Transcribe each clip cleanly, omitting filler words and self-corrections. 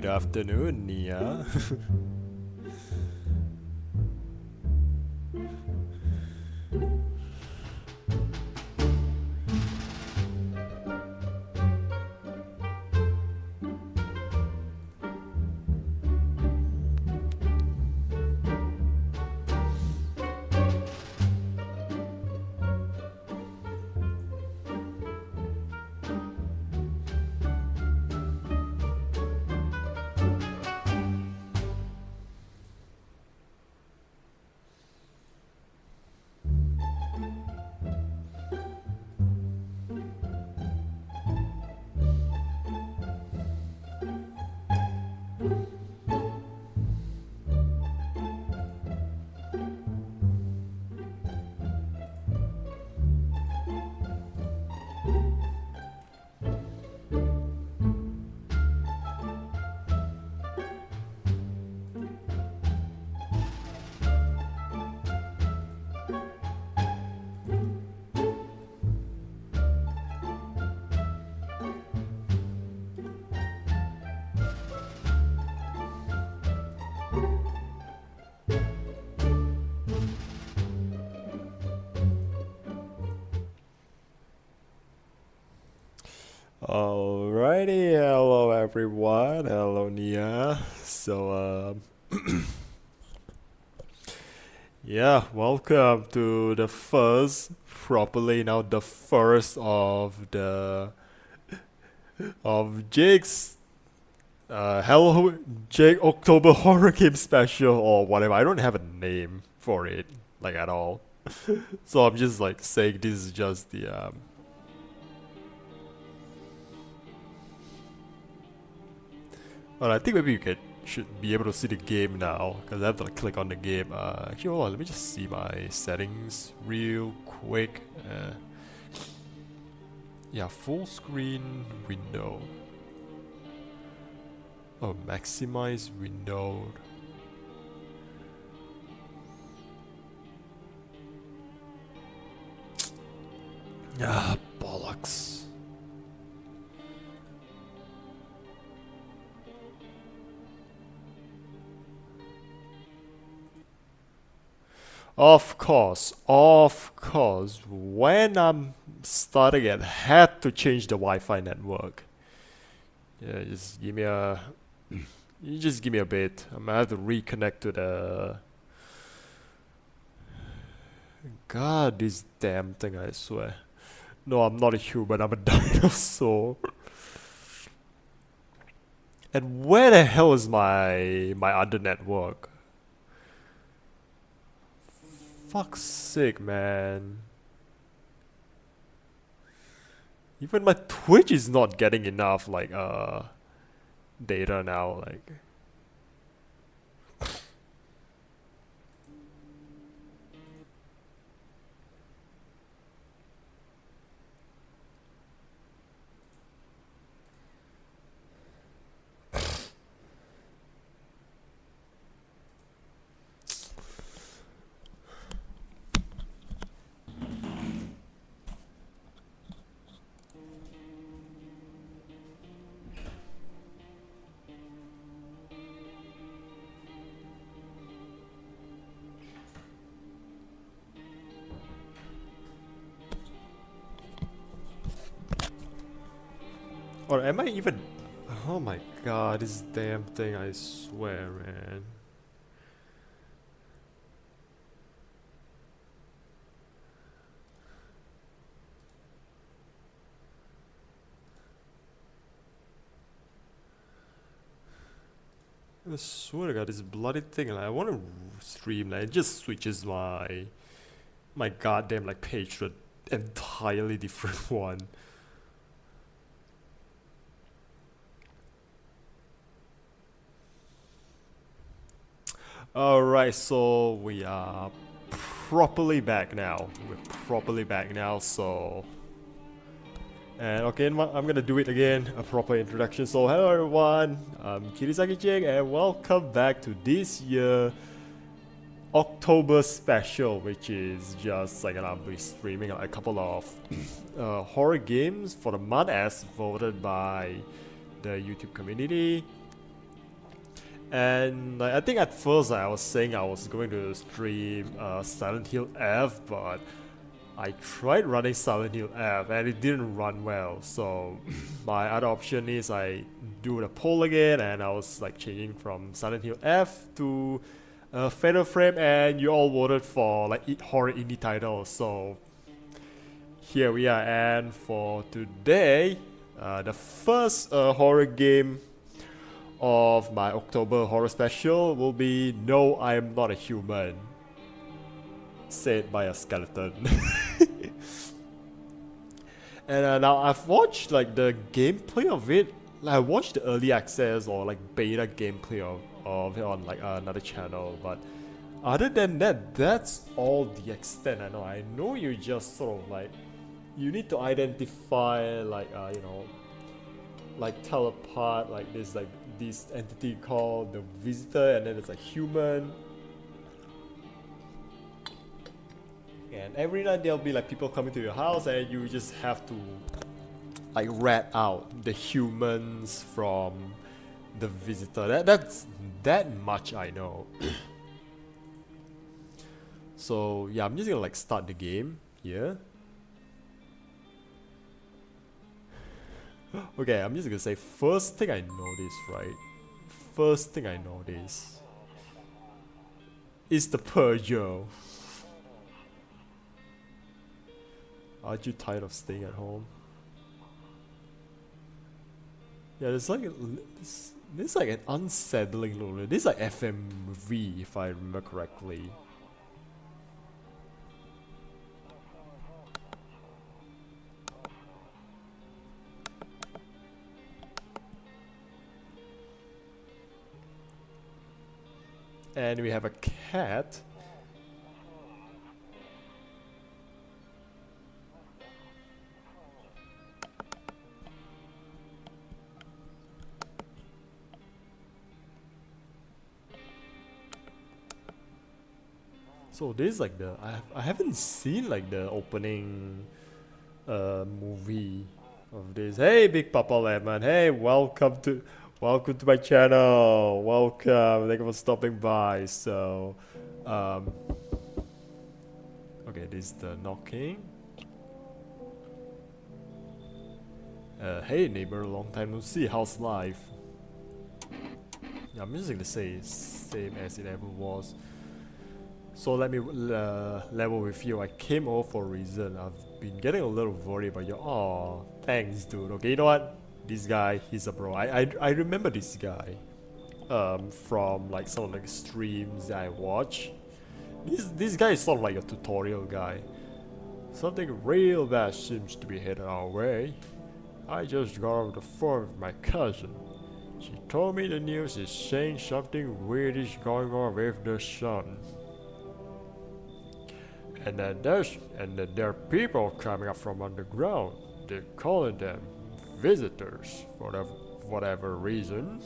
Good afternoon, Nia. Alrighty, hello everyone, hello Nia. Yeah, welcome to the first, properly now the first of Jake's Hello Jake October Horror Game Special or whatever. I don't have a name for it, like at all. So I'm just like saying this is just the. Well, I think maybe you should be able to see the game now, because I have to like, click on the game. Actually, hold on, let me just see my settings real quick. Yeah, full screen window. Oh, maximize window. Ah, bollocks. Of course, when I'm starting it, had to change the Wi-Fi network. Yeah, just give me a, you just give me a bit. I'm gonna have to reconnect to the, God, this damn thing, I swear. No, I'm not a human, I'm a dinosaur. And where the hell is my other network? Fuck's sake, man. Even my Twitch is not getting enough like data now, like. Or am I even? Oh my god, this damn thing, I swear, man. I swear to god, this bloody thing, like, I want to stream, like, it just switches my goddamn, like, page to an entirely different one. Alright, so we are properly back now. We're properly back now, so... And okay, I'm gonna do it again, a proper introduction. So hello everyone, I'm KirisakiJake and welcome back to this year October special, which is just like I'll be streaming a couple of horror games for the month as voted by the YouTube community. And like, I think at first I was saying I was going to stream Silent Hill F, but I tried running Silent Hill F and it didn't run well. So my other option is I do the poll again, and I was like changing from Silent Hill F to Fatal Frame, and you all voted for like horror indie titles. So here we are, and for today, the first horror game of my October horror special will be No, I Am Not a Human, said by a skeleton. And now I've watched like the gameplay of it. Like, I watched the early access or like beta gameplay of it on like another channel, but other than that, that's all the extent I know. I know you just sort of like, you need to identify like you know, like tell apart like this entity called the visitor, and then it's a human. And every night there'll be like people coming to your house, and you just have to like rat out the humans from the visitor. That's that much I know. So yeah, I'm just gonna like start the game here. Okay, I'm just gonna say first thing I noticed, right? First thing I noticed is the Peugeot. Aren't you tired of staying at home? Yeah, there's like this like an unsettling look. This is like FMV if I remember correctly. And we have a cat. So this is like the I haven't seen like the opening movie of this. Hey, Big Papa Lemon. Hey, welcome to my channel. Welcome. Thank you for stopping by. So okay, this is the knocking. Hey neighbor, long time no see. How's life? Yeah, I'm just gonna say same as it ever was. So let me level with you. I came over for a reason. I've been getting a little worried about you. Oh, thanks, dude. Okay, you know what? This guy, he's a bro. I remember this guy from like some of the streams that I watch. This guy is sort of like a tutorial guy. Something real bad seems to be headed our way. I just got off the phone with my cousin. She told me the news is saying something weird is going on with the sun. And then there are people coming up from underground. They're calling them visitors for whatever reason.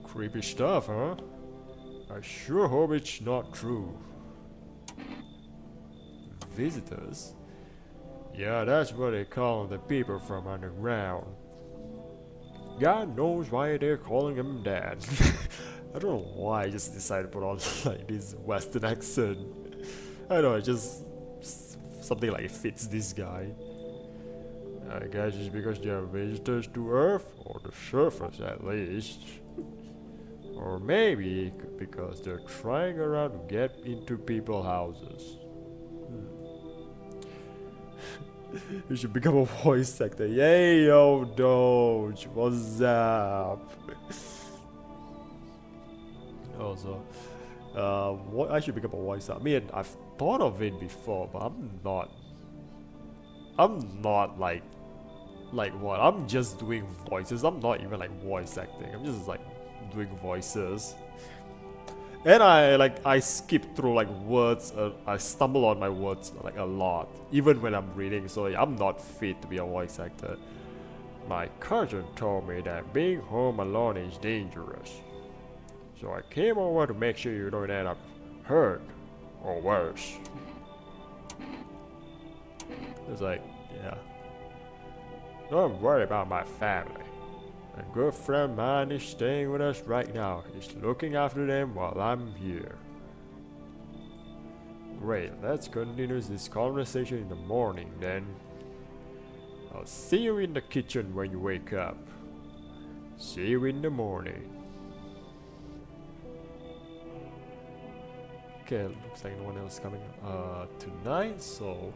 Creepy stuff, huh? I sure hope it's not true. Visitors? Yeah, that's what they call the people from underground. God knows why they're calling them that. I don't know why I just decided to put on like this Western accent. I don't know, it just something like it fits this guy. I guess it's because they are visitors to Earth, or the surface at least. Or maybe because they're trying around to get into people's houses. You should become a voice actor. Yay, yo, Doge, what's up? Also, what I should become a voice actor. I mean, I've thought of it before, but I'm not like what? I'm just doing voices. I'm not even like voice acting. I'm just like doing voices. And I skip through like words. I stumble on my words like a lot, even when I'm reading. So yeah, I'm not fit to be a voice actor. My cousin told me that being home alone is dangerous. So I came over to make sure you don't end up hurt or worse. It's like, yeah. Don't worry about my family. A good friend of mine is staying with us right now. He's looking after them while I'm here. Great, let's continue this conversation in the morning then. I'll see you in the kitchen when you wake up. See you in the morning. Okay, looks like no one else coming tonight, so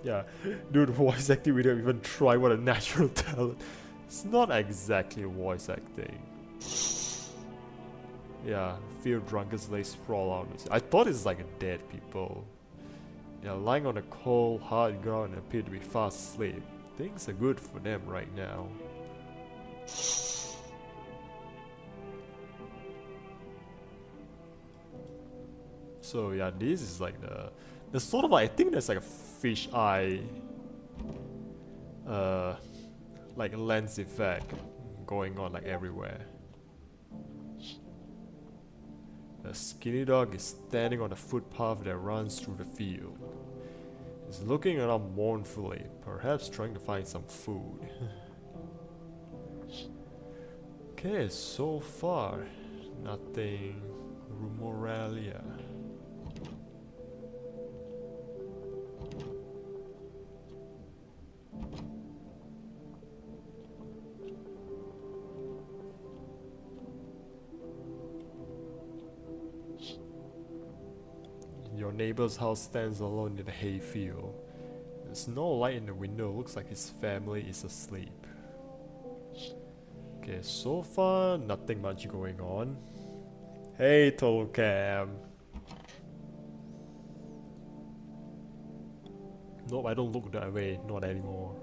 yeah. Dude, voice acting, we don't even try. What a natural talent. It's not exactly voice acting. Yeah, feel drunk as they sprawl out. I thought it's like a dead people. They're lying on the cold, hard ground and appear to be fast asleep. Things are good for them right now. So yeah, this is like the sort of like, I think there's like a fish eye like lens effect going on like everywhere. A skinny dog is standing on a footpath that runs through the field. He's looking around mournfully, perhaps trying to find some food. Okay, so far nothing rumoralia. Your neighbor's house stands alone in the hayfield. There's no light in the window, looks like his family is asleep. Okay, so far nothing much going on. Hey Total Cam. Nope, I don't look that way, not anymore.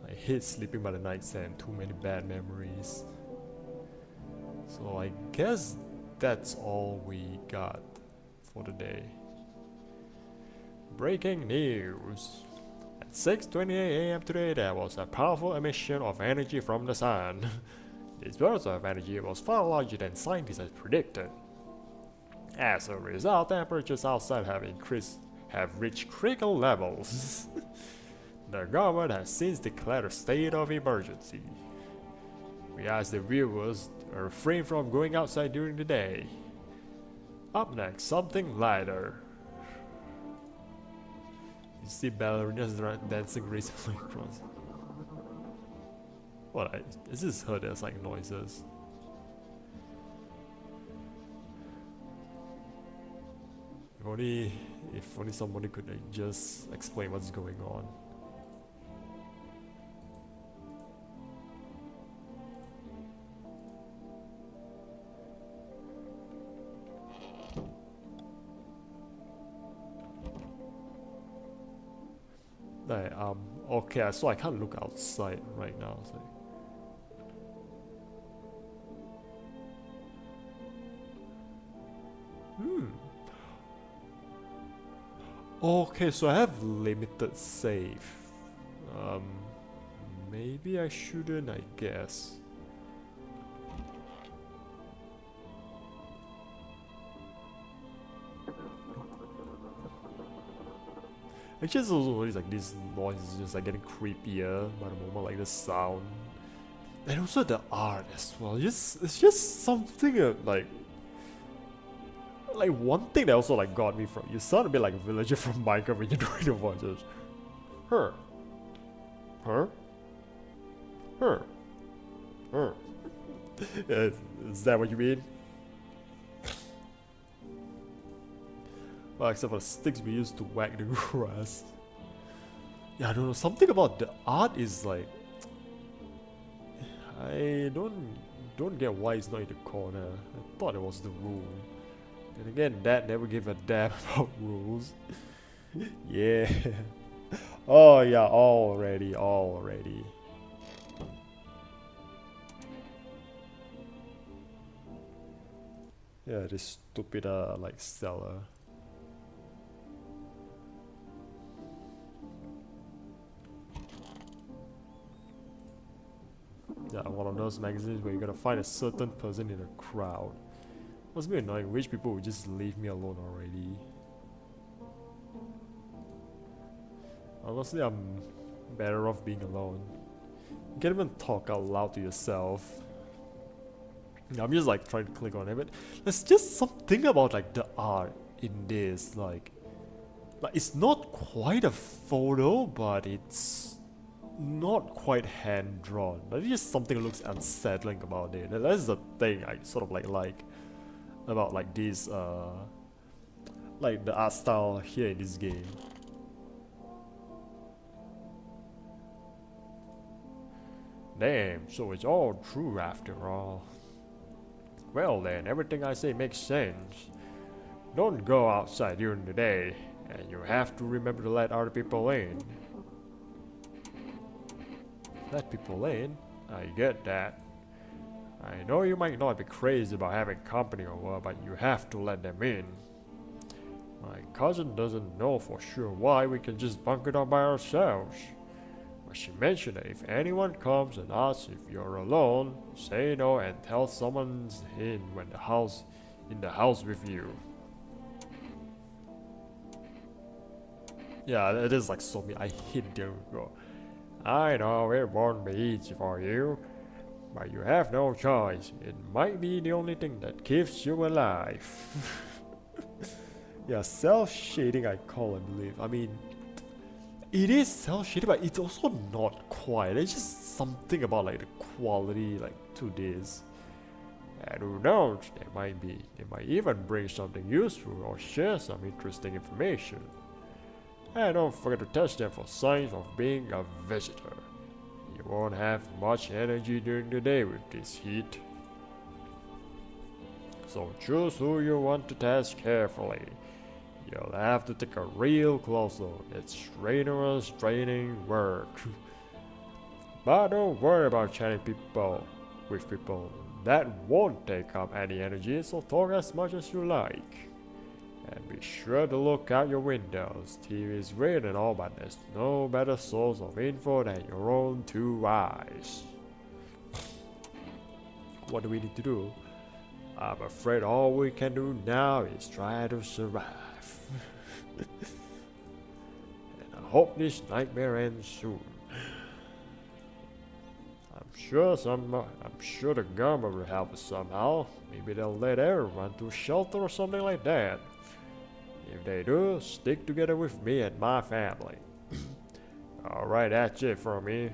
I hate sleeping by the nightstand, too many bad memories. So I guess that's all we got for the day. Breaking news! At 6:28 AM today, there was a powerful emission of energy from the sun. This burst of energy was far larger than scientists had predicted. As a result, temperatures outside have reached critical levels. The government has since declared a state of emergency. We ask the viewers to refrain from going outside during the day. Up next, something lighter. You see ballerinas dancing gracefully across. What? I just heard there's like noises. If only somebody could like, just explain what's going on. Like, okay, so I can't look outside right now. So. Okay, so I have limited save. Maybe I shouldn't, I guess. Actually, it's also always like this noise is just like getting creepier by the moment, like the sound, and also the art as well. It's just something like one thing that also like got me from. You sound a bit like a villager from Minecraft when you're doing the voices. Her. Is that what you mean? Well, except for the sticks we used to whack the grass. Yeah, I don't know. Something about the art is like, I don't get why it's not in the corner. I thought it was the rule. And again, Dad never gave a damn about rules. Yeah. Oh yeah, already. Yeah, this stupid like seller. Yeah, one of those magazines where you gotta find a certain person in a crowd. Must be annoying, rich people would just leave me alone already. Honestly, I'm better off being alone. You can't even talk out loud to yourself. I'm just like trying to click on it, but there's just something about like the art in this, like it's not quite a photo, but it's not quite hand drawn. But it's just something that looks unsettling about it. And that's the thing I sort of like about like this like the art style here in this game. Damn, so it's all true after all. Well then, everything I say makes sense. Don't go outside during the day, and you have to remember to let other people in. Let people in? I get that. I know you might not be crazy about having company over, but you have to let them in. My cousin doesn't know for sure why we can just bunk it up by ourselves. But she mentioned that if anyone comes and asks if you're alone, say no and tell someone's in the house with you. Yeah, it is like so me. I hate them. I know it won't be easy for you, but you have no choice. It might be the only thing that keeps you alive. Yeah, self-shading I call it, believe. I mean, it is self-shading, but it's also not quite. There's just something about like the quality like to this. And who knows, they might even bring something useful or share some interesting information. And don't forget to test them for signs of being a visitor. You won't have much energy during the day with this heat. So choose who you want to test carefully. You'll have to take a real close look. It's strenuous, draining work. But don't worry about chatting with people. That won't take up any energy, so talk as much as you like. And be sure to look out your windows. TV is great and all, but there's no better source of info than your own two eyes. What do we need to do? I'm afraid all we can do now is try to survive. And I hope this nightmare ends soon. I'm sure the government will help us somehow. Maybe they'll let everyone to shelter or something like that. If they do, stick together with me and my family. Alright, that's it for me.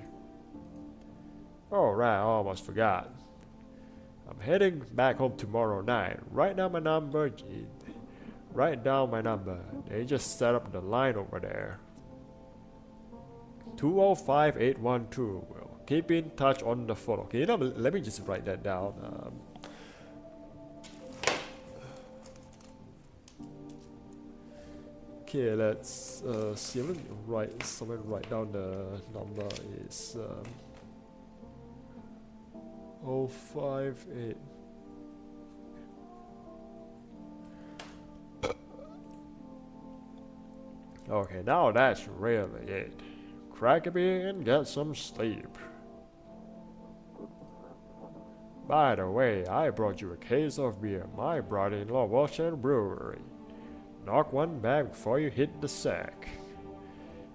Alright, I almost forgot. I'm heading back home tomorrow night. Write down my number. They just set up the line over there. 205812. We'll keep in touch on the phone. Okay, you know, let me just write that down. Okay, let's see. Let me write down the number. Is 058. Okay, now that's really it. Crack a beer and get some sleep. By the way, I brought you a case of beer my brother-in-law works at a brewery. Knock one back before you hit the sack.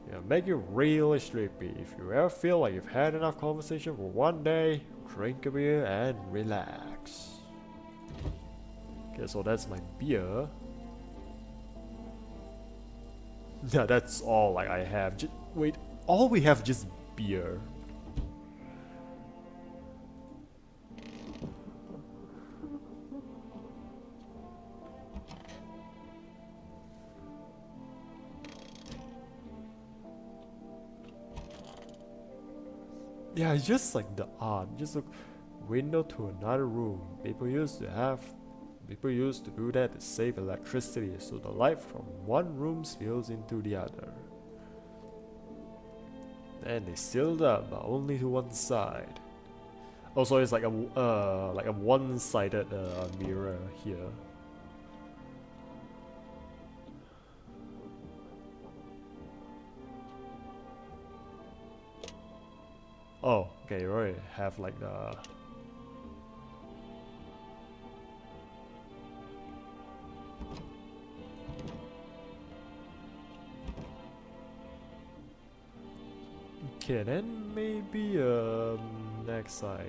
It'll make you really sleepy. If you ever feel like you've had enough conversation for one day, drink a beer and relax. Okay, so that's my beer. Yeah, that's all like I have. Wait, all we have just beer. Yeah, it's just like the art. Just a window to another room. People used to do that to save electricity, so the light from one room spills into the other. And they sealed up, but only to one side. Also, it's like a one-sided mirror here. Oh, okay, you already have like the. Okay, then maybe next I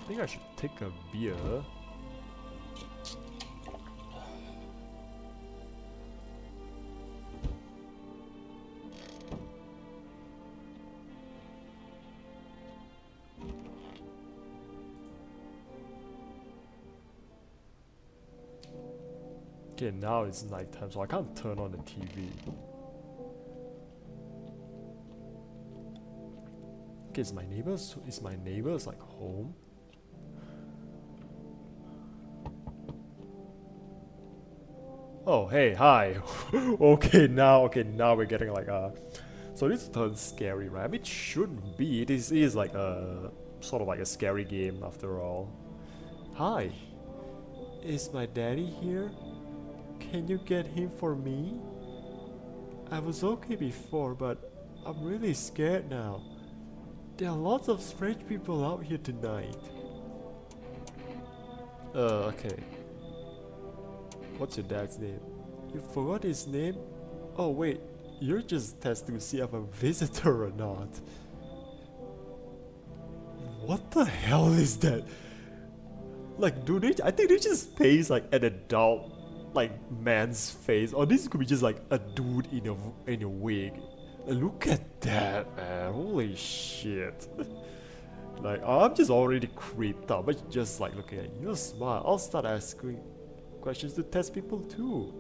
think I should take a beer. Okay, now it's nighttime, so I can't turn on the TV. Okay, is my neighbors like home? Oh, hey, hi. Okay, now we're getting like so this turns scary, right? I mean, it shouldn't be. This is like a sort of like a scary game after all. Hi, is my daddy here? Can you get him for me? I was okay before, but I'm really scared now. There are lots of strange people out here tonight. Okay. What's your dad's name? You forgot his name? Oh wait, you're just testing to see if I'm a visitor or not. What the hell is that? Like, do they? I think they just paste like an adult, like man's face, or this could be just like a dude in a wig. Look at that, man! Holy shit! Like, I'm just already creeped out, but just like looking at you. You're smart. I'll start asking questions to test people too.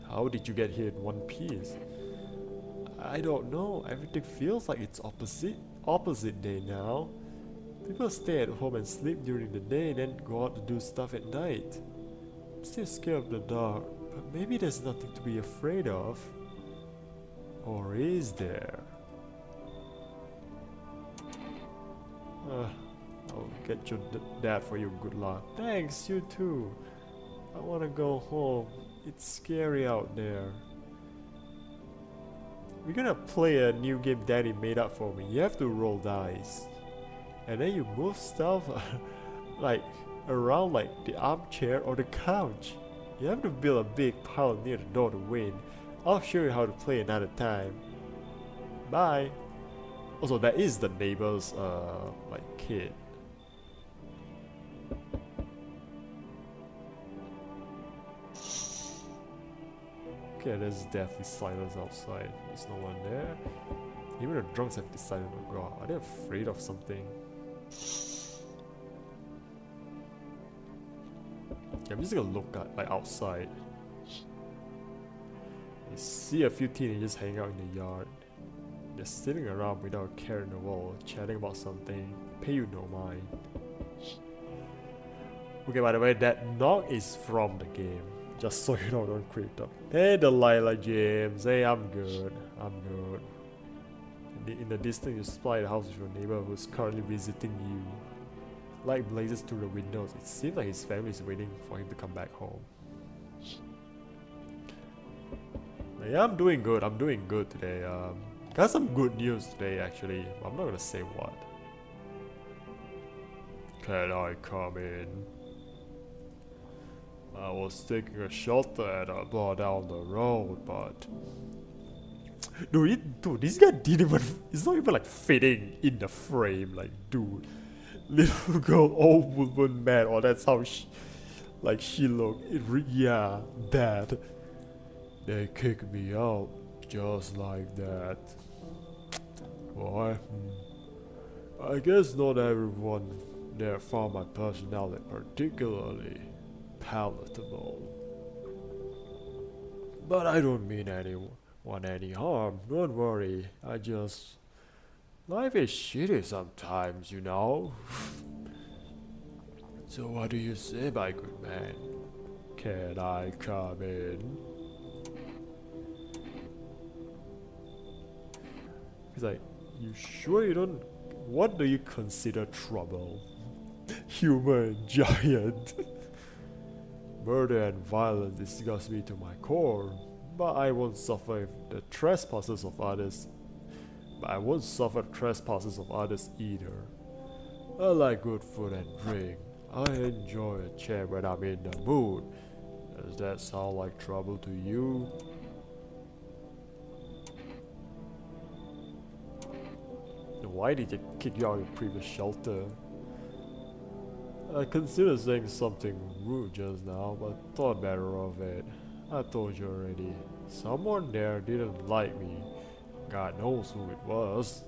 How did you get here in one piece? I don't know. Everything feels like it's opposite day now. People stay at home and sleep during the day, then go out to do stuff at night. I'm still scared of the dark, but maybe there's nothing to be afraid of. Or is there? I'll get your dad for you, good luck. Thanks, you too. I wanna go home. It's scary out there. We're gonna play a new game Daddy made up for me. You have to roll dice. And then you move stuff like around like the armchair or the couch. You have to build a big pile near the door to win. I'll show you how to play another time. Bye. Also, that is the neighbor's like kid. Okay, there's deathly silence outside. There's no one there. Even the drunks have decided to go out. Are they afraid of something? Yeah, I'm just gonna look at like outside. You see a few teenagers hanging out in the yard. They're sitting around without a care in the world, chatting about something. Pay you no mind. Okay, by the way, that knock is from the game. Just so you know, don't creep up. Hey Delilah James, hey, I'm good. In the distance, you spy the house of your neighbor who's currently visiting you. Light blazes through the windows. It seems like his family is waiting for him to come back home. Yeah, I'm doing good today. Got some good news today actually. I'm not gonna say what. Can I come in? I was taking a shelter at a bar down the road, but dude, this guy didn't even. It's not even like fitting in the frame. Like, dude, little girl, old woman, man. Oh, that's how she looked. Yeah, that. They kicked me out just like that. Why? I guess not everyone there found my personality particularly palatable. But I don't mean anyone any harm, don't worry. Life is shitty sometimes, you know. So what do you say, my good man? Can I come in? He's like, you sure you don't... What do you consider trouble? Human giant. Murder and violence disgust me to my core, but I won't suffer the trespasses of others. Either. I like good food and drink. I enjoy a chat when I'm in the mood. Does that sound like trouble to you? why did you kick you out of your previous shelter? I considered saying something rude just now, but thought better of it. I told you already. Someone there didn't like me. God knows who it was.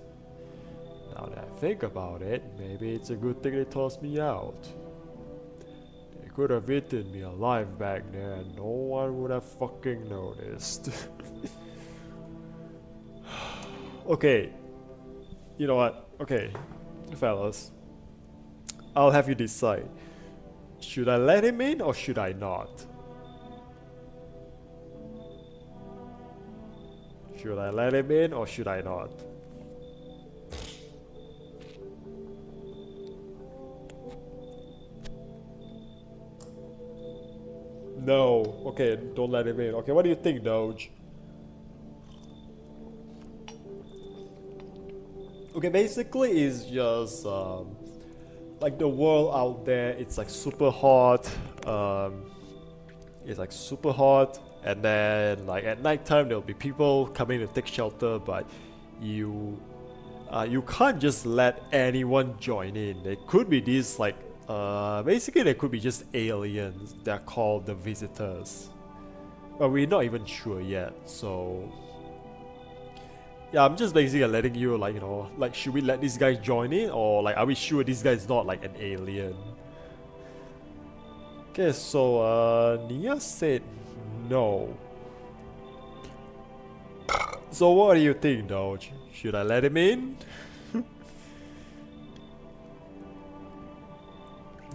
Now that I think about it, maybe it's a good thing they tossed me out. They could have eaten me alive back there and no one would have fucking noticed. Okay. You know what? Okay, fellas. I'll have you decide. Should I let him in or should I not? Should I let him in or should I not? No. Okay, don't let him in. Okay, what do you think, Doge? Okay, basically it's just like the world out there, it's like super hot. It's like super hot, and then like at nighttime there'll be people coming to take shelter, but you can't just let anyone join in. There could be these like basically there could be just aliens. They're called the visitors, but we're not even sure yet. So yeah, I'm just basically letting you like, you know, like should we let this guy join in or like are we sure this guy is not like an alien? Okay, so Nia said no. So what do you think, Doge? Should I let him in?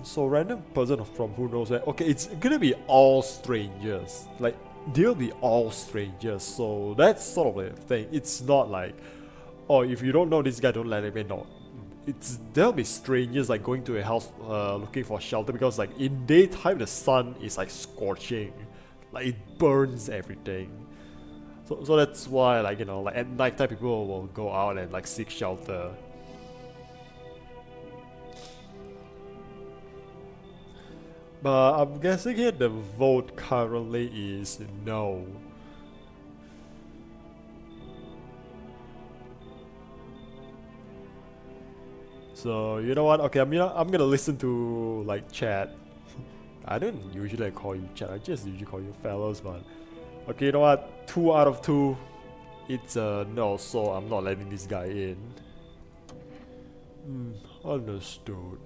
So random person from who knows where. Okay, it's gonna be all strangers. Like they'll be all strangers. So that's sort of the thing. It's not like, oh, if you don't know this guy, don't let him in. No, there'll be strangers like going to a house looking for shelter because like in daytime the sun is like scorching, like it burns everything. So that's why, like, you know, like at nighttime people will go out and like seek shelter. But I'm guessing here the vote currently is no. So you know what? Okay, I'm gonna listen to like chat. I don't usually call you chat. I just usually call you fellows, but okay, you know what? 2 out of 2, it's a no. So I'm not letting this guy in. Understood.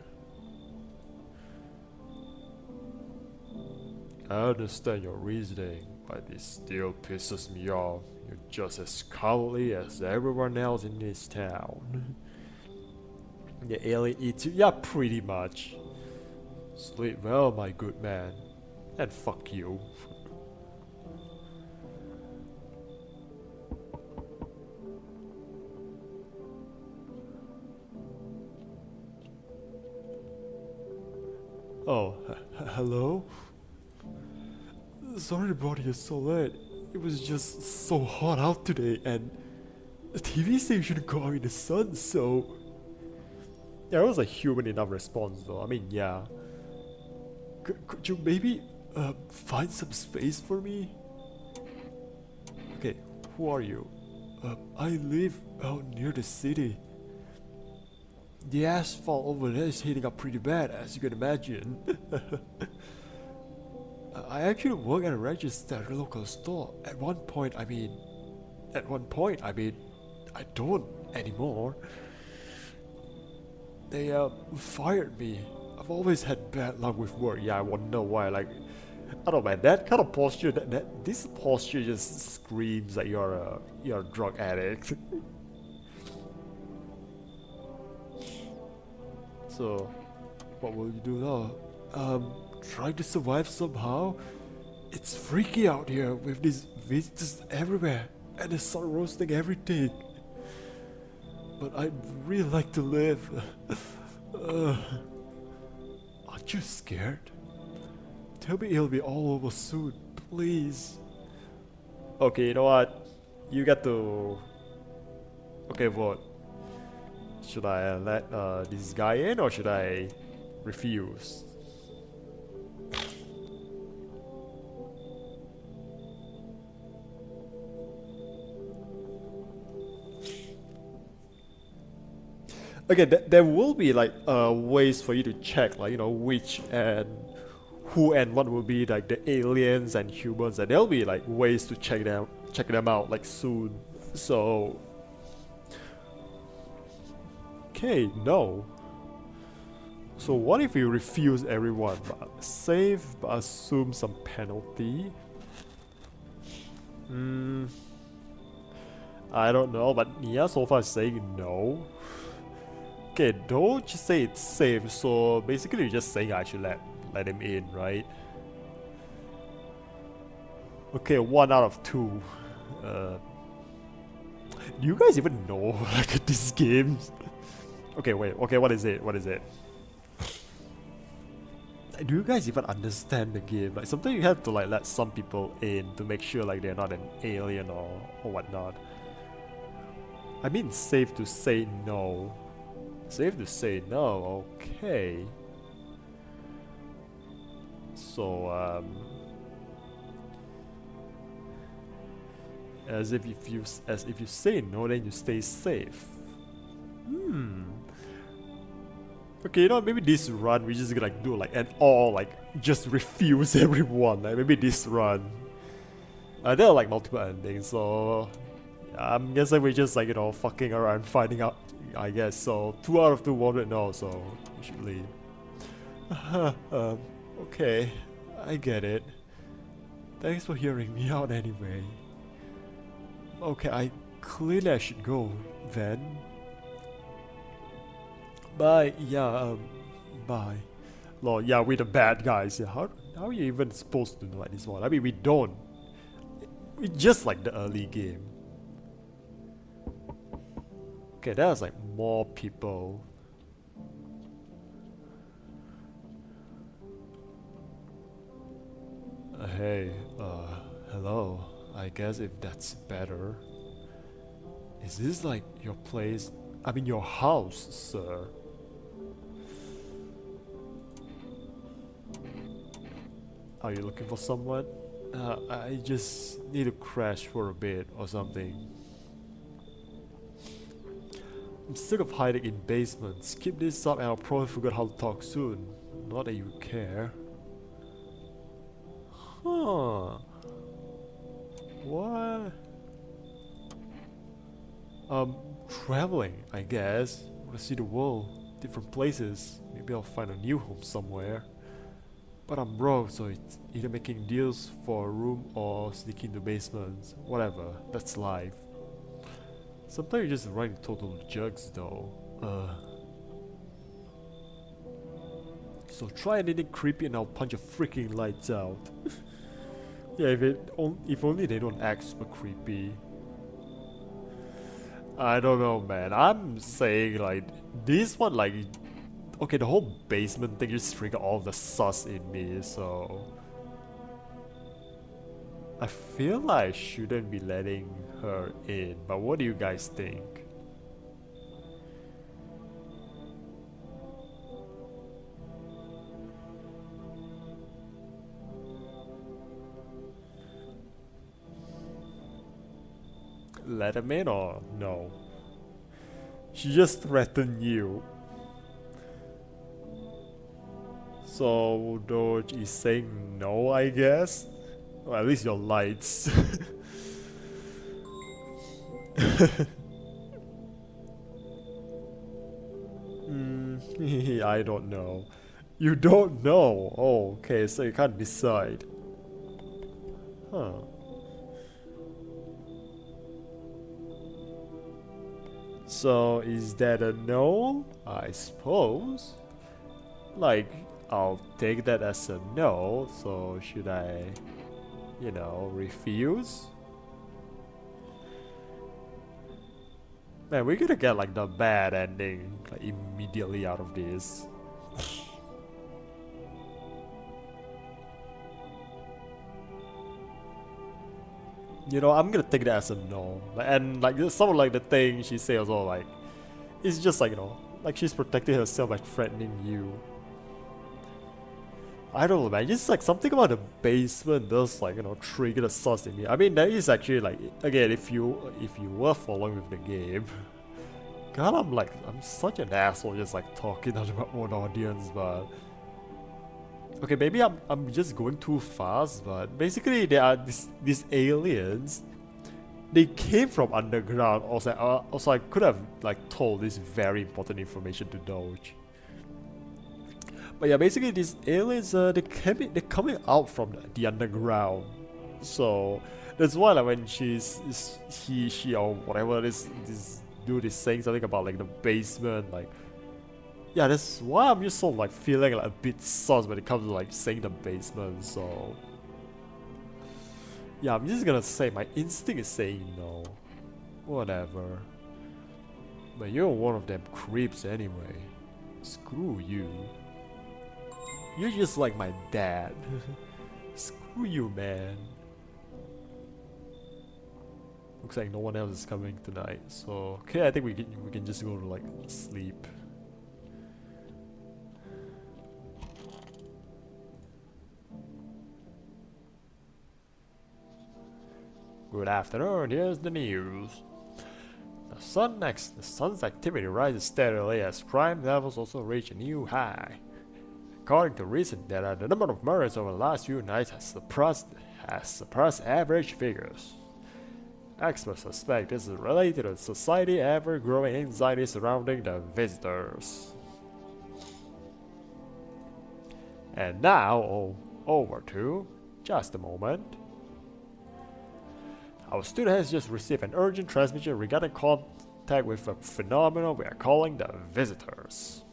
I understand your reasoning, but it still pisses me off. You're just as cowardly as everyone else in this town. The alien eats you? Yeah, pretty much. Sleep well, my good man. And fuck you. Oh, hello? Sorry to bother you so late. It was just so hot out today and the TV said you shouldn't go out in the sun, so... Yeah, it was a human enough response though. I mean, yeah. Could you maybe find some space for me? Okay, who are you? I live out near the city. The asphalt over there is heating up pretty bad, as you can imagine. I actually work at a register at a local store. At one point, I don't anymore. They fired me. I've always had bad luck with work. Yeah, I wonder why. Like, I don't know, man. That kind of posture, this posture just screams that you're a drug addict. So, what will you do now? Trying to survive somehow? It's freaky out here with these visitors everywhere and the sun roasting everything. But I'd really like to live. Aren't you scared? Tell me it'll be all over soon, please. Okay, you know what? You got to... Okay, vote. Should I let this guy in or should I refuse? Okay, there will be like ways for you to check, like, you know, which and who and what will be like the aliens and humans, and there'll be like ways to check them out like soon. So okay, no. So what if we refuse everyone? Save but assume some penalty? I don't know, but Nia so far is saying no. Okay, don't just say it's safe, so basically you're just saying I should let him in, right? Okay, 1 out of 2. Do you guys even know like these games? Okay, wait, okay, what is it? What is it? Do you guys even understand the game? Like sometimes you have to like let some people in to make sure like they're not an alien or whatnot. I mean, safe to say no. Safe to say no, okay. So, as if you say no, then you stay safe. Okay, you know, maybe this run we just gonna do like an all like just refuse everyone. Like maybe this run. There are like multiple endings, so I'm guessing we're just like, you know, fucking around finding out, I guess. So 2 out of 2 wanted no, so we should leave. Okay, I get it. Thanks for hearing me out anyway. Okay, I should go then. Bye. Yeah. Bye. Lord, yeah, we're the bad guys. Yeah, how are you even supposed to know at this one? I mean, we don't. We just like the early game. Okay, there's like more people. Hey, hello. I guess if that's better. Is this like your place? I mean, your house, sir. Are you looking for someone? I just need to crash for a bit or something. I'm sick of hiding in basements. Keep this up and I'll probably forget how to talk soon. Not that you care. Huh. What? Traveling, I guess. Wanna see the world, different places. Maybe I'll find a new home somewhere. But I'm broke, so it's either making deals for a room or sneaking into basements. Whatever, that's life. Sometimes you just run into total jerks though. So try anything creepy and I'll punch your freaking lights out. Yeah, if only they don't act super creepy. I don't know, man. I'm saying like this one, like, okay, the whole basement thing just triggered all the sus in me, so I feel like I shouldn't be letting her in, but what do you guys think? Let him in or no? She just threatened you. So Doge is saying no, I guess? Or at least your lights. I don't know. You don't know? Oh, okay, so you can't decide. Huh. So is that a no? I suppose. Like, I'll take that as a no, so should I, you know, refuse? Man, we're gonna get like the bad ending like immediately out of this. You know, I'm gonna take that as a no. And like some of like the thing she says also, like, it's just like, you know, like she's protecting herself by threatening you. I don't know, man. Just like something about the basement does, like, you know, trigger the sauce in me. I mean, that is actually like, again, if you were following with the game, God, I'm such an asshole just like talking to my own audience, but okay, maybe I'm just going too fast, but basically there are these aliens. They came from underground. Also I could have like told this very important information to Doge. But yeah, basically these aliens, they're coming out from the underground. So that's why like when she or whatever this dude is saying something about like the basement, like yeah, that's why I'm just sort of like feeling like a bit sus when it comes to like saying the basement. So yeah, I'm just gonna say my instinct is saying no. Whatever. But you're one of them creeps anyway. Screw you. You're just like my dad. Screw you, man. Looks like no one else is coming tonight. So okay, I think we can just go to like sleep. Good afternoon, here's the news. The sun's activity rises steadily as crime levels also reach a new high. According to recent data, the number of murders over the last few nights has surpassed average figures. Experts suspect this is related to society's ever-growing anxiety surrounding the visitors. And now, over to just a moment. Our student has just received an urgent transmission regarding contact with a phenomenon we are calling the visitors.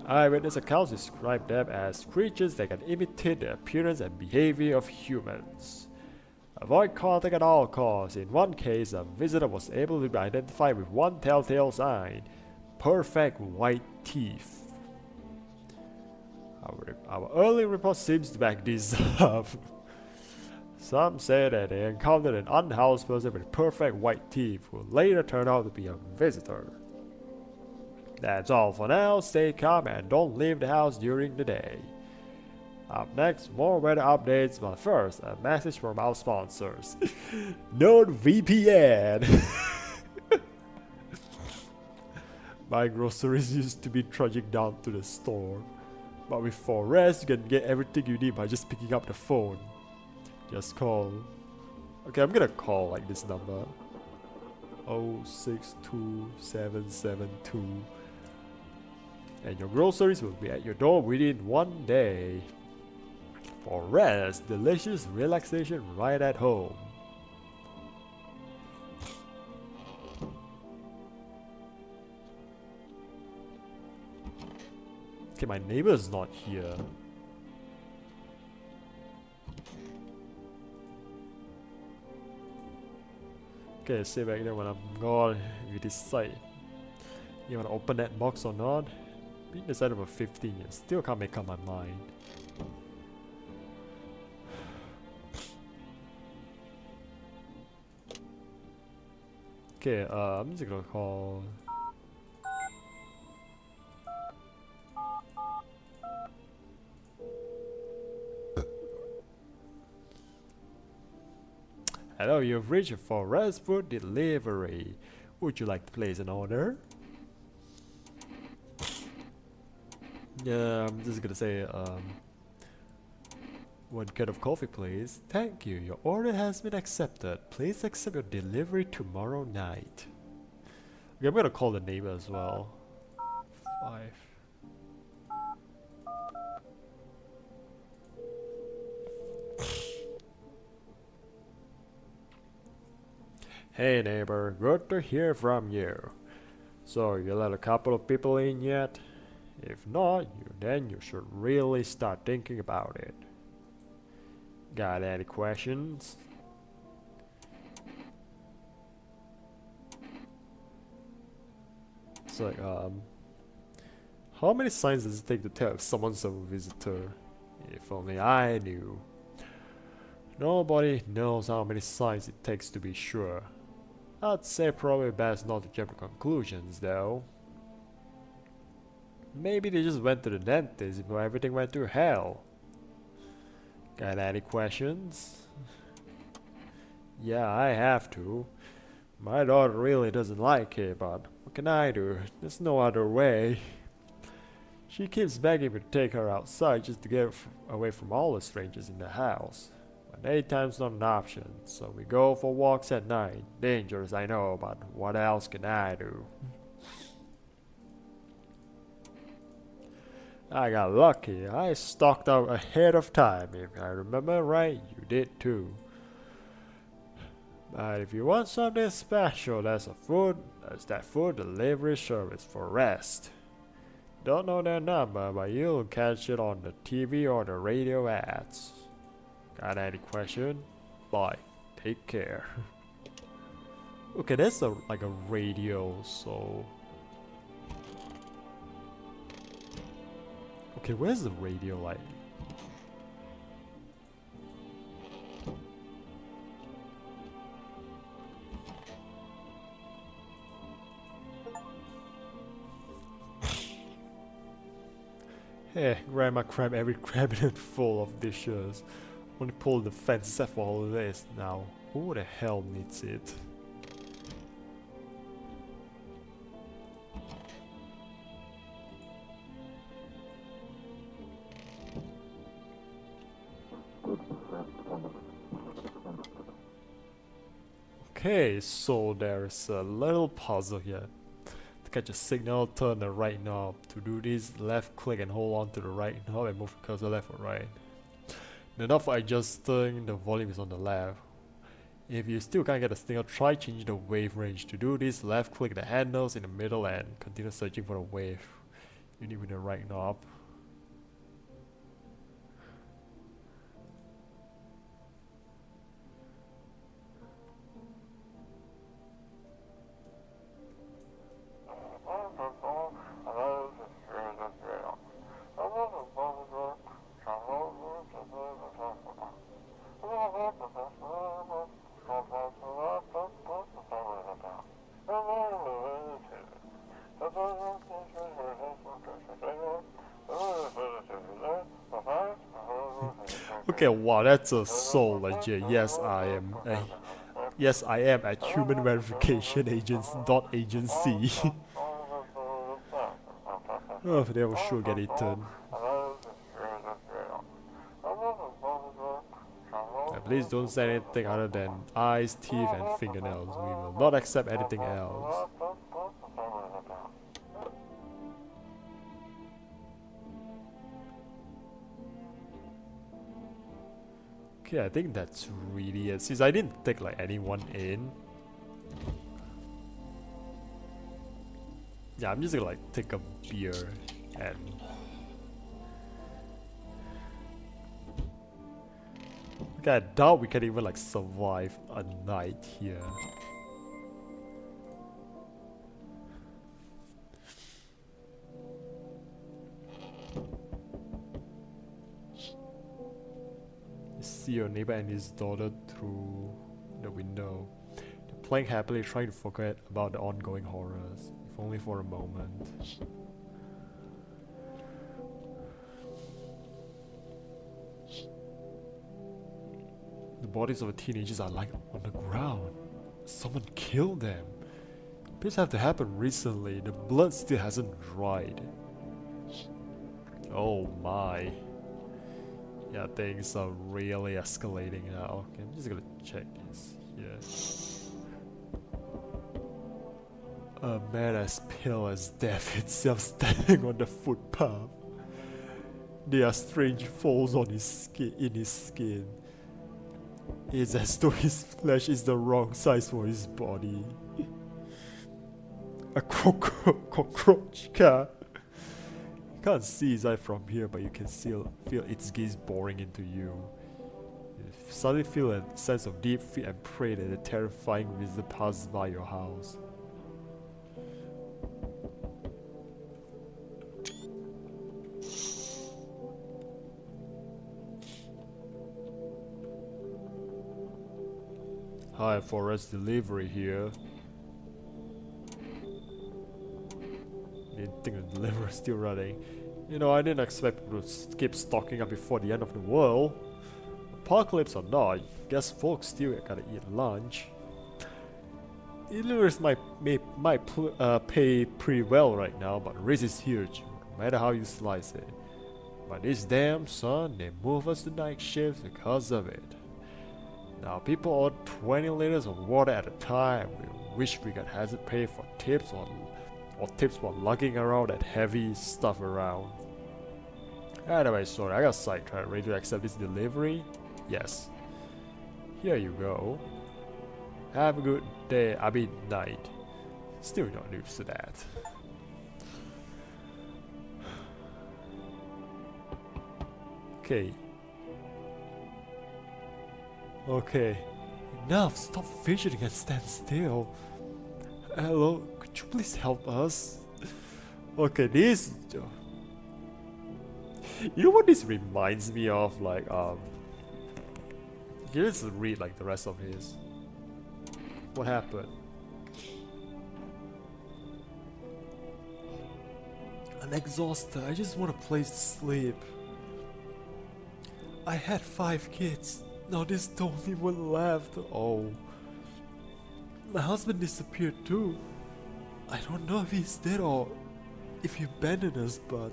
Eyewitness accounts describe them as creatures that can imitate the appearance and behavior of humans. Avoid contact at all costs. In one case, a visitor was able to be identified with one telltale sign: perfect white teeth. Our early report seems to back this up. Some say that they encountered an unhoused person with perfect white teeth who later turned out to be a visitor. That's all for now. Stay calm and don't leave the house during the day. Up next, more weather updates, but first, a message from our sponsors. NordVPN! Buying groceries used to be trudging down to the store. But with Forest, you can get everything you need by just picking up the phone. Just call. Okay, I'm gonna call like this number. 062772. And your groceries will be at your door within one day. For rest, delicious relaxation right at home. Okay, my neighbor's not here. Okay, sit back there when I'm gone. You decide you wanna open that box or not. Been decided for 15 years, still can't make up my mind. Okay, I'm just gonna call. Hello, you've reached for Forest Food Delivery. Would you like to place an order? Yeah, I'm just gonna say, 1 cup of coffee please. Thank you, your order has been accepted. Please accept your delivery tomorrow night. Okay, I'm gonna call the neighbor as well. 5. Hey neighbor, good to hear from you. So you let a couple of people in yet? If not, then you should really start thinking about it. Got any questions? It's like, how many signs does it take to tell if someone's a visitor? If only I knew. Nobody knows how many signs it takes to be sure. I'd say probably best not to jump to conclusions though. Maybe they just went to the dentist before everything went to hell. Got any questions? Yeah, I have to. My daughter really doesn't like it, but What can I do? There's no other way. She keeps begging me to take her outside just to get away from all the strangers in the house. But daytime's not an option, so we go for walks at night. Dangerous, I know, but what else can I do? I got lucky. I stocked up ahead of time. If I remember right, you did too. But if you want something special, there's that food delivery service for rest. Don't know their number, but you'll catch it on the TV or the radio ads. Got any question? Bye. Take care. Okay, that's like a radio, so... Okay, where's the radio like? Hey, Grandma crammed every cabinet full of dishes. Only pulled the fence except for all this now. Who the hell needs it? Okay, so there's a little puzzle here. To catch a signal, turn the right knob. To do this, left click and hold on to the right knob and move the cursor left or right. The knob for adjusting the volume is on the left. If you still can't get a signal, try changing the wave range. To do this, left click the handles in the middle and continue searching for the wave. You need with the right knob. Okay, wow, that's so legit. Yes, I am. Yes, I am at Human Verification Agency. Oh, they will sure get it done. Please don't say anything other than eyes, teeth, and fingernails. We will not accept anything else. Okay, I think that's really it. Since I didn't take like anyone in. Yeah, I'm just gonna like take a beer and... Okay, I doubt we can even like survive a night here. You see your neighbor and his daughter through the window. They're playing happily, trying to forget about the ongoing horrors, if only for a moment. The bodies of the teenagers are lying on the ground. Someone killed them. This had to happen recently. The blood still hasn't dried. Oh my. Yeah, things are really escalating now. Okay, I'm just gonna check this here. A man as pale as death itself standing on the footpath. There are strange folds on his skin, in his skin. It's as though his flesh is the wrong size for his body. A cockroach cat. You can't see his eye from here, but you can still feel its gaze boring into you. You suddenly feel a sense of deep fear and pray that a terrifying visitor passes by your house. Hi, Forest Delivery here. Didn't think the delivery is still running. You know, I didn't expect people to keep stocking up before the end of the world. Apocalypse or not, guess folks still gotta eat lunch. Illinois might pay pretty well right now, but risk is huge, no matter how you slice it. But this damn son, they move us to night shifts because of it. Now people order 20 liters of water at a time. We wish we could hazard pay for tips or tips for lugging around that heavy stuff around. Anyway, sorry, I got sidetracked. Ready to accept this delivery? Yes. Here you go. Have a good day, I mean night. Still not used to that. Okay. Okay. Enough, stop fidgeting and stand still. Hello, could you please help us? Okay, this... You know what this reminds me of? Like, let's read like the rest of his. What happened? I'm exhausted. I just want a place to sleep. I had 5 kids. Now there's the only one left. Oh. My husband disappeared too. I don't know if he's dead or if he abandoned us, but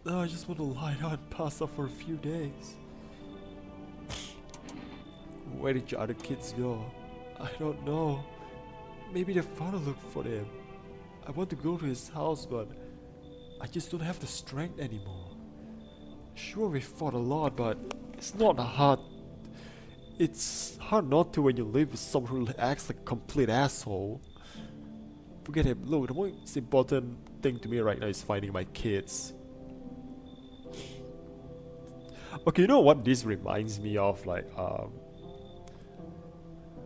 now I just want to lie down and pass out for a few days. Where did your other kids go? I don't know. Maybe their father looked for them. I want to go to his house, but I just don't have the strength anymore. Sure, we fought a lot, but it's not hard. It's hard not to when you live with someone who acts like a complete asshole. Forget him. Look, the most important thing to me right now is finding my kids. Okay, you know what this reminds me of? Like,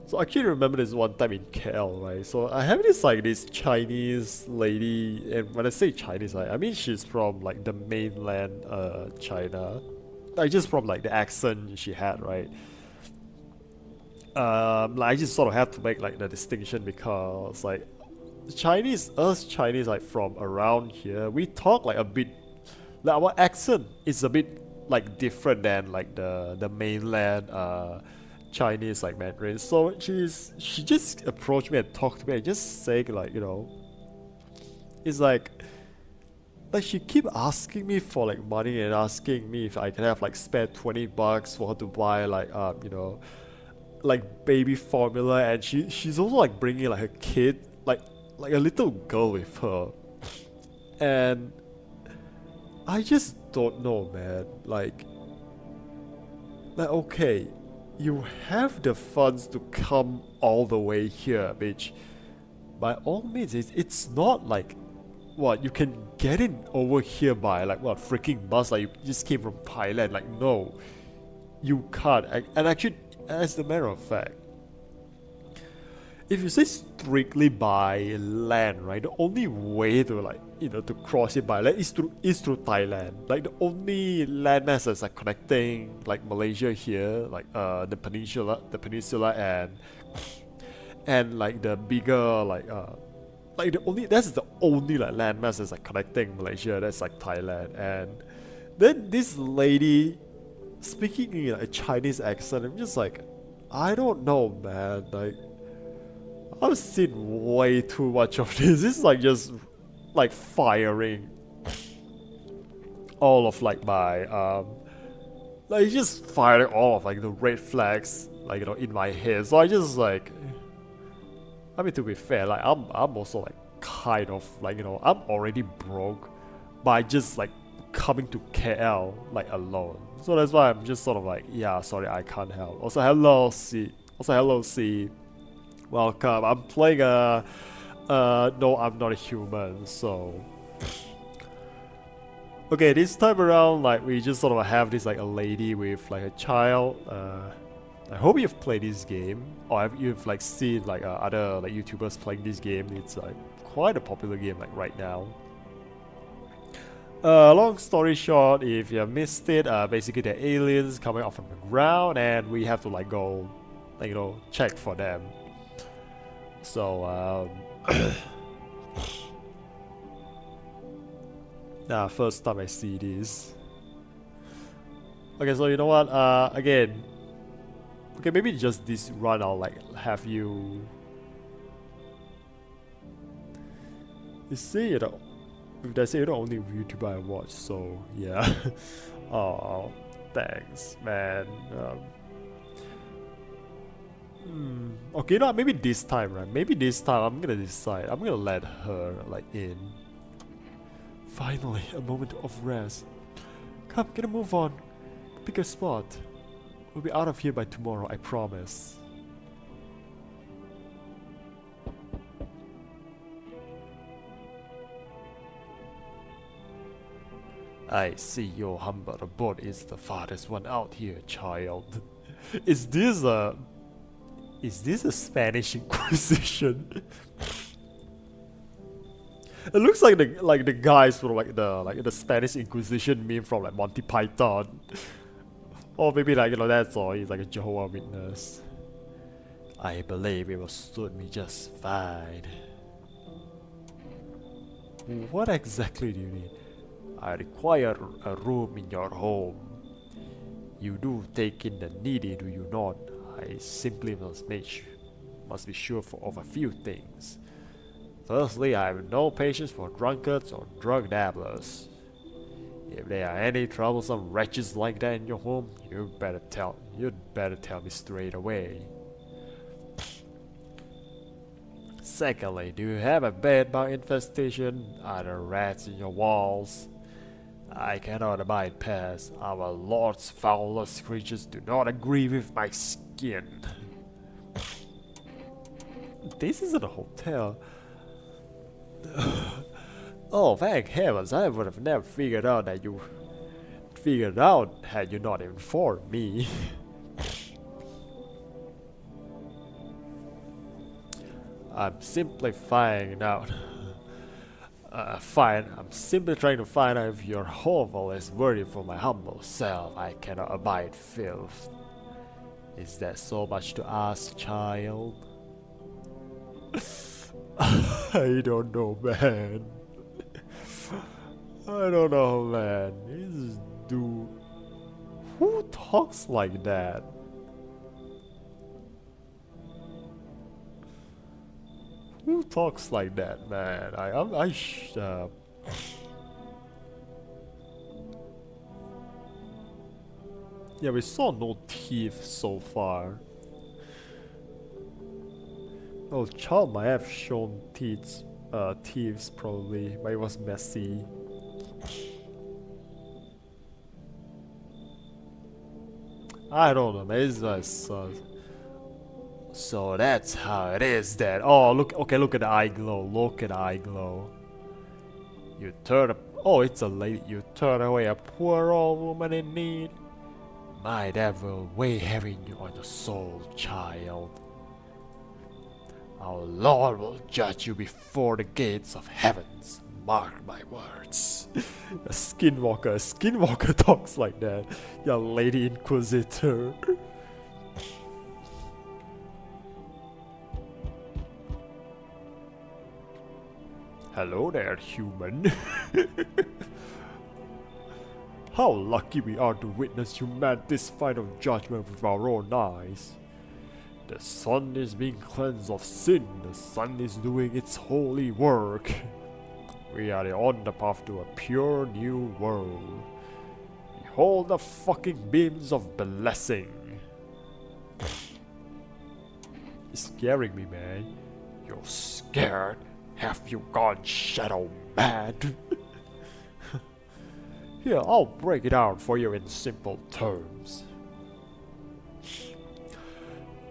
so I actually remember this one time in KL, right? So I have this Chinese lady, and when I say Chinese, I mean she's from like the mainland China. Like just from like the accent she had, right? Like I just sort of have to make like the distinction because like us Chinese like from around here, we talk like a bit, like our accent is a bit like different than like the mainland Chinese like Mandarin. So she just approached me and talked to me and just saying like, you know, it's like she keep asking me for like money and asking me if I can have like spare 20 bucks for her to buy like you know, like baby formula, and she's also like bringing like her kid, like a little girl with her, and I just don't know, man. Like okay, you have the funds to come all the way here, bitch. By all means, it's not like what you can get in over here by like what freaking bus, like you just came from Thailand. Like no, you can't. And actually, as a matter of fact, if you say strictly by land, right, the only way to like, you know, to cross it by land is through Thailand. Like the only land masses like connecting like Malaysia here, like the peninsula and like the bigger like that's the only like land masses like connecting Malaysia. That's like Thailand, and then this lady speaking in like, a Chinese accent. I'm just like, I don't know, man. Like, I've seen way too much of this. This is like just like firing all of like my like just firing all of like the red flags, like, you know, in my head. So I just like, I mean, to be fair, like I'm also like kind of like, you know, I'm already broke by just like coming to KL like alone. So that's why I'm just sort of like, yeah, sorry, I can't help. Also, hello C. Welcome. I'm playing no, I'm not a human, so okay, this time around, like, we just sort of have this like a lady with like a child. I hope you've played this game, or you've like seen like other like YouTubers playing this game. It's like quite a popular game like right now. Long story short, if you missed it, basically the aliens coming off from the ground, and we have to like go, like, you know, check for them. So first time I see this. Okay, so you know what? Again, okay, maybe just this run I'll like have you You see, if they say you're the only YouTuber I watch, so yeah. Oh, thanks, man. Okay, you know what, maybe this time, right? Maybe this time I'm gonna decide. I'm gonna let her, like, in. Finally, a moment of rest. Come, get a move on. Pick a spot. We'll be out of here by tomorrow, I promise. I see your humble abode is the farthest one out here, child. Is this a Spanish Inquisition? It looks like the guys from the Spanish Inquisition meme from like Monty Python. Or maybe like, you know, that's all, he's like a Jehovah's Witness. I believe it will suit me just fine. What exactly do you need? I require a room in your home. You do take in the needy, do you not? I simply must be sure of a few things. Firstly, I have no patience for drunkards or drug dabblers. If there are any troublesome wretches like that in your home, you'd better tell me straight away. Secondly, do you have a bed-bug infestation? Are there rats in your walls? I cannot abide pests. Our Lord's foulest creatures do not agree with my skin. This isn't a hotel. Oh, thank heavens, I would have never figured out had you not informed me. I'm simply finding out. I'm simply trying to find out if your hovel is worthy for my humble self. I cannot abide filth. Is that so much to ask, child? I don't know, man. I don't know, man. This dude. Who talks like that? Who talks like that, man? Yeah, we saw no teeth so far. Oh, child might have shown teeth probably, but it was messy. I don't know, man. This guy sucks. So that's how it is then. Oh, look at the eye glow. Look at the eye glow. It's a lady. You turn away a poor old woman in need. My devil, weigh having you on your soul, child. Our Lord will judge you before the gates of heavens. Mark my words. A skinwalker talks like that. Ya Lady Inquisitor. Hello there, human. How lucky we are to witness humanity's final judgment with our own eyes. The sun is being cleansed of sin. The sun is doing its holy work. We are on the path to a pure new world. Behold the fucking beams of blessing. It's scaring me, man. You're scared? Have you gone shadow mad? Here, I'll break it down for you in simple terms.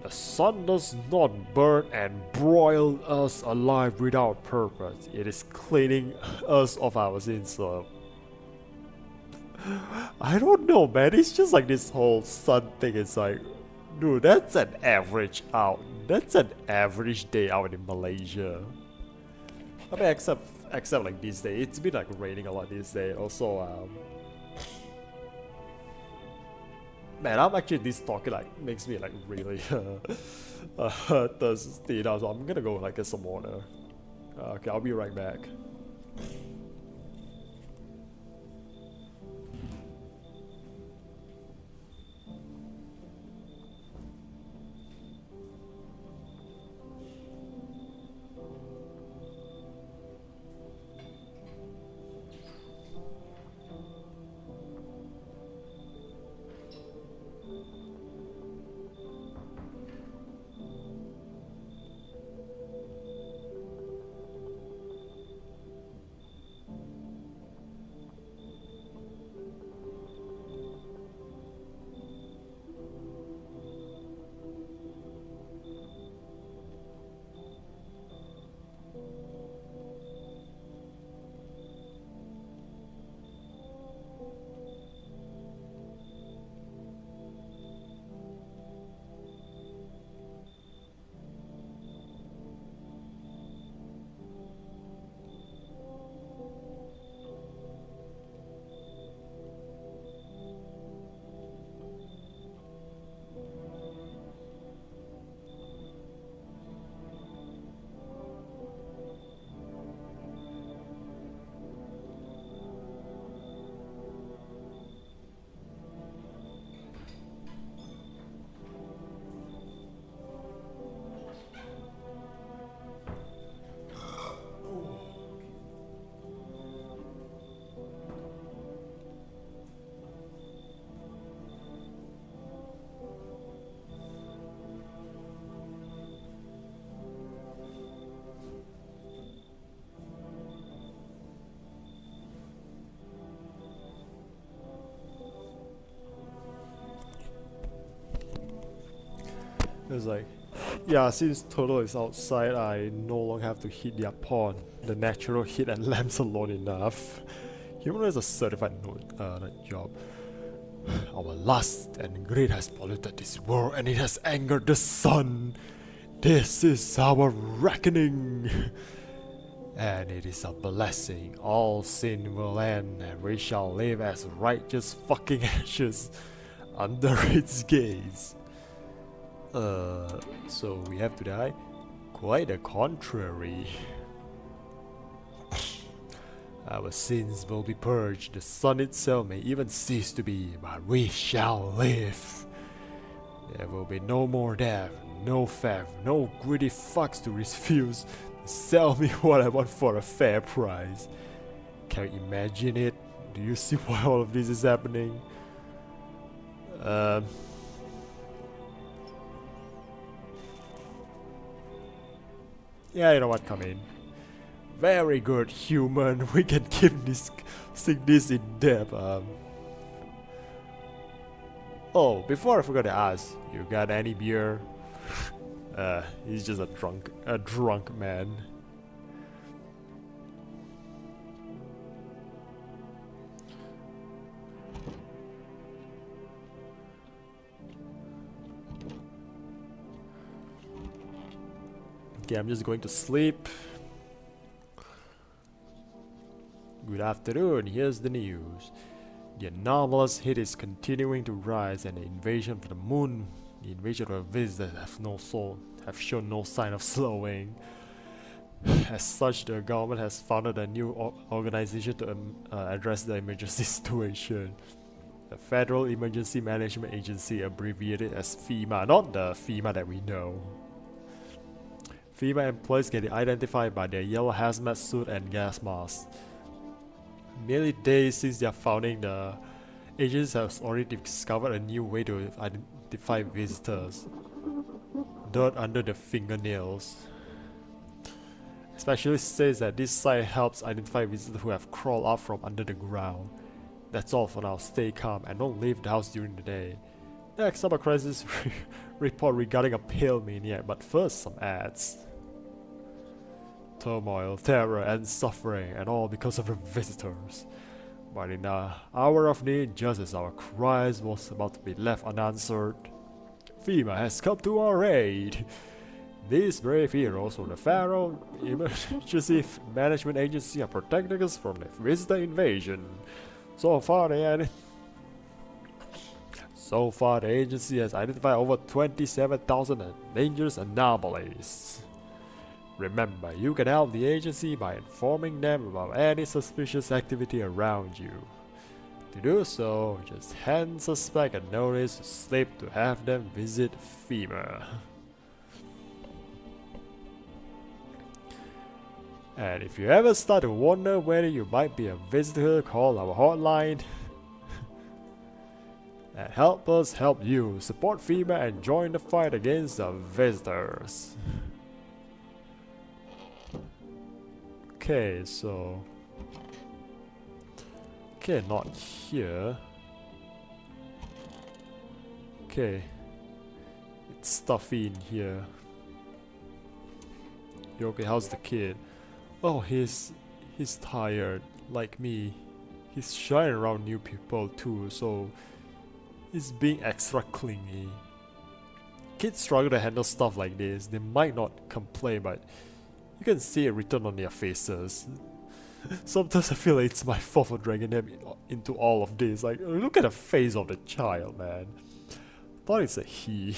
The sun does not burn and broil us alive without purpose. It is cleaning us of our sins. So I don't know, man. It's just like this whole sun thing. It's like, dude, that's an average out. That's an average day out in Malaysia. I mean, except like this day, it's been like raining a lot this day. Also, man, I'm actually this talking like makes me like really thirsty now. So I'm gonna go like get some water. Okay, I'll be right back. It's like, yeah, since Turtle is outside, I no longer have to hit their pawn. The natural hit and lamps alone enough. Human is a certified job. Our lust and greed has polluted this world and it has angered the sun. This is our reckoning. And it is a blessing. All sin will end and we shall live as righteous fucking ashes under its gaze. So we have to die? Quite the contrary. Our sins will be purged, the sun itself may even cease to be, but we shall live. There will be no more death, no theft, no greedy fucks to refuse to sell me what I want for a fair price. Can you imagine it? Do you see why all of this is happening? Yeah, you know what, come in. Very good, human. We can keep this, sing this in depth. Oh, before I forgot to ask, you got any beer? He's just a drunk man. Okay, I'm just going to sleep. Good afternoon, here's the news. The anomalous heat is continuing to rise and the invasion of the moon, the invasion of visitors have shown no sign of slowing. As such, the government has founded a new organization to address the emergency situation. The Federal Emergency Management Agency, abbreviated as FEMA, not the FEMA that we know. FEMA employees can be identified by their yellow hazmat suit and gas masks. Merely days since their founding, the agency has already discovered a new way to identify visitors. Dirt under the fingernails. Specialist says that this site helps identify visitors who have crawled out from under the ground. That's all for now. Stay calm and don't leave the house during the day. Next up, a crisis report regarding a pale maniac, but first some ads. Turmoil, terror, and suffering, and all because of the visitors. But in the hour of need, just as our cries was about to be left unanswered, FEMA has come to our aid. These brave heroes from the Federal Emergency Management Agency are protecting us from the visitor invasion. So far, the agency has identified over 27,000 dangerous anomalies. Remember, you can help the agency by informing them about any suspicious activity around you. To do so, just hand suspect a notice to slip to have them visit FEMA. And if you ever start to wonder whether you might be a visitor, call our hotline and help us help you. Support FEMA and join the fight against the visitors. Okay, so... Okay, not here. Okay. It's stuffy in here. Okay, how's the kid? Oh, he's tired, like me. He's shy around new people too, so he's being extra clingy. Kids struggle to handle stuff like this. They might not complain, but you can see it written on their faces. Sometimes I feel like it's my fault for dragging them into all of this. Like, look at the face of the child, man. Thought it's a he.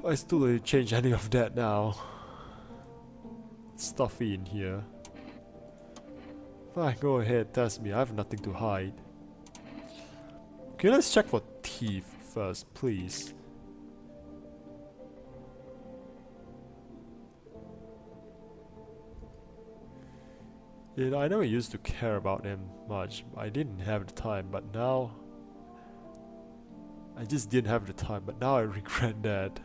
I still don't change any of that now. It's stuffy in here. Fine, go ahead, test me. I have nothing to hide. Okay, let's check for teeth first, please. You know, I never used to care about them much. I didn't have the time, but now... I just didn't have the time, but now I regret that.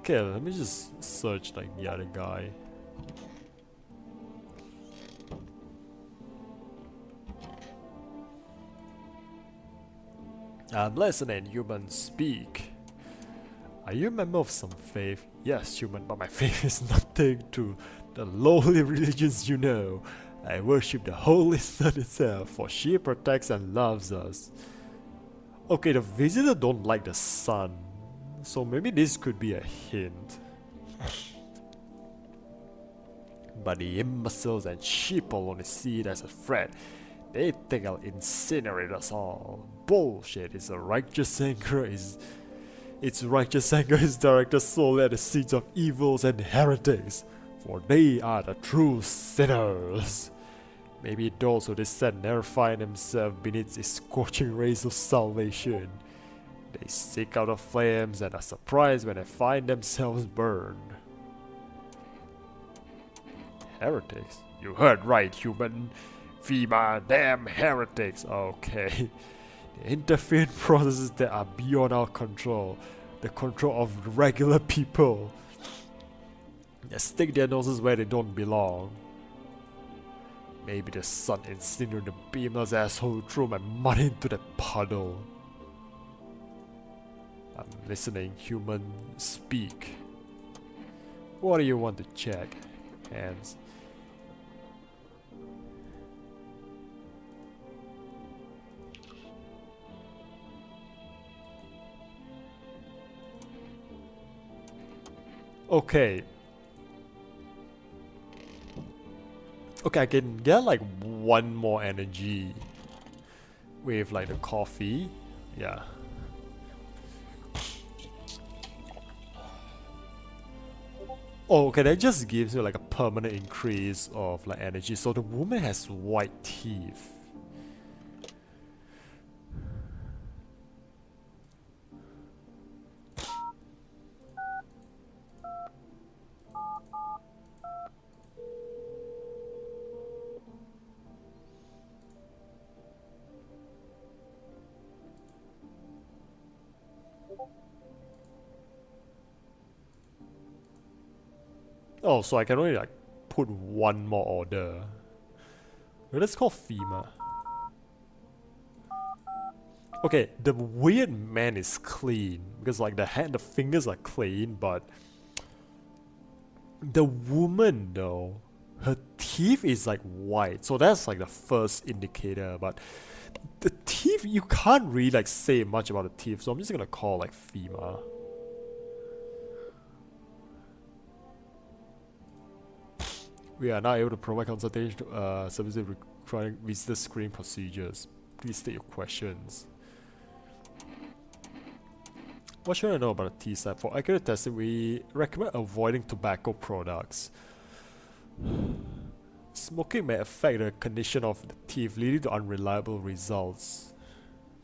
Okay, let me just search like the other guy. I'm listening, human, speak. Are you a member of some faith? Yes, human, but my faith is nothing to the lowly religions you know. I worship the Holy Sun itself, for she protects and loves us. Okay, the visitor don't like the sun, so maybe this could be a hint. But the imbeciles and sheeple only see it as a threat. They think I'll incinerate us all. Bullshit, it's righteous anger is directed solely at the seeds of evils and heretics, for they are the true sinners. Maybe those who descend never find themselves beneath the scorching rays of salvation. They seek out the flames and are surprised when they find themselves burned. Heretics? You heard right, human. FEMA, damn heretics. Okay. They interfere in processes that are beyond our control. The control of regular people. They stick their noses where they don't belong. Maybe the sun incinerated the beamer's asshole who threw my money into that puddle. I'm listening, human. Speak. What do you want to check? Hands. Okay. Okay, I can get like one more energy with like the coffee. Yeah. Oh, okay, that just gives you like a permanent increase of like energy. So the woman has white teeth. Oh, so I can only like put one more order. Well, that's called FEMA. Okay, the weird man is clean because like the hand, the fingers are clean, but the woman though, her teeth is like white, so that's like the first indicator. But the teeth, you can't really like say much about the teeth, so I'm just gonna call like FEMA. We are now able to provide consultation services requiring visitor screening procedures. Please state your questions. What should I know about the T-side? For accurate testing, we recommend avoiding tobacco products. Smoking may affect the condition of the teeth, leading to unreliable results.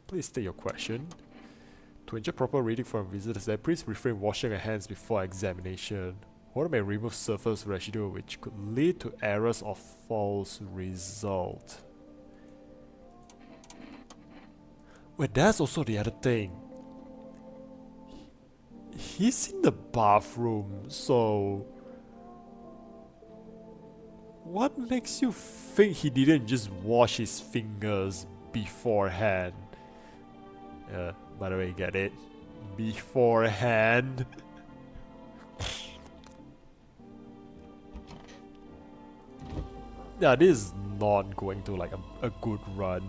Please state your question. To ensure proper reading from visitors, please refrain washing your hands before examination. Water may remove surface residue which could lead to errors or false result. Wait, that's also the other thing. He's in the bathroom, so what makes you think he didn't just wash his fingers beforehand? By the way, get it? Beforehand. Yeah, this is not going to like a good run.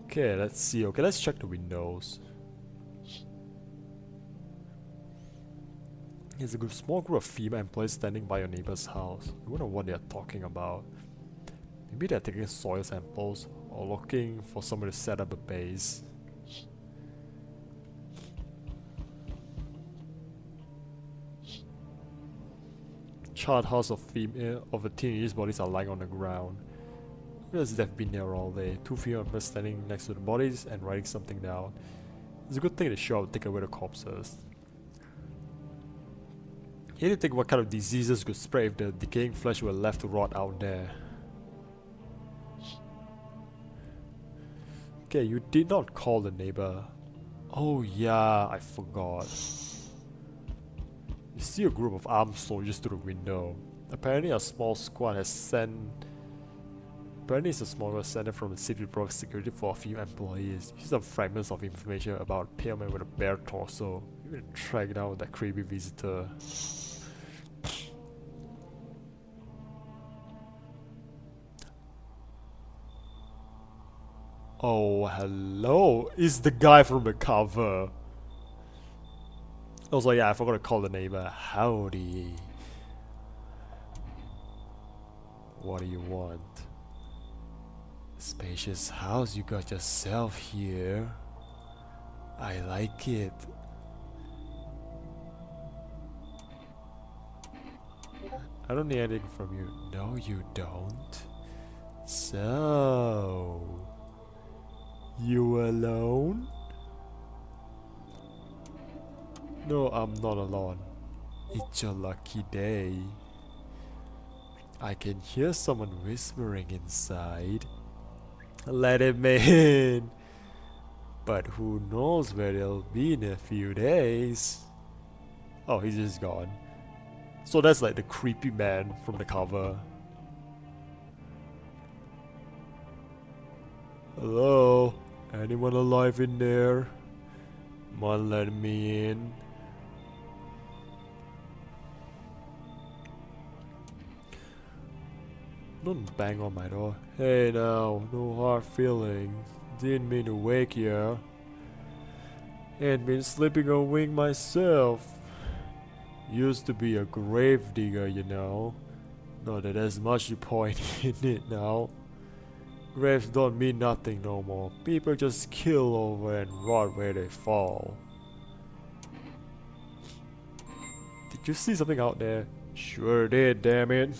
Okay, let's see. Okay, let's check the windows. There's a small group of female employees standing by your neighbor's house. I wonder what they are talking about. Maybe they're taking soil samples or looking for somebody to set up a base. Charred house of teenagers' bodies are lying on the ground. Who else they've been there all day? Two female members standing next to the bodies and writing something down. It's a good thing they show up, take away the corpses. He didn't think what kind of diseases could spread if the decaying flesh were left to rot out there. Okay, you did not call the neighbor. Oh yeah, I forgot. You see a group of armed soldiers through the window. Apparently a small squad has sent... Apparently it's a smaller center from the city to provide security for a few employees. Here's some fragments of information about a pale man with a bare torso. You're gonna track down that creepy visitor. Oh, hello! It's the guy from the cover! Also, yeah, I forgot to call the neighbor. Howdy. What do you want? Spacious house you got yourself here. I like it. I don't need anything from you. No, you don't. So... You alone? No, I'm not alone. It's your lucky day. I can hear someone whispering inside. Let him in. But who knows where they'll be in a few days. Oh, he's just gone. So that's like the creepy man from the cover. Hello? Anyone alive in there? Come on, let me in. Don't bang on my door. Hey now, no hard feelings. Didn't mean to wake you. Ain't been sleeping a wink myself. Used to be a grave digger, you know. Not that there's much point in it now. Graves don't mean nothing no more. People just kill over and rot where they fall. Did you see something out there? Sure did, damn it.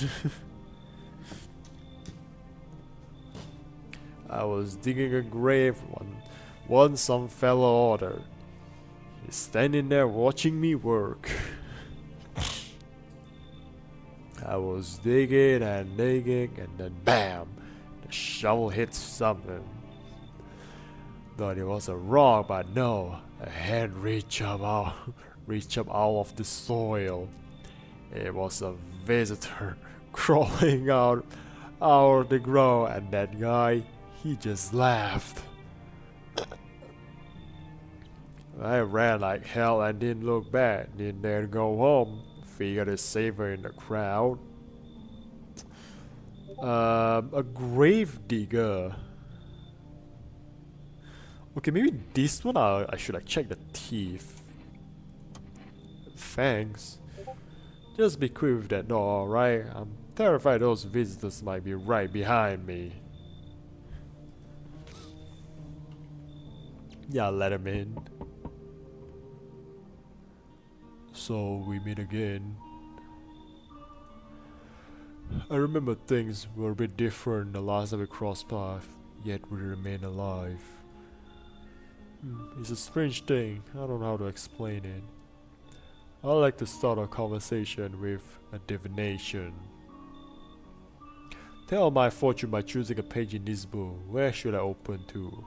I was digging a grave once some fella ordered. He's standing there watching me work. I was digging and digging and then BAM! The shovel hit something. Thought it was a rock, but no. A hand reached up out of the soil. It was a visitor crawling out of the ground, and that guy, he just laughed. I ran like hell and didn't look back. Didn't dare to go home. Figured it's safer in the crowd. A grave digger. Okay, maybe this one I should like check the teeth. Thanks. Just be quick with that door, alright? I'm terrified those visitors might be right behind me. Yeah, let him in. So we meet again. I remember things were a bit different the last time we crossed paths, yet we remain alive. It's a strange thing, I don't know how to explain it. I like to start a conversation with a divination. Tell my fortune by choosing a page in this book. Where should I open to?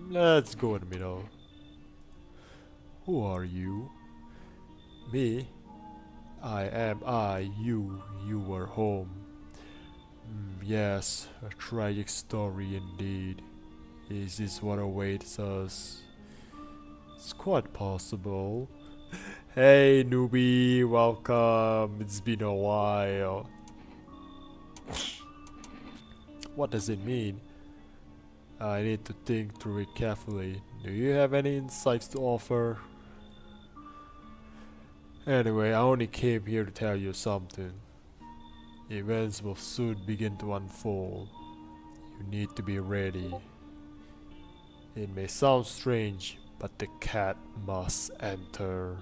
Let's go in the middle. Who are you? Me? I am I, you were home. Yes, a tragic story indeed. Is this what awaits us? It's quite possible. Hey newbie, welcome. It's been a while. What does it mean? I need to think through it carefully. Do you have any insights to offer? Anyway, I only came here to tell you something. Events will soon begin to unfold. You need to be ready. It may sound strange, but the cat must enter.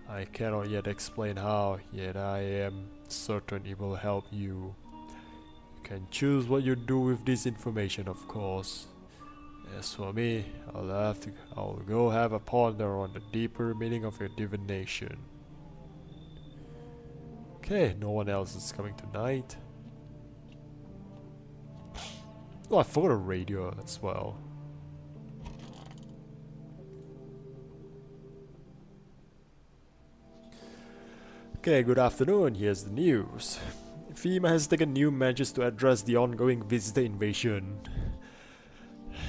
I cannot yet explain how, yet I am certain it will help you. You can choose what you do with this information, of course. As for me, I'll go have a ponder on the deeper meaning of your divination. Okay, no one else is coming tonight. Oh, I forgot a radio as well. Okay, good afternoon, here's the news. FEMA has taken new measures to address the ongoing visitor invasion.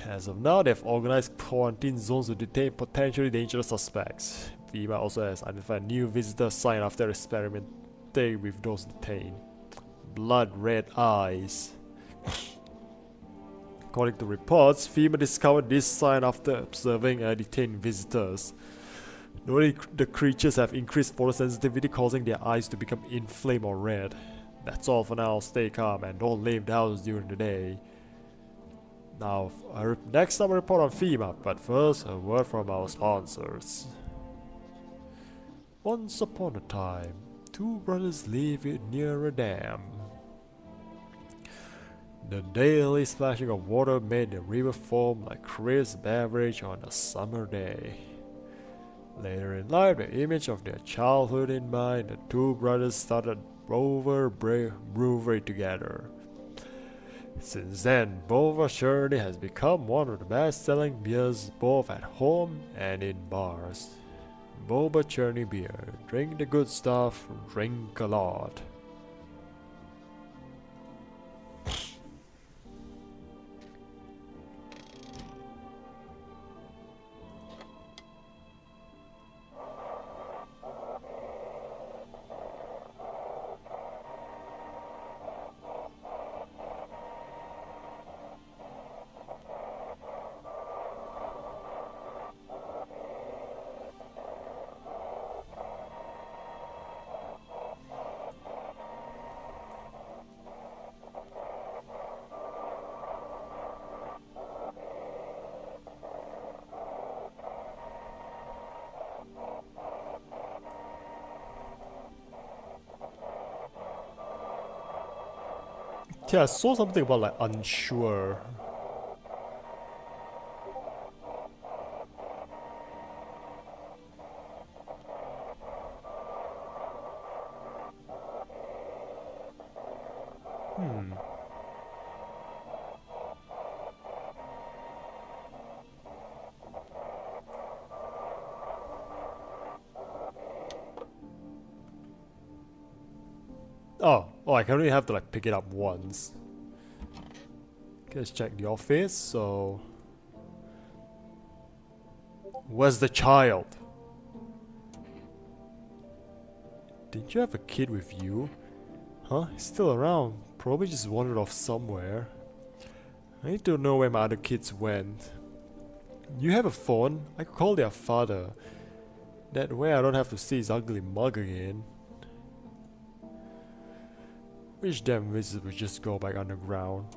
As of now, they've organized quarantine zones to detain potentially dangerous suspects. FEMA also has identified new visitor sign after experimenting with those detained. Blood red eyes. According to reports, FEMA discovered this sign after observing detained visitors. Notably, the creatures have increased photosensitivity, causing their eyes to become inflamed or red. That's all for now. Stay calm and don't leave the house during the day. Now, next time I report on FEMA, but first, a word from our sponsors. Once upon a time, two brothers lived near a dam. The daily splashing of water made the river foam like crisp beverage on a summer day. Later in life, the image of their childhood in mind, the two brothers started Rover Brewery together. Since then, Bova Shirley has become one of the best-selling beers both at home and in bars. Boba Churney beer. Drink the good stuff, drink a lot. Yeah, I saw something about like unsure. Oh, I can only have to like pick it up once. Okay, let's check the office. So, where's the child? Didn't you have a kid with you? Huh? He's still around. Probably just wandered off somewhere. I need to know where my other kids went. You have a phone? I could call their father. That way I don't have to see his ugly mug again. Which damn wizard would just go back underground?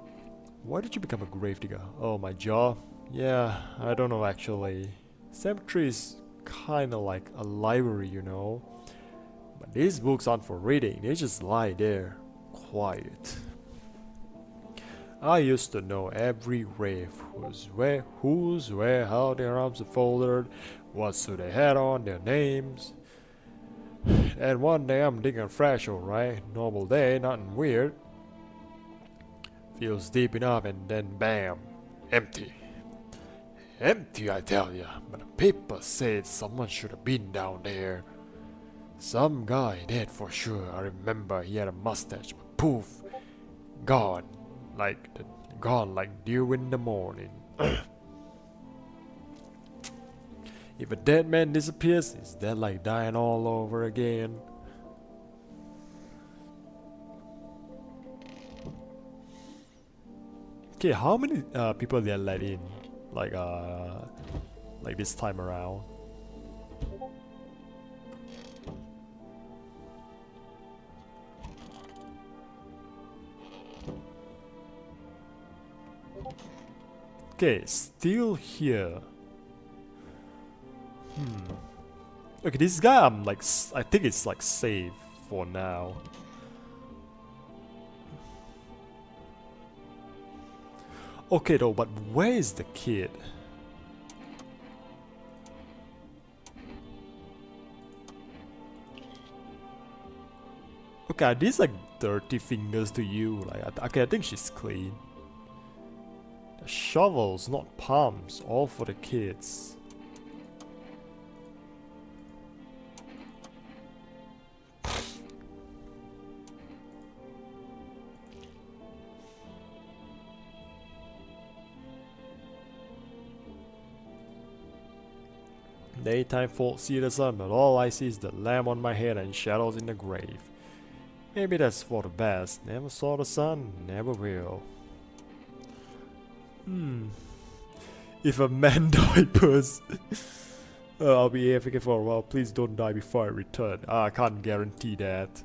Why did you become a gravedigger? Oh, my jaw? Yeah, I don't know actually. Cemetery is kinda like a library, you know. But these books aren't for reading, they just lie there, quiet. I used to know every grave, who's where, how their arms are folded, what suit they had on, their names. And one day I'm digging fresh, alright, normal day, nothing weird. Feels deep enough and then bam, empty. Empty, I tell ya, but the paper said someone should have been down there. Some guy dead for sure. I remember he had a mustache, but poof, gone like dew in the morning. If a dead man disappears, is that like dying all over again? Okay, how many people they let in? Like this time around? Okay, still here. Okay, this guy I'm like, I think it's like safe for now. Okay though, but where is the kid? Okay, are these like dirty fingers to you? Like, okay, I think she's clean. The shovels, not palms, all for the kids. Daytime folks see the sun, but all I see is the lamp on my head and shadows in the grave. Maybe that's for the best. Never saw the sun, never will. If a man diapers, I'll be AFK for a while. Please don't die before I return. I can't guarantee that.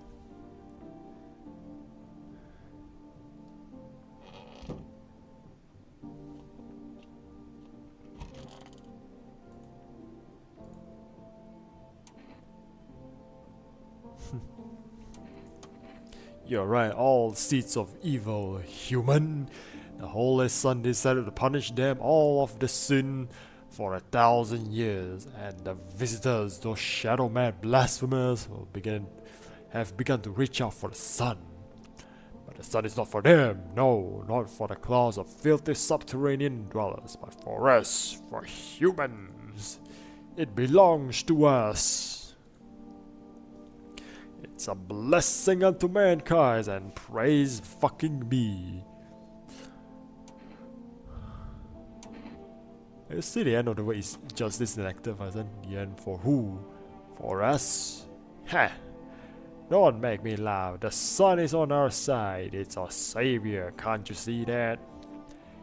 You're right, all seeds of evil, human. The Holy Sun decided to punish them all of the sin for 1,000 years, and the visitors, those shadow-mad blasphemers, have begun to reach out for the sun. But the sun is not for them, no, not for the claws of filthy subterranean dwellers, but for us, for humans. It belongs to us. It's a blessing unto mankind, and praise fucking be. You see, the end of the way is justice enacted, isn't the end for who? For us? Heh! Don't make me laugh. The sun is on our side. It's our savior. Can't you see that?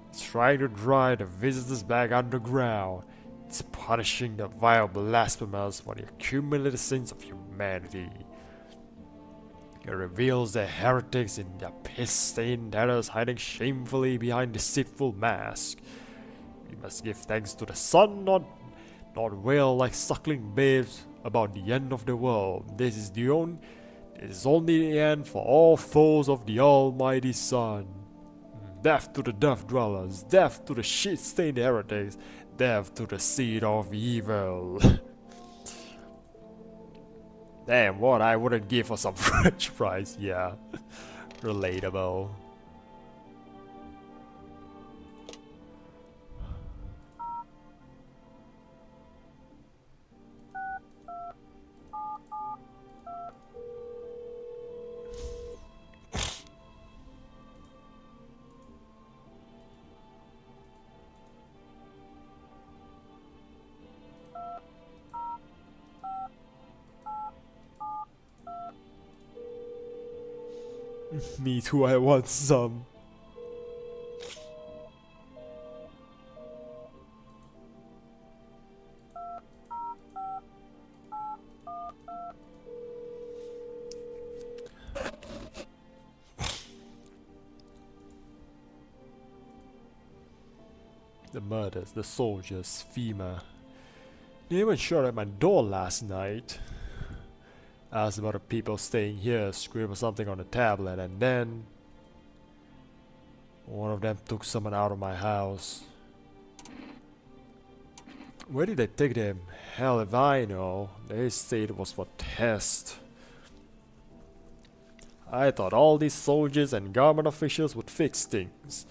It's trying to drive the visitors back underground. It's punishing the vile blasphemers for the accumulated sins of humanity. It reveals the heretics in their piss-stained terrors hiding shamefully behind deceitful masks. We must give thanks to the sun, not wail like suckling babes about the end of the world. This is only the end for all foes of the Almighty Sun. Death to the dove dwellers, death to the shit-stained heretics, death to the seed of evil. Damn, what I wouldn't give for some French fries, yeah. Relatable. Me too, I want some. The murders, the soldiers, FEMA. They even shot at my door last night. Asked about the people staying here, scribbled something on the tablet, and then one of them took someone out of my house. Where did they take them? Hell if I know. They said it was for test. I thought all these soldiers and government officials would fix things.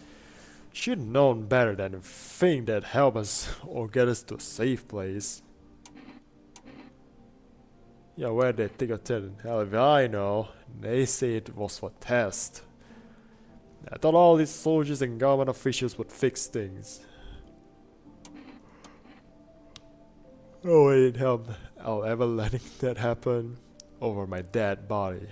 Should have known better than to think that help us or get us to a safe place. Yeah, where they take a test? Hell if I know. They say it was for test. I thought all these soldiers and government officials would fix things. No way in hell I'll ever letting that happen over my dead body.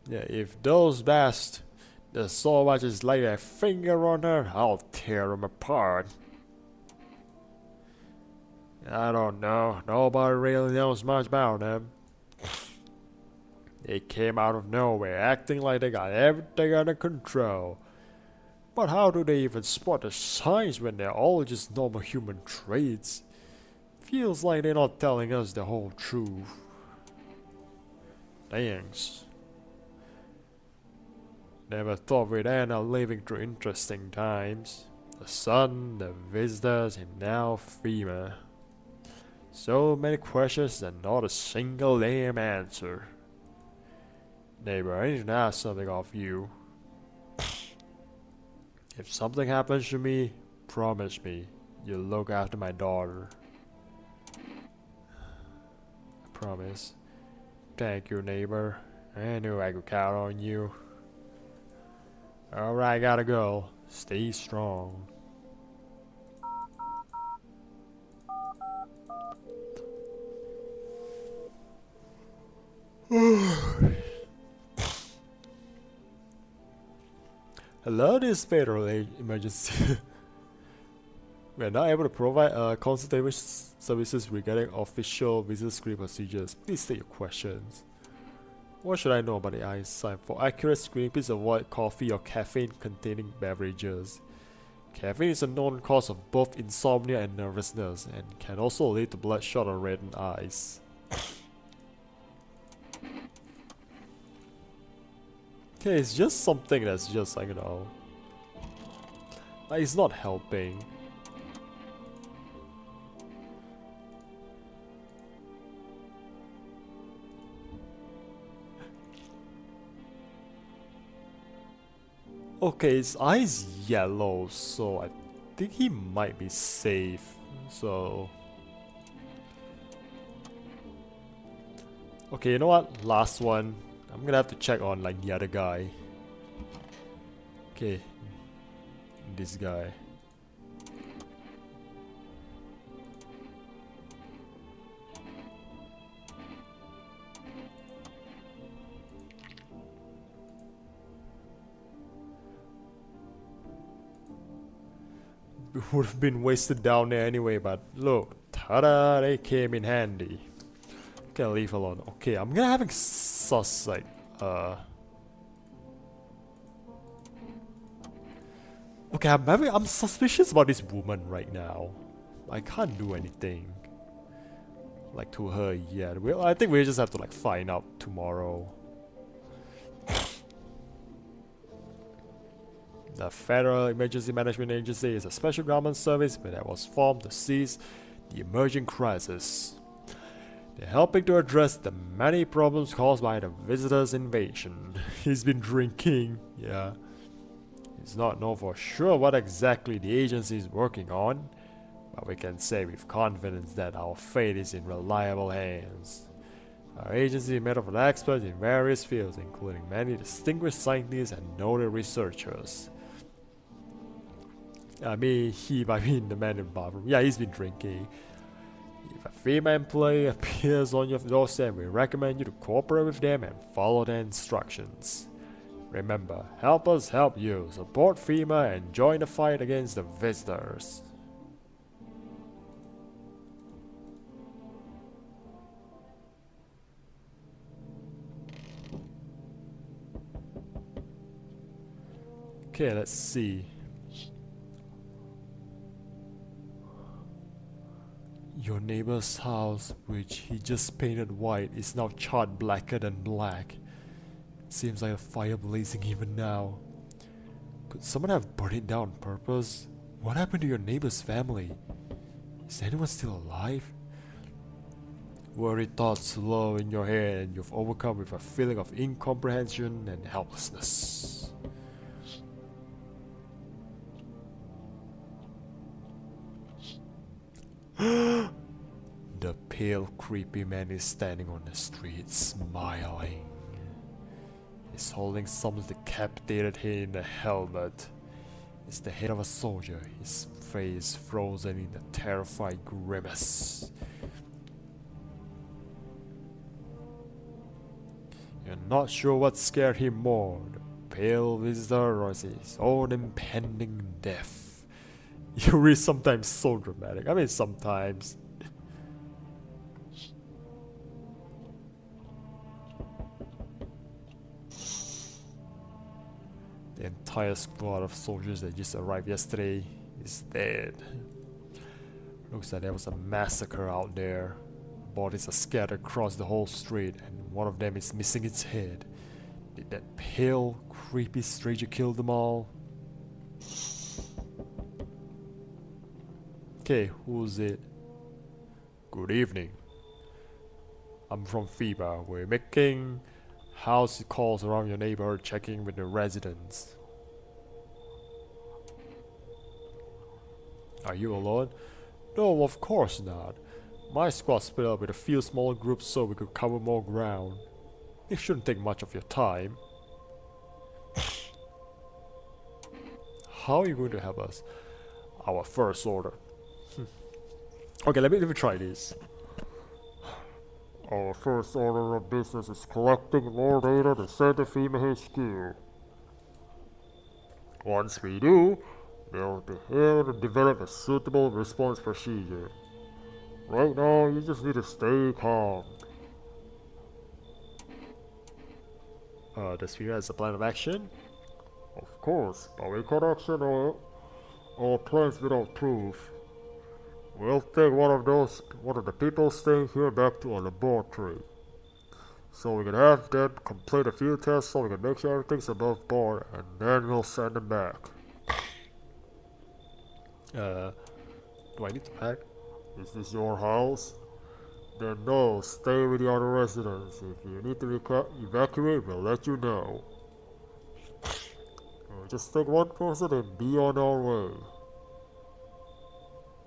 Yeah, if those bastards, there's so much as lay a finger on her, I'll tear them apart. I don't know. Nobody really knows much about them. They came out of nowhere, acting like they got everything under control. But how do they even spot the signs when they're all just normal human traits? Feels like they're not telling us the whole truth. Thanks. Never thought we'd end up living through interesting times. The sun, the visitors, and now FEMA. So many questions and not a single damn answer. Neighbor, I need to ask something of you. If something happens to me, promise me you'll look after my daughter. I promise. Thank you, neighbor. I knew I could count on you. Alright, gotta go. Stay strong. Hello, this federal emergency. We are not able to provide consultative services regarding official visa screening procedures. Please state your questions. What should I know about the eyesight? For accurate screening, please avoid coffee or caffeine-containing beverages. Caffeine is a known cause of both insomnia and nervousness, and can also lead to bloodshot or reddened eyes. Okay, it's just something that's just like, you know, like it's not helping. Okay, his eye's yellow, so I think he might be safe. So okay, you know what? Last one. I'm gonna have to check on like the other guy. Okay, this guy. Would have been wasted down there anyway, but look, ta-da, they came in handy. Okay, leave alone. Okay, I'm gonna have a sus like okay, I'm suspicious about this woman right now. I can't do anything like to her yet. Well, I think we just have to like find out tomorrow. The Federal Emergency Management Agency is a special government service that was formed to seize the emerging crisis. They're helping to address the many problems caused by the visitors' invasion. He's been drinking, yeah. It's not known for sure what exactly the agency is working on, but we can say with confidence that our fate is in reliable hands. Our agency is made up of experts in various fields, including many distinguished scientists and noted researchers. I mean, the man in the bathroom. Yeah, he's been drinking. If a female employee appears on your doorstep, we recommend you to cooperate with them and follow their instructions. Remember, help us help you. Support FEMA and join the fight against the visitors. Okay, let's see. Your neighbor's house, which he just painted white, is now charred blacker than black. Seems like a fire blazing even now. Could someone have burned it down on purpose? What happened to your neighbor's family? Is anyone still alive? Worried thoughts flow in your head and you've overcome with a feeling of incomprehension and helplessness. The pale, creepy man is standing on the street, smiling. He's holding some decapitated head in a helmet. It's the head of a soldier, his face frozen in a terrified grimace. You're not sure what scared him more, the pale visitor or his own impending death. Yuri is sometimes so dramatic. I mean, sometimes. The entire squad of soldiers that just arrived yesterday is dead. Looks like there was a massacre out there. Bodies are scattered across the whole street, and one of them is missing its head. Did that pale, creepy stranger kill them all? Okay, who's it? Good evening. I'm from FIBA. We're making house calls around your neighborhood, checking with the residents. Are you alone? No, of course not. My squad split up with a few smaller groups so we could cover more ground. It shouldn't take much of your time. How are you going to help us? Our first order. Okay, let me try this. Our first order of business is collecting more data to send to FEMA HQ. Once we do, we'll be able to develop a suitable response procedure. Right now, you just need to stay calm. Does FEMA has a plan of action? Of course, but we can't action or plans without proof. We'll take one of the people staying here back to a laboratory. So we can have them complete a few tests so we can make sure everything's above board, and then we'll send them back. Do I need to pack? Is this your house? Then no, stay with the other residents. If you need to evacuate, we'll let you know. Just take one person and be on our way.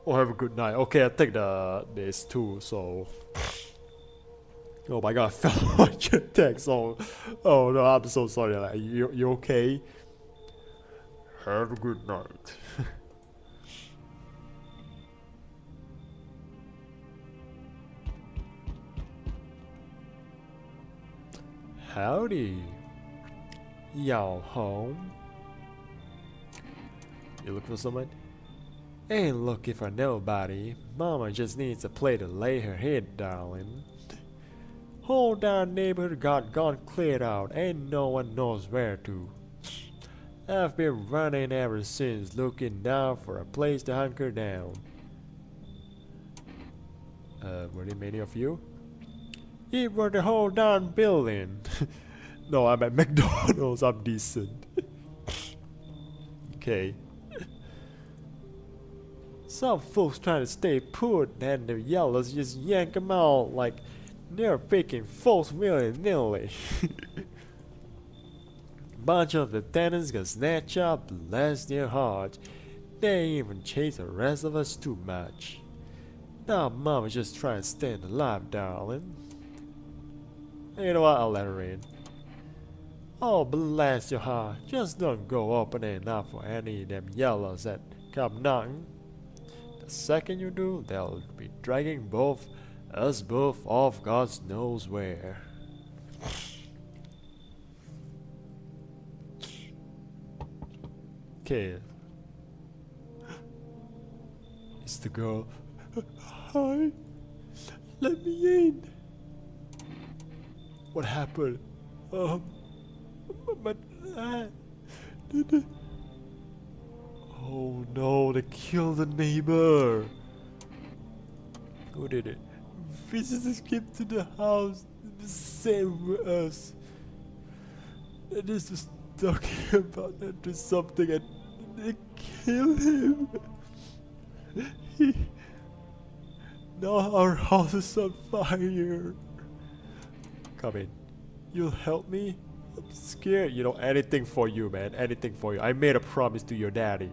Oh, have a good night. Okay, I take this too, so... Oh my god, I fell on my jetpack, so... Oh no, I'm so sorry. Like, you okay? Have a good night. Howdy. Y'all home? You look for someone? Ain't looking for nobody. Mama just needs a place to lay her head, darling. Whole darn neighborhood got gone cleared out. Ain't no one knows where to. I've been running ever since, looking down for a place to hunker down. Were there many of you? It were the whole darn building. No, I'm at McDonald's. I'm decent. Okay. Some folks trying to stay put and the yellows just yank them out like they're picking folks willy-nilly. Bunch of the tenants got snatched up, bless their hearts. They even chase the rest of us too much. Now mama's just trying to stay alive, darling. You know what, I'll let her in. Oh, bless your heart, just don't go opening up for any of them yellows that come knocking. The second you do, they'll be dragging us both off God knows where. Okay. It's the girl. Hi. Let me in. What happened? But oh no, they killed the neighbor. Who did it? Visitors came to the house the same with us. And this was talking about that to something and they killed him. Now our house is on fire. Come in. You'll help me? I'm scared. You know, anything for you, man. Anything for you. I made a promise to your daddy.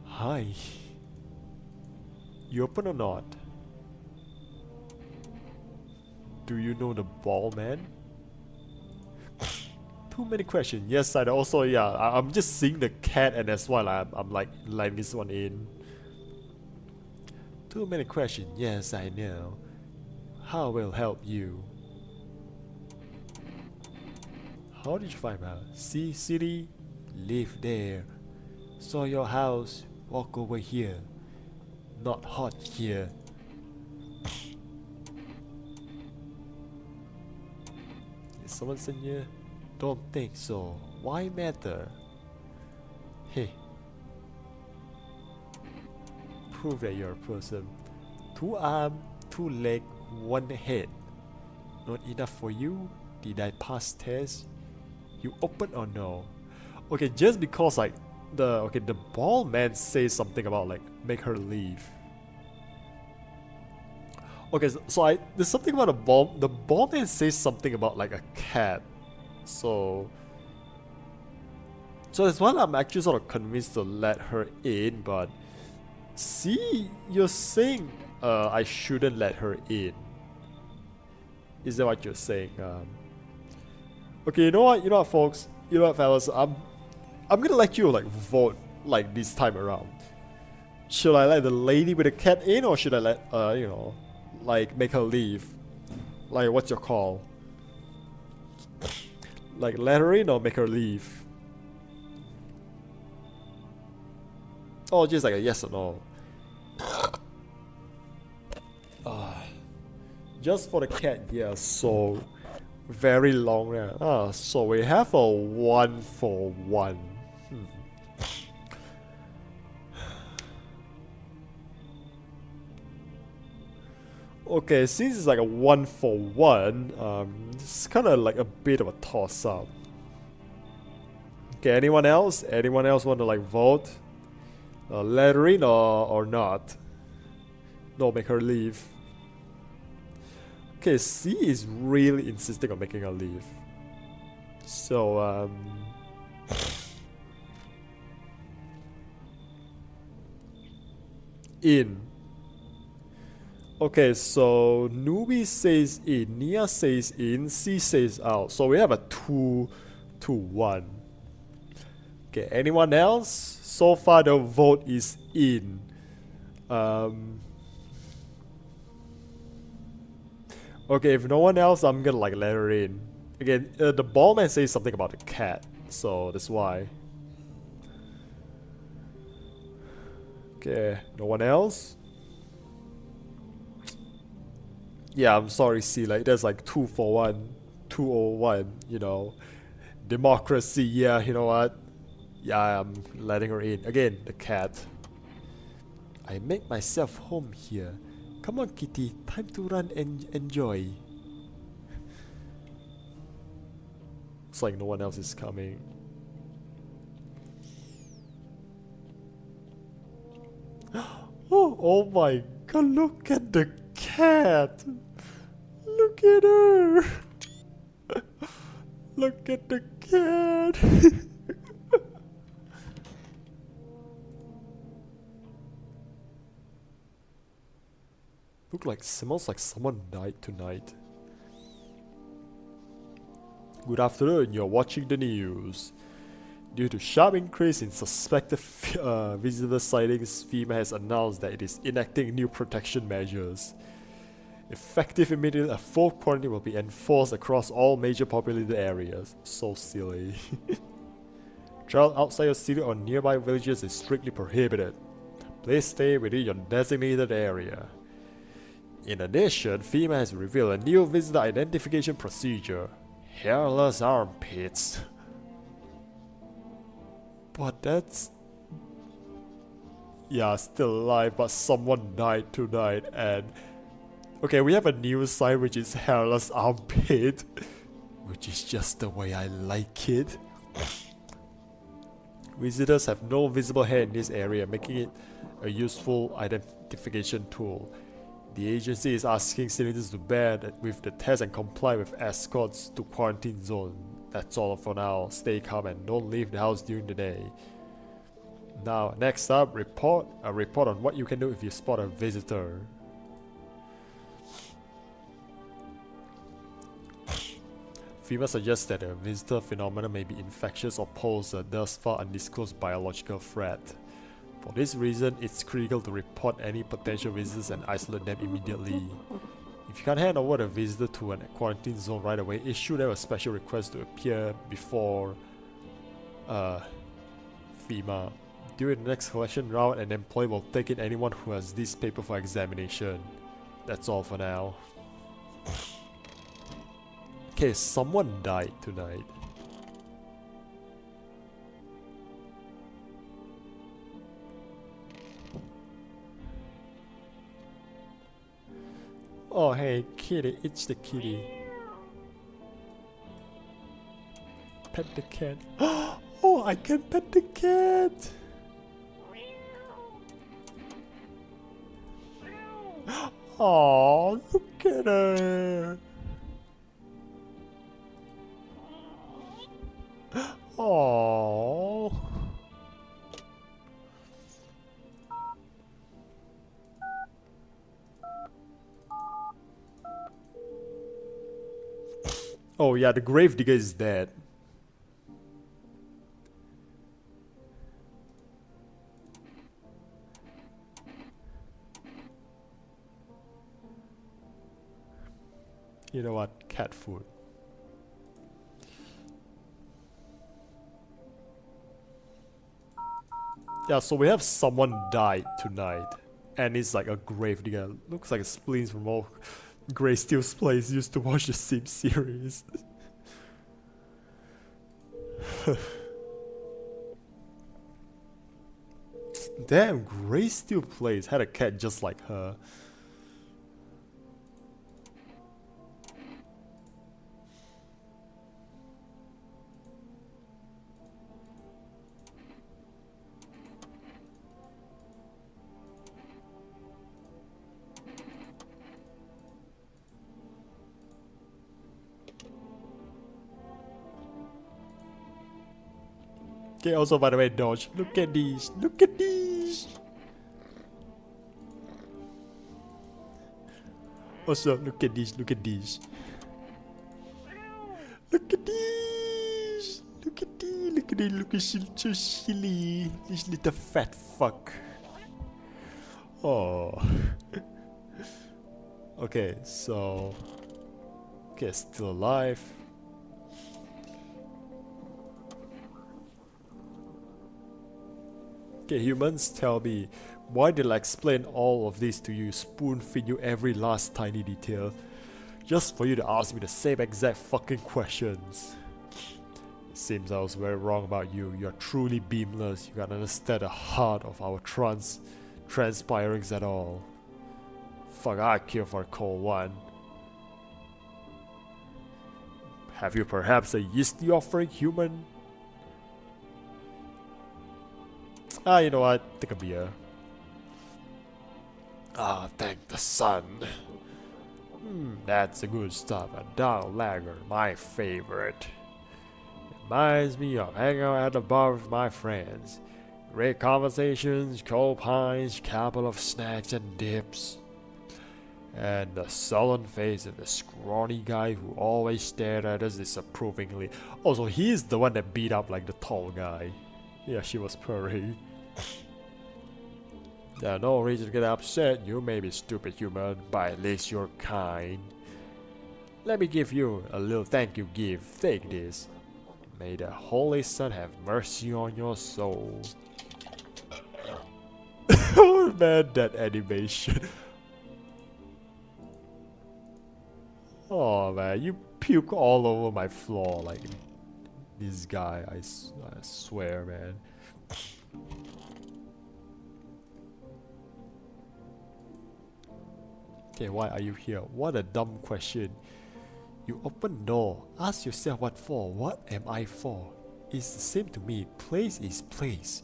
Hi. You open or not? Do you know the ball, man? Too many questions. Yes, I also, yeah. I'm just seeing the cat and that's why I'm like letting this one in. Too many questions. Yes, I know. How will help you? How did you find out? See city? Live there. Saw your house? Walk over here. Not hot here. Is someone in here? Don't think so. Why matter? Hey. Prove that you're a person. 2 arms, 2 legs, 1 head. Not enough for you? Did I pass test? You open or no? Okay, just because like the bald man says something about like make her leave. Okay, so there's something about the bald man says something about like a cat. So that's why I'm actually sort of convinced to let her in, but see, you're saying I shouldn't let her in. Is that what you're saying? Okay, you know what, folks? You know what, fellas? I'm gonna let you like vote like this time around. Should I let the lady with the cat in, or should I let like make her leave? Like, what's your call? Like, let her in or make her leave? Oh, just like a yes or no. Just for the cat, yeah, so very long, yeah. So we have a 1-for-1. Okay, since it's like a 1-for-1, it's kind of like a bit of a toss-up. Okay, anyone else? Anyone else want to like vote? Let her in or not? No, make her leave. Okay, C is really insisting on making her leave. So, in. Okay, so Newbie says in, Nia says in, C says out. So we have a 2-1. Okay, anyone else? So far the vote is in. Okay, if no one else, I'm gonna like let her in. Again, the ball man says something about the cat, so that's why. Okay, no one else? Yeah, I'm sorry, C, like there's like 2-for-1, 2-or-1, you know. Democracy, yeah, you know what? Yeah, I'm letting her in. Again, the cat. I make myself home here. Come on, kitty, time to run and enjoy. Looks like no one else is coming. Oh my god, look at the cat! Look at her! Look at the cat! Smells like someone died tonight. Good afternoon, you're watching the news. Due to sharp increase in suspected visitor sightings, FEMA has announced that it is enacting new protection measures. Effective immediately, a full quarantine will be enforced across all major populated areas. So silly. Travel outside your city or nearby villages is strictly prohibited. Please stay within your designated area. In addition, FEMA has revealed a new visitor identification procedure. Hairless armpits. But that's... Yeah, still alive, but someone died tonight and... Okay, we have a new sign which is hairless armpit. Which is just the way I like it. Visitors have no visible hair in this area, making it a useful identification tool. The agency is asking citizens to bear with the test and comply with escorts to quarantine zone. That's all for now. Stay calm and don't leave the house during the day. Now, next up, a report on what you can do if you spot a visitor. FEMA suggests that a visitor phenomenon may be infectious or pose a thus far undisclosed biological threat. For this reason, it's critical to report any potential visitors and isolate them immediately. If you can't hand over the visitor to a quarantine zone right away, issue them a special request to appear before FEMA. During the next collection round, an employee will take in anyone who has this paper for examination. That's all for now. Okay, someone died tonight. Oh hey, kitty, it's the kitty. Pet the cat. Oh, I can pet the cat! Oh, look at her! Oh. Oh yeah, the gravedigger is dead. You know what? Cat food. Yeah, so we have someone died tonight. And it's like a gravedigger. Looks like a spleen from all Grey Steel's place used to watch the Sim series. Damn, Grey Steel Place had a cat just like her. Okay, also by the way, Dodge, look at these, look at these! Also, look at these, look at these. Look at these! Look at these, look at these, look at so silly. This little fat fuck. Oh. Okay, so... Okay, still alive. Okay, humans, tell me, why did I explain all of this to you, spoon feed you every last tiny detail, just for you to ask me the same exact fucking questions? It seems I was very wrong about you. You're truly beamless. You can't understand the heart of our transpirings at all. Fuck, I care for a cold one. Have you perhaps a yeasty offering, human? Ah, you know what? Take a beer. Ah, thank the sun. That's a good stuff. A dark lager, my favorite. Reminds me of hanging out at the bar with my friends. Great conversations, cold pints, couple of snacks and dips. And the sullen face of the scrawny guy who always stared at us disapprovingly. Also, he's the one that beat up like the tall guy. Yeah, she was purring. There's no reason to get upset. You may be stupid, human, but at least you're kind. Let me give you a little thank you gift. Take this. May the Holy Sun have mercy on your soul. Oh man, that animation. Oh man, you puke all over my floor like this guy. I swear, man. Okay, why are you here? What a dumb question. You open door, ask yourself what for, what am I for? It's the same to me, place is place.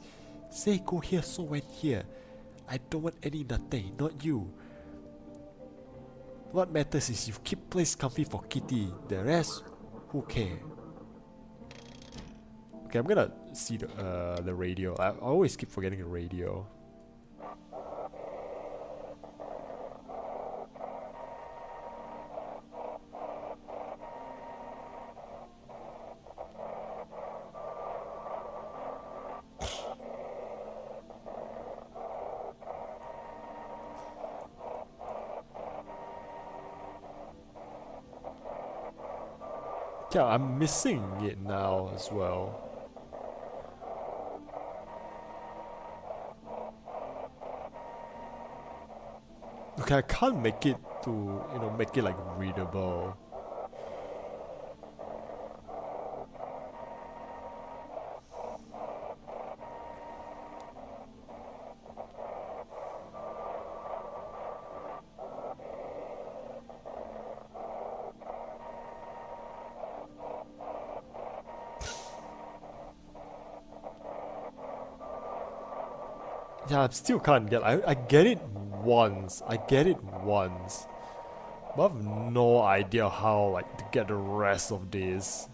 Say go here, so went here. I don't want any nothing, not you. What matters is you keep place comfy for Kitty, the rest, who care? Okay, I'm gonna see the radio. I always keep forgetting the radio. Yeah, I'm missing it now as well. Okay, I can't make it to, make it like readable. Yeah, I still can't get. I get it once. I get it once. But I have no idea how like to get the rest of this.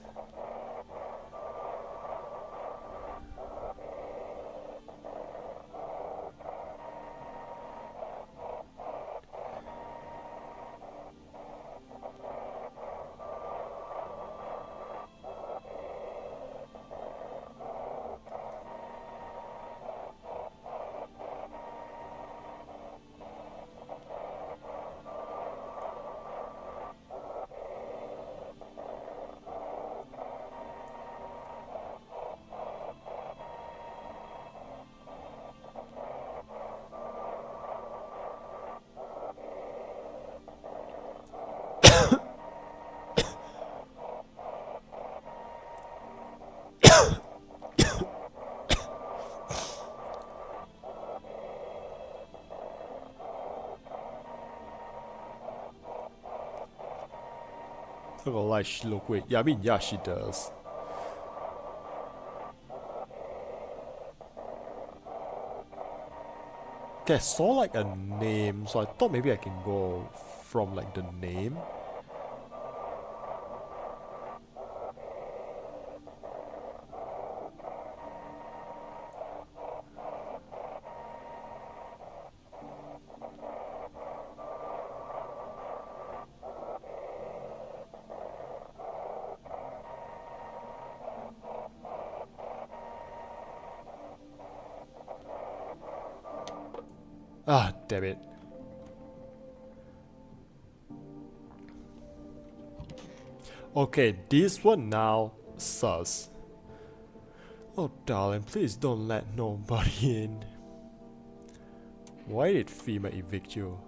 Look like she look weak. Yeah, I mean, yeah, she does. Okay, I saw like a name, so I thought maybe I can go from like the name. Ah, damn it. Okay, this one now sus. Oh darling, please don't let nobody in. Why did FEMA evict you?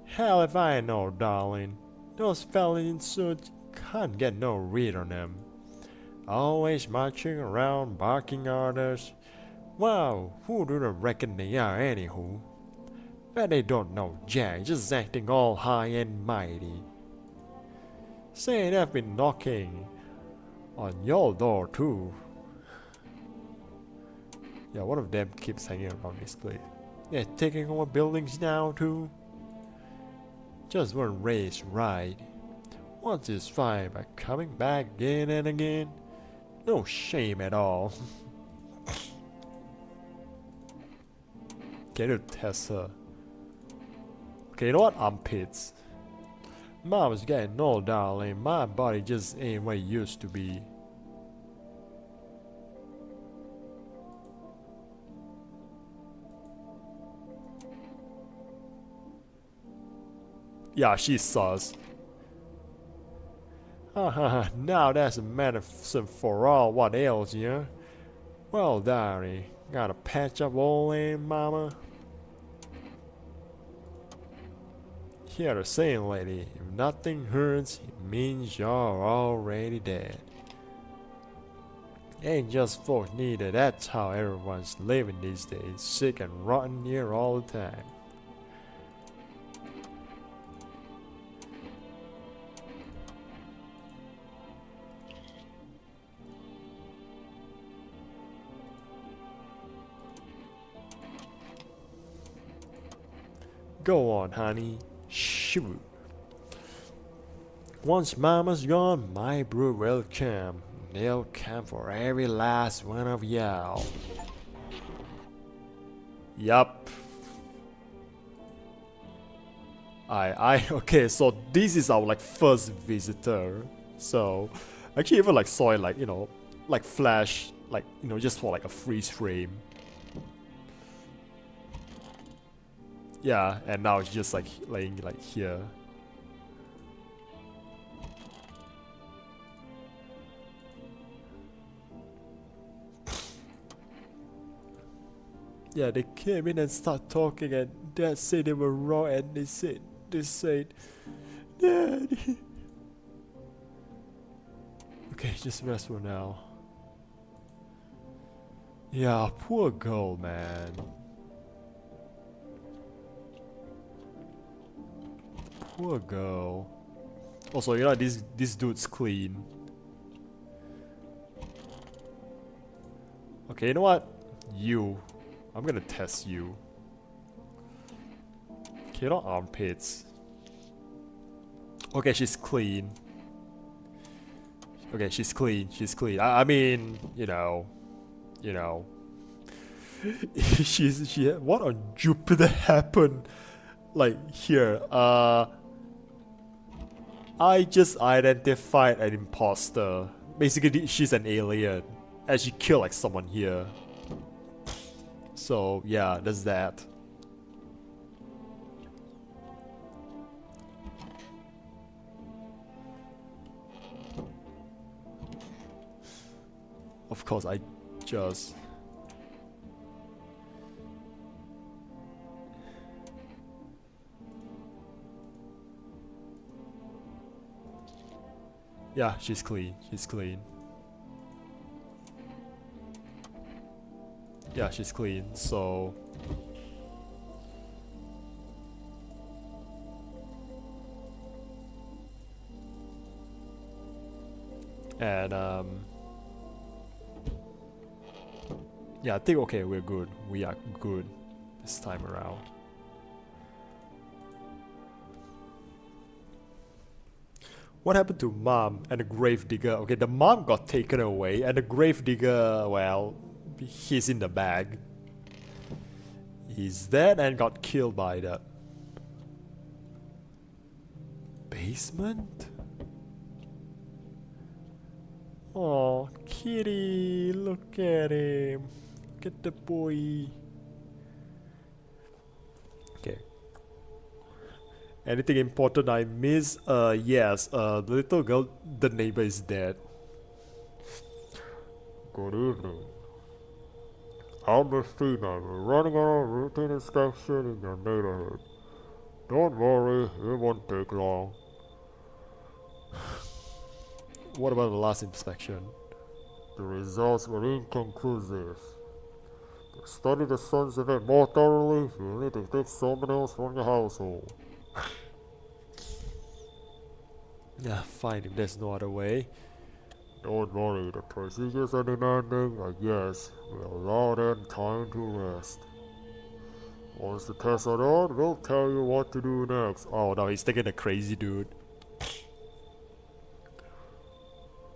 Hell if I know, darling. Those fellas in suits can't get no read on them. Always marching around barking orders. Wow, who do they reckon they are anywho? Bet they don't know jack, just acting all high and mighty. Say they've been knocking on your door too. Yeah, one of them keeps hanging around this place. They're taking over buildings now too. Just weren't raised right. Once is fine, but coming back again and again, no shame at all. Get to test her. Okay, you know what? Armpits. Mama's getting old, darling. My body just ain't what it used to be. Yeah, she sus. Now that's a medicine for all what ails you. Well, darling, gotta patch up old Aunt Mama. Hear the saying, lady, if nothing hurts, it means you're already dead. Ain't just folks neither, that's how everyone's living these days, sick and rotten here all the time. Go on, honey. Shoot. Once Mama's gone, my brood will come. They'll come for every last one of y'all. Yup. Okay, so this is our like first visitor. So, actually even like saw it like, you know, like flash, like, you know, just for like a freeze frame. Yeah, and now it's just like laying like here. Yeah, they came in and start talking, and Dad said they were wrong, and they said, Daddy. Okay, just rest for now. Yeah, poor girl, man. Poor girl. Also, you know, this dude's clean. Okay, you know what? I'm gonna test you. Okay, not armpits. Okay, she's clean. Okay, she's clean. She's clean. I mean, you know. she. What on Jupiter happened? Like here. I just identified an imposter. Basically, she's an alien, and she killed like someone here. So yeah, there's that. Of course, I just... Yeah, she's clean. She's clean. Yeah, she's clean, so... And, yeah, I think, okay, we're good. We are good this time around. What happened to Mom and the Gravedigger? Okay, the Mom got taken away, and the Gravedigger, well, he's in the bag. He's dead and got killed by the basement? Oh, kitty, look at him. Look at the boy. Okay. Anything important I miss? Yes, the little girl, the neighbor is dead. Good evening. I'm the street neighbor running around routine inspection in your neighborhood. Don't worry, it won't take long. What about the last inspection? The results were inconclusive. To study the son's event more thoroughly, you'll need to take someone else from your household. Yeah, fine, if there's no other way. Don't worry, the procedures are demanding, I guess. We'll allow them time to rest. Once the tests are done, we'll tell you what to do next. Oh no, he's taking a crazy dude.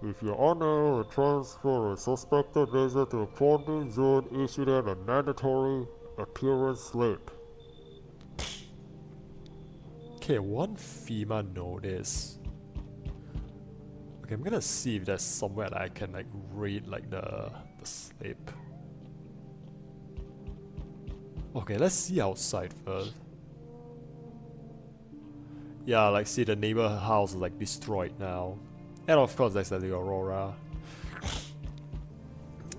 If you're unable to transfer a suspected visit to a quarantine zone, issue them a mandatory appearance slip. Okay, one FEMA notice. Okay, I'm gonna see if there's somewhere that I can like read like the slip. Okay, let's see outside first. Yeah, like see the neighbor house is like destroyed now. And of course there's the Aurora.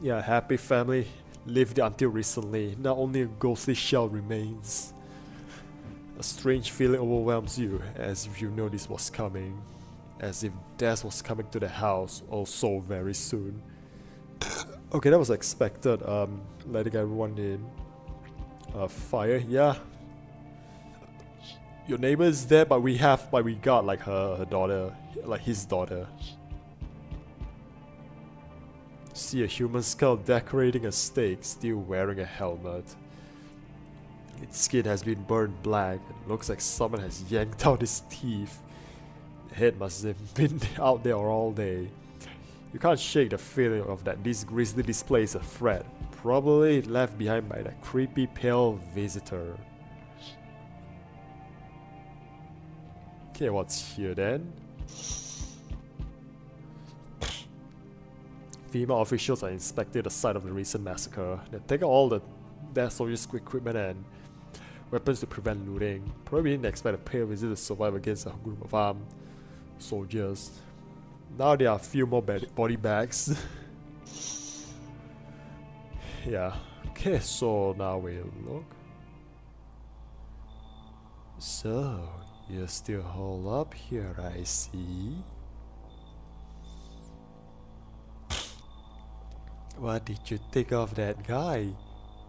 Yeah, happy family lived until recently. Now only a ghostly shell remains. A strange feeling overwhelms you as if you know this was coming. As if death was coming to the house also very soon. Okay, that was expected. Letting everyone in. Fire, yeah. Your neighbor is there, but we got like her daughter, like his daughter. See a human skull decorating a stake, still wearing a helmet. Its skin has been burned black and looks like someone has yanked out his teeth. The head must have been out there all day. You can't shake the feeling of that this grisly display is a threat, probably left behind by that creepy pale visitor. Okay, what's here then? FEMA officials are inspecting the site of the recent massacre. They take out all the dead soldiers' equipment and weapons to prevent looting. Probably didn't expect a pale visit to survive against a group of armed soldiers. Now there are a few more body bags. Yeah. Okay, so now we look. So, you still hold up here, I see. What did you think of that guy?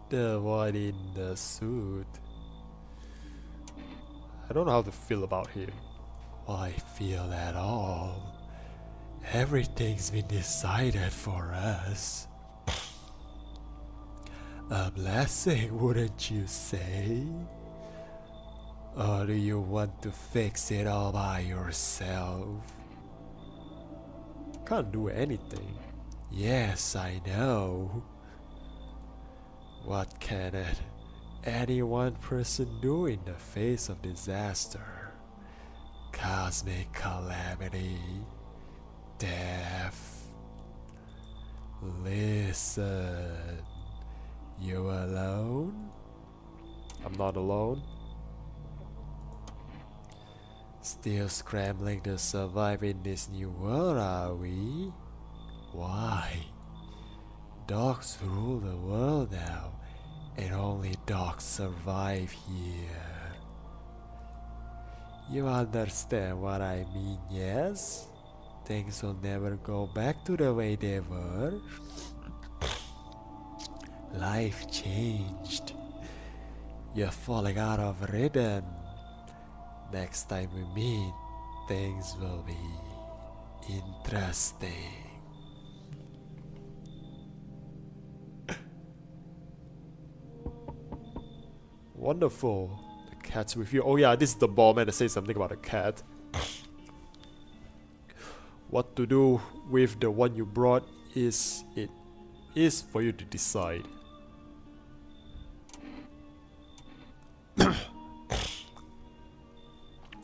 The one in the suit. I don't know how to feel about him. I feel at all. Everything's been decided for us. A blessing, wouldn't you say? Or do you want to fix it all by yourself? Can't do anything. Yes, I know. What can any one person do in the face of disaster? Cosmic calamity, death. Listen, you alone? I'm not alone. Still scrambling to survive in this new world, are we? Why? Dogs rule the world now, and only dogs survive here. You understand what I mean, yes? Things will never go back to the way they were. Life changed. You're falling out of rhythm. Next time we meet, things will be interesting. Wonderful. The cat's with you. Oh yeah, this is the ball man to say something about a cat. What to do with the one you brought is for you to decide.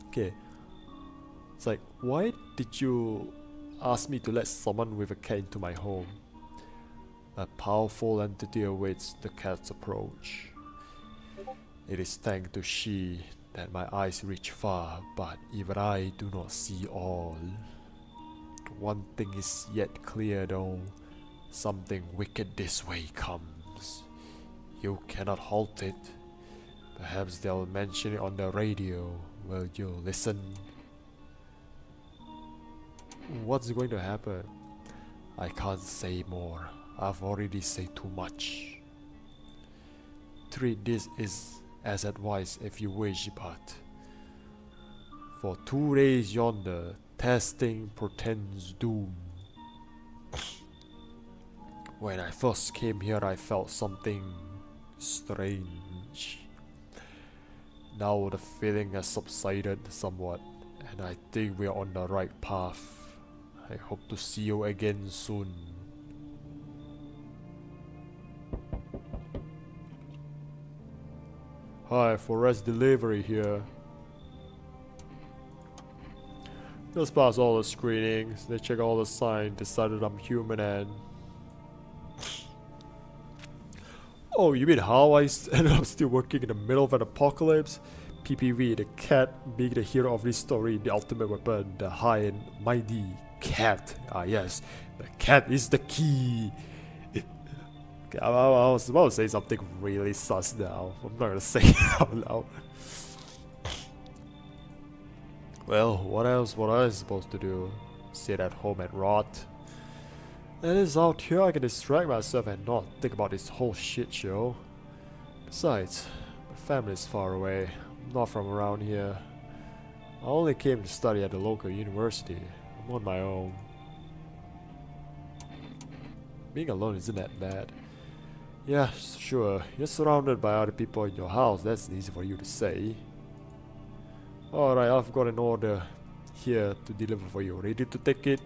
Okay. It's like, why did you ask me to let someone with a cat into my home? A powerful entity awaits the cat's approach. It is thanks to she that my eyes reach far, but even I do not see all. One thing is yet clear though, something wicked this way comes. You cannot halt it. Perhaps they'll mention it on the radio. Will you listen? What's going to happen? I can't say more. I've already said too much. Treat this as advice if you wish, but for 2 days yonder, testing portends doom. When I first came here, I felt something strange. Now the feeling has subsided somewhat, and I think we are on the right path. I hope to see you again soon. Hi, Forest Delivery here. Just passed all the screenings, they check all the signs, decided I'm human and... Oh, you mean how I ended up still working in the middle of an apocalypse? PPV, the cat being the hero of this story, the ultimate weapon, the high and mighty cat. Ah yes, the cat is the key. Okay, I was about to say something really sus now. I'm not gonna say it out loud. Well, what else was I supposed to do? Sit at home and rot? At least out here I can distract myself and not think about this whole shit show. Besides, my family's far away. I'm not from around here. I only came to study at the local university. I'm on my own. Being alone isn't that bad. Yeah, sure, you're surrounded by other people in your house, that's easy for you to say. Alright, I've got an order here to deliver for you. Ready to take it?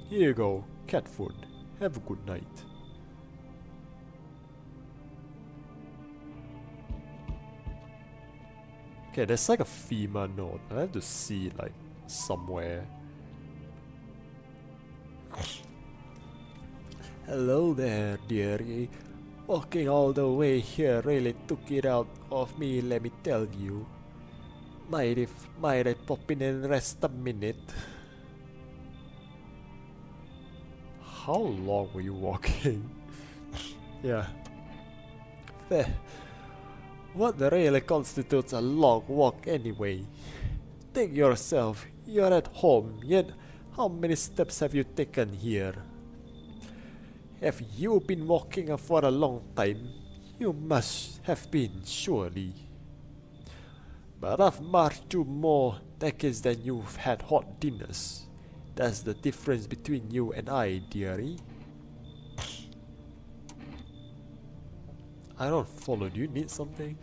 Here you go, cat food. Have a good night. Okay, there's like a FEMA note. I have to see it like somewhere. Hello there, dearie. Walking all the way here really took it out of me, let me tell you. Might I pop in and rest a minute? How long were you walking? Yeah. What really constitutes a long walk anyway? Think yourself, you're at home, yet how many steps have you taken here? Have you been walking for a long time? You must have been, surely. But I've marched you more decades than you've had hot dinners. That's the difference between you and I, dearie. I don't follow. Do you need something?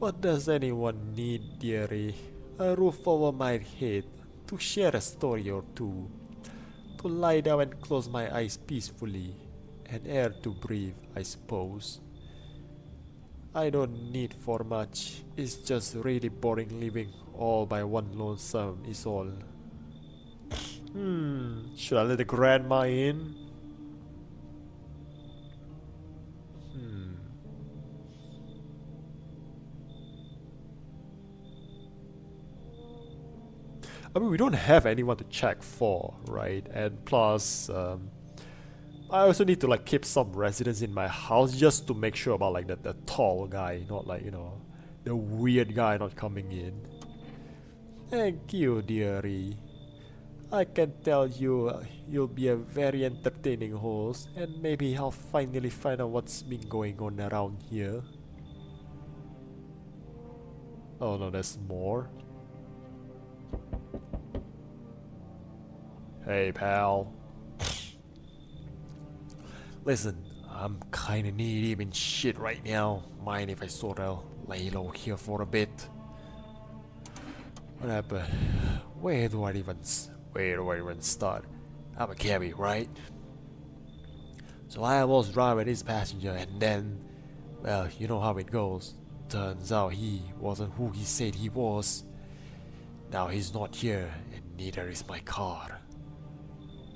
What does anyone need, dearie? A roof over my head, to share a story or two, to lie down and close my eyes peacefully, and air to breathe, I suppose. I don't need for much, it's just really boring living all by one lonesome is all. Should I let the grandma in? I mean, we don't have anyone to check for, right? And plus, I also need to like keep some residents in my house just to make sure about like the tall guy, not like, you know, the weird guy not coming in. Thank you, dearie. I can tell you, you'll be a very entertaining host, and maybe I'll finally find out what's been going on around here. Oh no, there's more. Hey, pal. Listen, I'm kinda knee-deep in shit right now. Mind if I sorta lay low here for a bit? What happened? Where do I even start? I'm a cabbie, right? So I was driving this passenger and then, well, you know how it goes. Turns out he wasn't who he said he was. Now he's not here and neither is my car.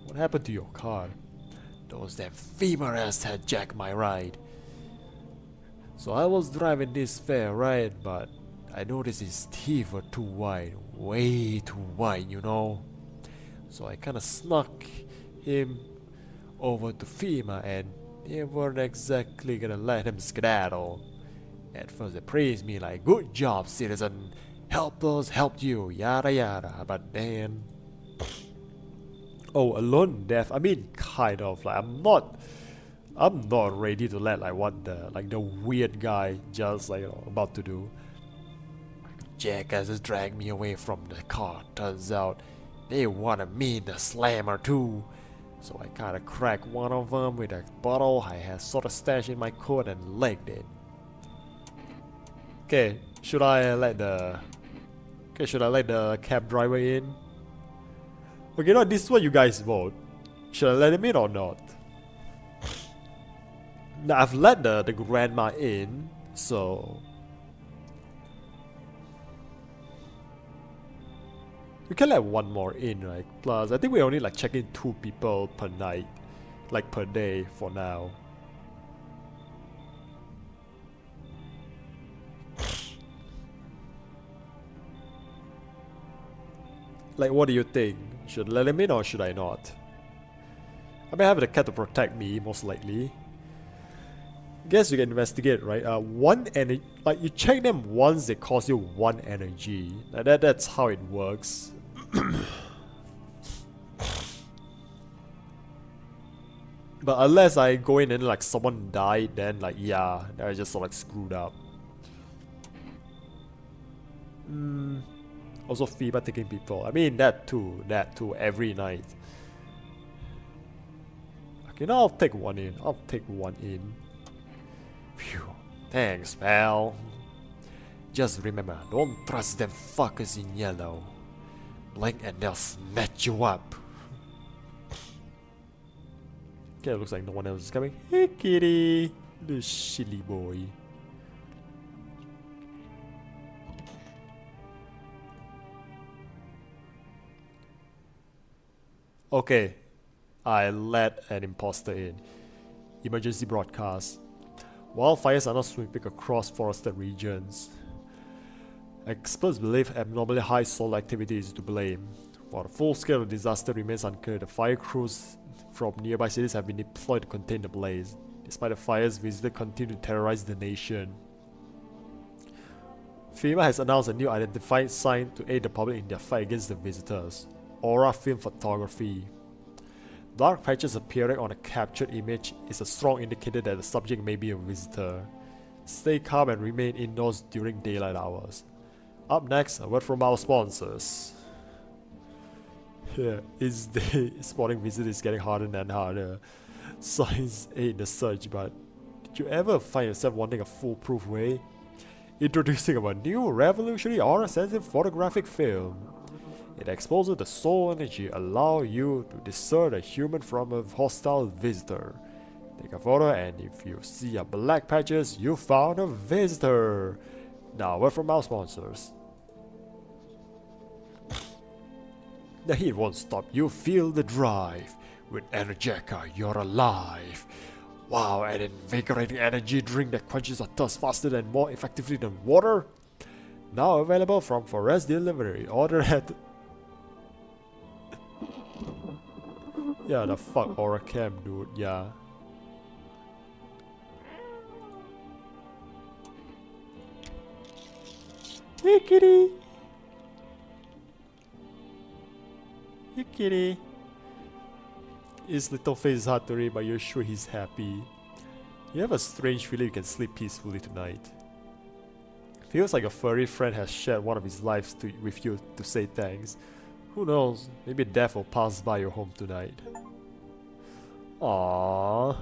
What happened to your car? Those damn females had jacked my ride. So I was driving this fair, right? But I noticed his teeth were too wide. Way too wide, you know. So I kinda snuck him over to FEMA and they weren't exactly gonna let him skedaddle. At first they praised me like, good job citizen, help us help you, yada yada, but then... Oh, alone death, I mean kind of, like I'm not ready to let like the weird guy just like, you know, about to do. Jackasses dragged me away from the car, turns out they wanted me to slammer too. So I kinda cracked one of them with a bottle I had sorta stashed in my coat and legged it. Okay, should I let the cab driver in? Okay, no, this is what you guys vote. Should I let him in or not? Now I've let the grandma in, so we can let one more in, right? Plus, I think we only like check in 2 people per night, like per day for now. Like, what do you think? Should I let him in or should I not? I may have the cat to protect me, most likely. Guess you can investigate, right? One energy, like you check them once, they cost you 1 energy. Like that's how it works. But unless I go in and like someone died, then like yeah, I just sort of like screwed up. Also FEMA taking people. I mean that too every night. Okay, now I'll take one in. Phew. Thanks, pal. Just remember, don't trust them fuckers in yellow. Blink and they'll snatch you up. Okay, looks like no one else is coming. Hey kitty, the silly boy. Okay, I let an imposter in. Emergency broadcast. Wildfires are not sweeping across forested regions. Experts believe abnormally high solar activity is to blame. While the full scale of the disaster remains unclear, the fire crews from nearby cities have been deployed to contain the blaze. Despite the fires, visitors continue to terrorize the nation. FEMA has announced a new identifying sign to aid the public in their fight against the visitors. Aura film photography. Dark patches appearing on a captured image is a strong indicator that the subject may be a visitor. Stay calm and remain indoors during daylight hours. Up next, a word from our sponsors. Yeah, spotting visitors is getting harder and harder. Science aid the search, but did you ever find yourself wanting a foolproof way? Introducing a new revolutionary aura-sensitive photographic film. It exposes the soul energy, allow you to discern a human from a hostile visitor. Take a photo and if you see a black patches, you found a visitor. Now, word from our sponsors. The heat won't stop you, feel the drive. With Energeca, you're alive. Wow, an invigorating energy drink that quenches your thirst faster and more effectively than water. Now available from Forest Delivery. Order at... Yeah, the fuck Aura Cam, dude, yeah. Hey kitty! Hey kitty! His little face is hard to read, but you're sure he's happy. You have a strange feeling you can sleep peacefully tonight. Feels like a furry friend has shared one of his lives with you to say thanks. Who knows, maybe death will pass by your home tonight. Aww.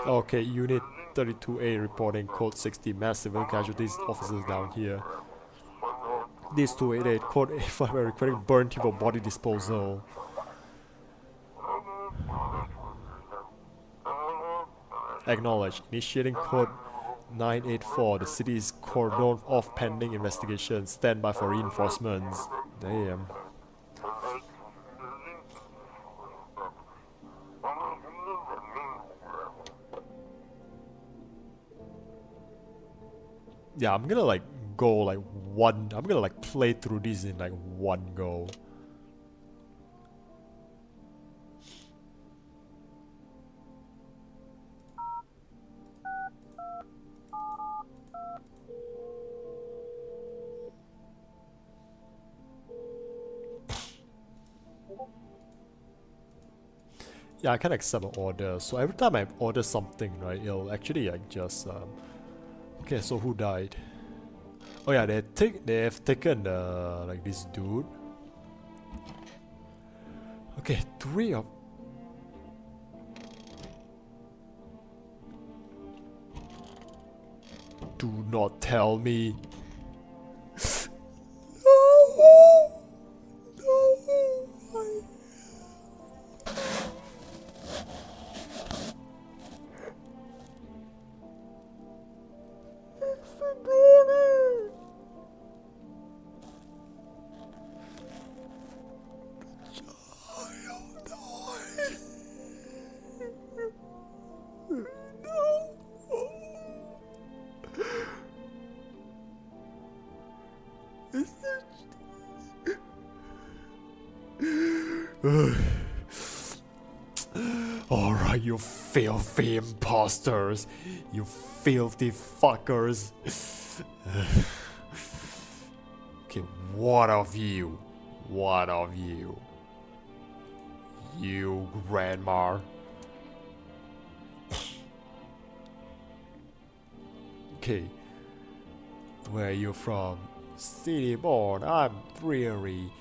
Okay, Unit 32A reporting code 60 mass civil casualties, officers down here. This 288 code 85 are requesting burn team for body disposal. Acknowledge. Initiating code 984. The city is cordoned off pending investigation. Stand by for reinforcements. Damn. Yeah, I'm gonna like go like I'm gonna like play through these in like one go. Yeah, I can accept an order. So every time I order something, right, it'll actually like just okay, so who died? Oh yeah, they have taken like this dude. Okay, 3 of... Do not tell me. No! No! Alright, you filthy imposters. You filthy fuckers. Okay, what of you? What of you? You, Grandma. Okay. Where are you from? City born, I'm dreary.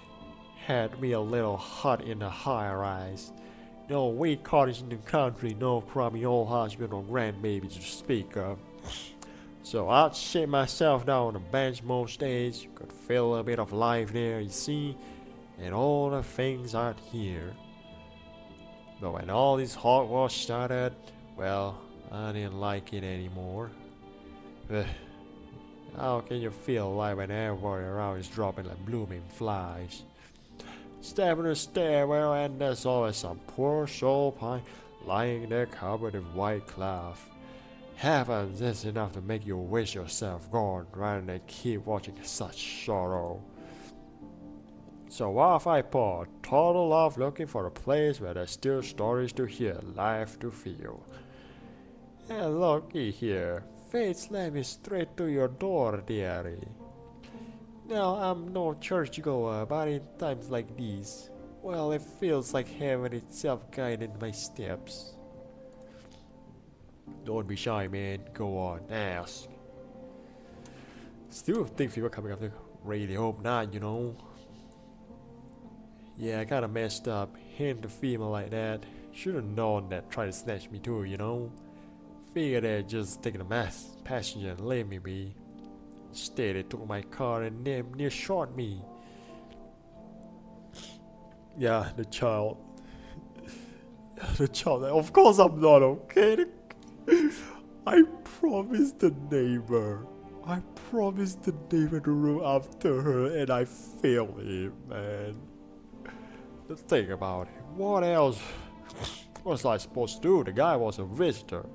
Had me a little hut in a high rise. No weak cottage in the country, no crummy old husband or grandbaby to speak of. So I'd sit myself down on a bench most days, could feel a bit of life there, you see, and all the things aren't here. But when all this hogwash started, well, I didn't like it anymore. How can you feel like when everybody around is dropping like blooming flies? Step in the stairwell and there's always some poor soul pine lying there covered in white cloth. Heavens is enough to make you wish yourself gone rather than keep watching such sorrow. So off I poured, total off looking for a place where there's still stories to hear, life to feel. And looky here, fate's led me straight to your door, dearie. Now I'm no churchgoer, but in times like these, Well, it feels like heaven itself guided my steps. Don't be shy, man. Go on, ask. Still think people coming after. Really hope not, you know. Yeah, I kinda messed up. Hand the female like that. Should've known that try to snatch me too, you know. Figured they'd just taking a mass passenger and let me be. Instead, they took my car and damn near shot me. Yeah, the child. The child. Of course I'm not okay. I promised the neighbor. I promised the neighbor to look after her and I failed him, man. The thing about it, what else was I supposed to do? The guy was a visitor.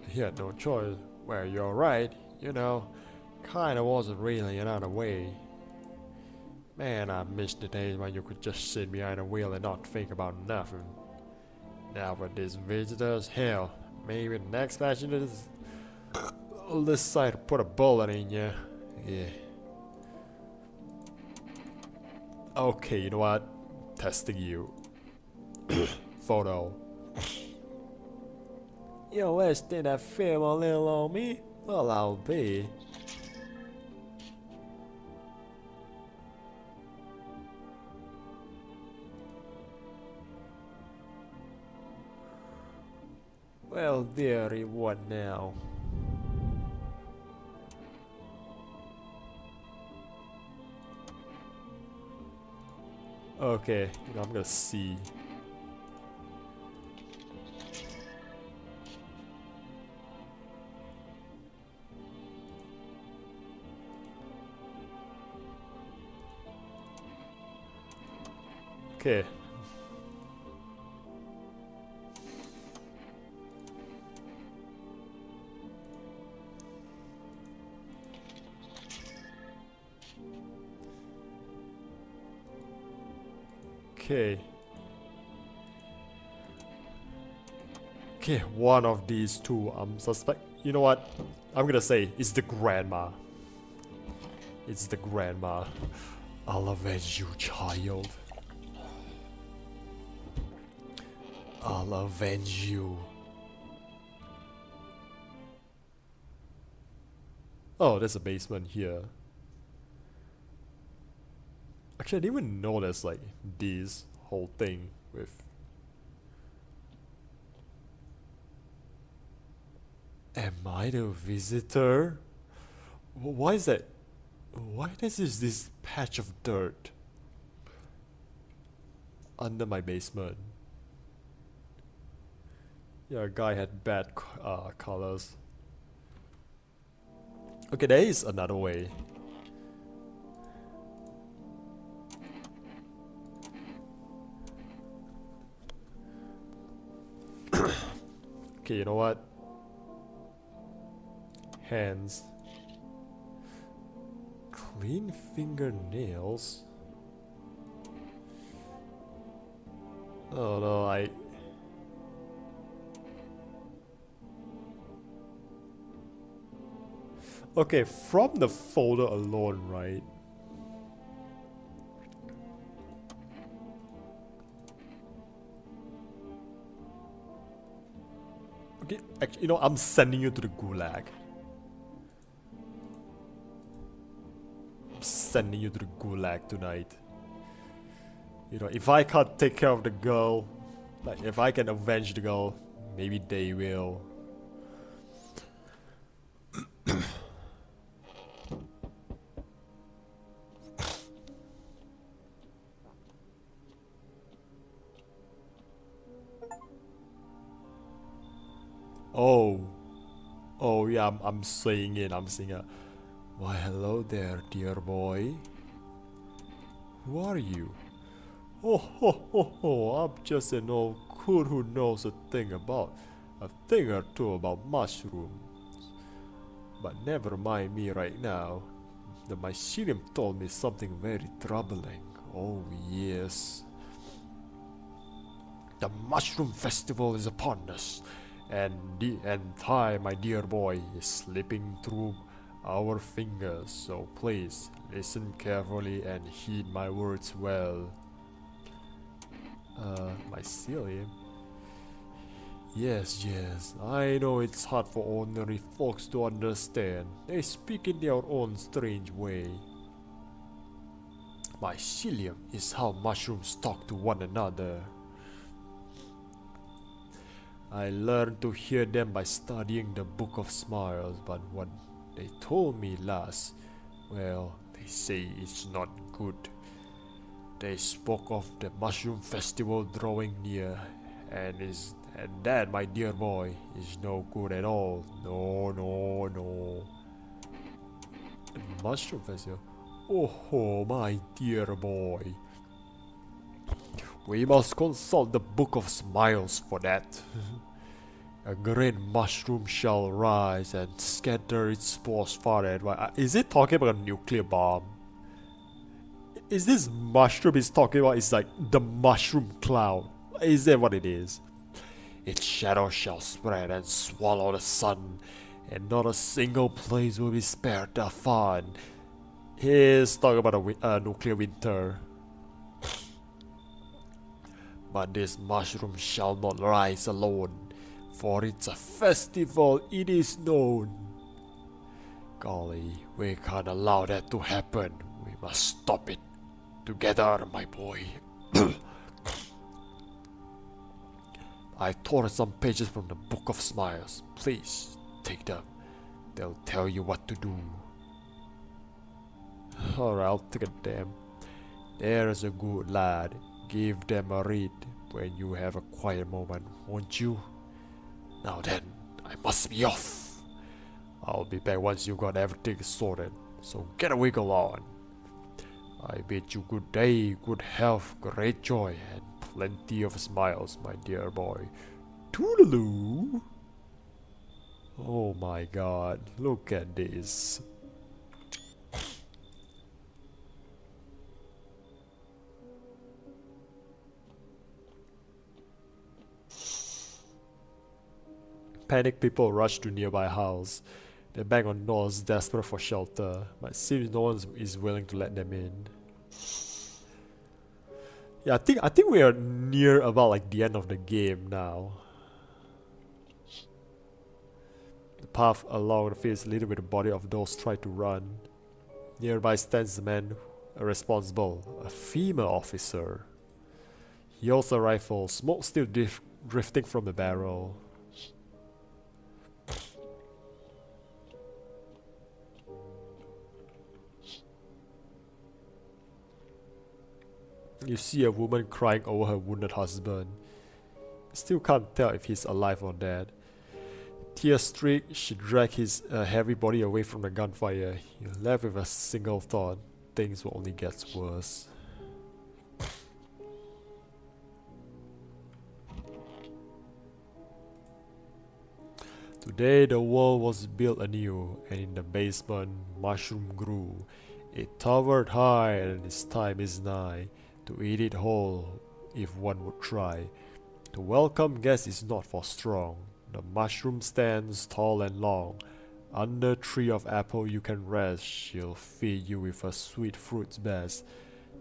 He had no choice. Well, you're right, you know, kinda wasn't really another way. Man, I miss the days when you could just sit behind a wheel and not think about nothing. Now with these visitors, hell, maybe the next passenger will decide to put a bullet in you. Yeah. Okay, you know what? Testing you. Photo. Yo, let's did that film a little on me? Well, I'll be. Well, dearie, what now? Okay, you know, I'm gonna see. Okay. Okay. Okay, one of these two I'm suspect. You know what? I'm gonna say it's the grandma. It's the grandma. I'll avenge you, child. I'll avenge you. Oh, there's a basement here. Actually, I didn't even know there's like this whole thing with. Am I the visitor? Why is that? Why is this patch of dirt under my basement? Yeah, a guy had bad colors. Okay, there is another way. Okay, you know what? Hands. Clean fingernails. Oh no, Okay, from the folder alone, right? Okay, actually, you know, I'm sending you to the gulag. I'm sending you to the gulag tonight. You know, if I can't take care of the girl, like if I can avenge the girl, maybe they will. Oh. Oh yeah, I'm saying it, I'm saying it. Why hello there, dear boy. Who are you? Oh ho ho ho, I'm just an old coot who knows a thing or two about mushrooms. But never mind me right now. The mycelium told me something very troubling. Oh yes. The mushroom festival is upon us. And time, my dear boy, is slipping through our fingers, so please listen carefully and heed my words well. Mycelium? Yes, I know it's hard for ordinary folks to understand. They speak in their own strange way. Mycelium is how mushrooms talk to one another. I learned to hear them by studying the Book of Smiles, but what they told me last, well, they say it's not good. They spoke of the mushroom festival drawing near, and that, my dear boy, is no good at all. No. The mushroom festival? Oh, my dear boy. We must consult the Book of Smiles for that. A great mushroom shall rise and scatter its spores far and wide. Is it talking about a nuclear bomb? Is this mushroom is talking about is like the mushroom cloud? Is that what it is? Its shadow shall spread and swallow the sun, and not a single place will be spared the fun. He's talking about a nuclear winter. But this mushroom shall not rise alone, for it's a festival, it is known. Golly, we can't allow that to happen. We must stop it. Together, my boy. I tore some pages from the Book of Smiles. Please, take them. They'll tell you what to do. Alright, I'll take a damn. There's a good lad. Give them a read when you have a quiet moment, won't you? Now then, I must be off. I'll be back once you got everything sorted, so get a wiggle on. I bid you good day, good health, great joy, and plenty of smiles, my dear boy. Toodaloo! Oh my god, look at this. Panicked people rush to nearby house. They bang on doors, desperate for shelter, but it seems no one is willing to let them in. Yeah, I think we are near about like the end of the game now. The path along the field is littered with the body of those trying to run. Nearby stands the man responsible, a female officer. He holds a rifle, smoke still drifting from the barrel. You see a woman crying over her wounded husband. Still can't tell if he's alive or dead. Tear streaked, she dragged his heavy body away from the gunfire. You're left with a single thought: things will only get worse. Today the world was built anew, and in the basement mushroom grew. It towered high, and its time is nigh to eat it whole, if one would try. To welcome guests is not for strong. The mushroom stands tall and long. Under tree of apple you can rest. She'll feed you with her sweet fruits best.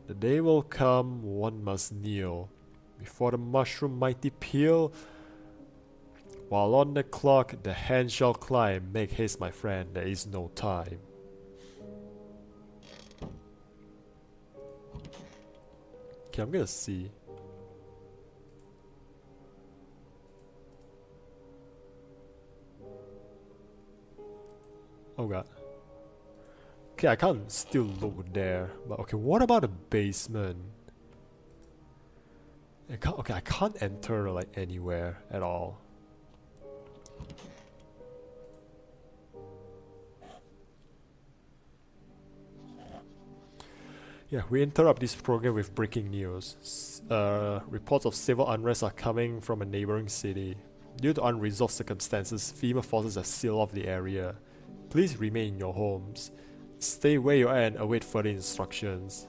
The day will come, one must kneel before the mushroom mighty peel. While on the clock the hand shall climb. Make haste, my friend, there is no time. Okay, I'm gonna see. Oh god. Okay, I can't still look there. But okay, what about the basement? I can't enter like anywhere at all. Yeah, we interrupt this program with breaking news. Reports of civil unrest are coming from a neighboring city. Due to unresolved circumstances, FEMA forces have sealed off the area. Please remain in your homes. Stay where you are and await further instructions.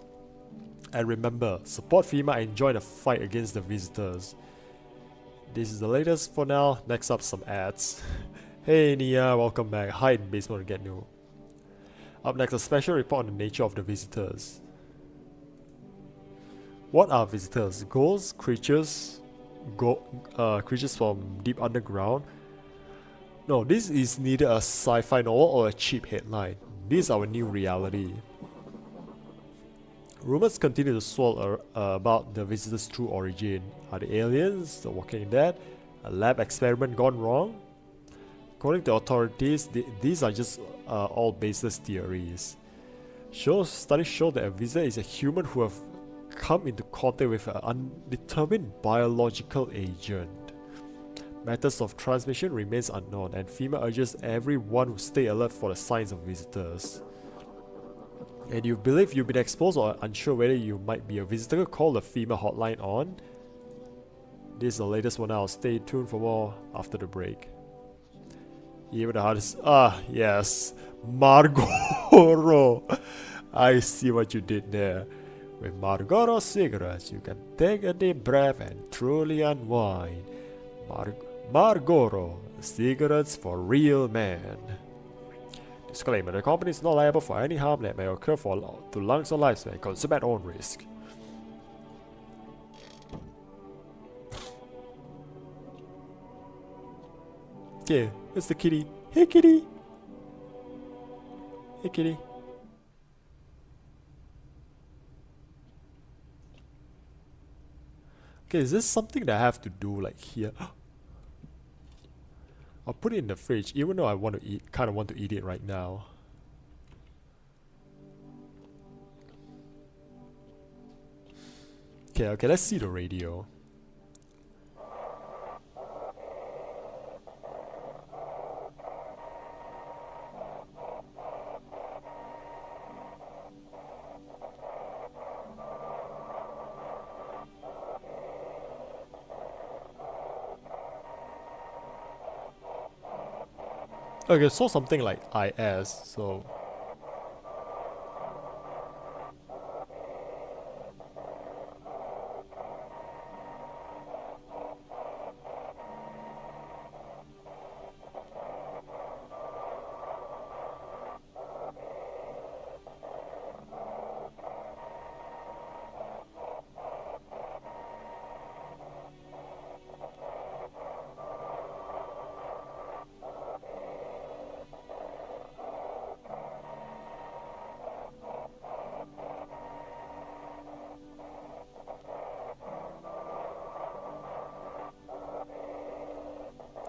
And remember, support FEMA and join the fight against the visitors. This is the latest for now. Next up, some ads. Hey Nia, welcome back. Hide in basement to get new. Up next, a special report on the nature of the visitors. What are visitors? Ghosts, creatures, creatures from deep underground? No, this is neither a sci-fi novel or a cheap headline. This is our new reality. Rumors continue to swirl about the visitors' true origin. Are they aliens, The Walking Dead, a lab experiment gone wrong? According to authorities, these are just all baseless theories. Studies show that a visitor is a human who have come into contact with an undetermined biological agent. Methods of transmission remains unknown, and FEMA urges everyone to stay alert for the signs of visitors. And you believe you've been exposed or unsure whether you might be a visitor, call the FEMA hotline on. This is the latest one now. Stay tuned for more after the break. Even the hardest. Yes. Marlboro. I see what you did there. With Marlboro cigarettes, you can take a deep breath and truly unwind. Marlboro, cigarettes for real men. Disclaimer: the company is not liable for any harm that may occur to lungs or lives and consume at own risk. Okay, it's the kitty. Hey kitty. Hey kitty. Okay, is this something that I have to do like here? I'll put it in the fridge, even though I want to kind of want to eat it right now. Okay, let's see the radio. Okay, so something like IS, so...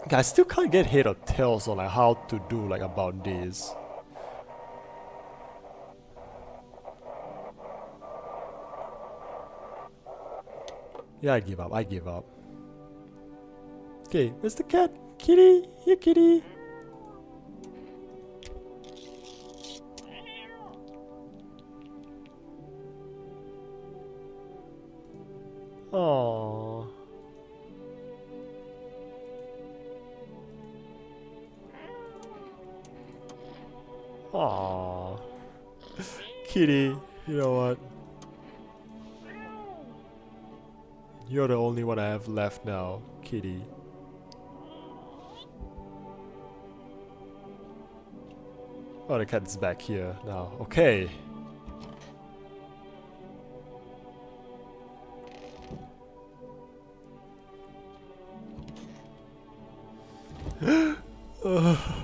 Okay, I still can't get head or tails on like how to do like about this. Yeah, I give up. Okay, where's the cat? Kitty! Here, kitty! Aww. Aww. Kitty, you know what? You're the only one I have left now, kitty. Oh, the cat's back here now. Okay.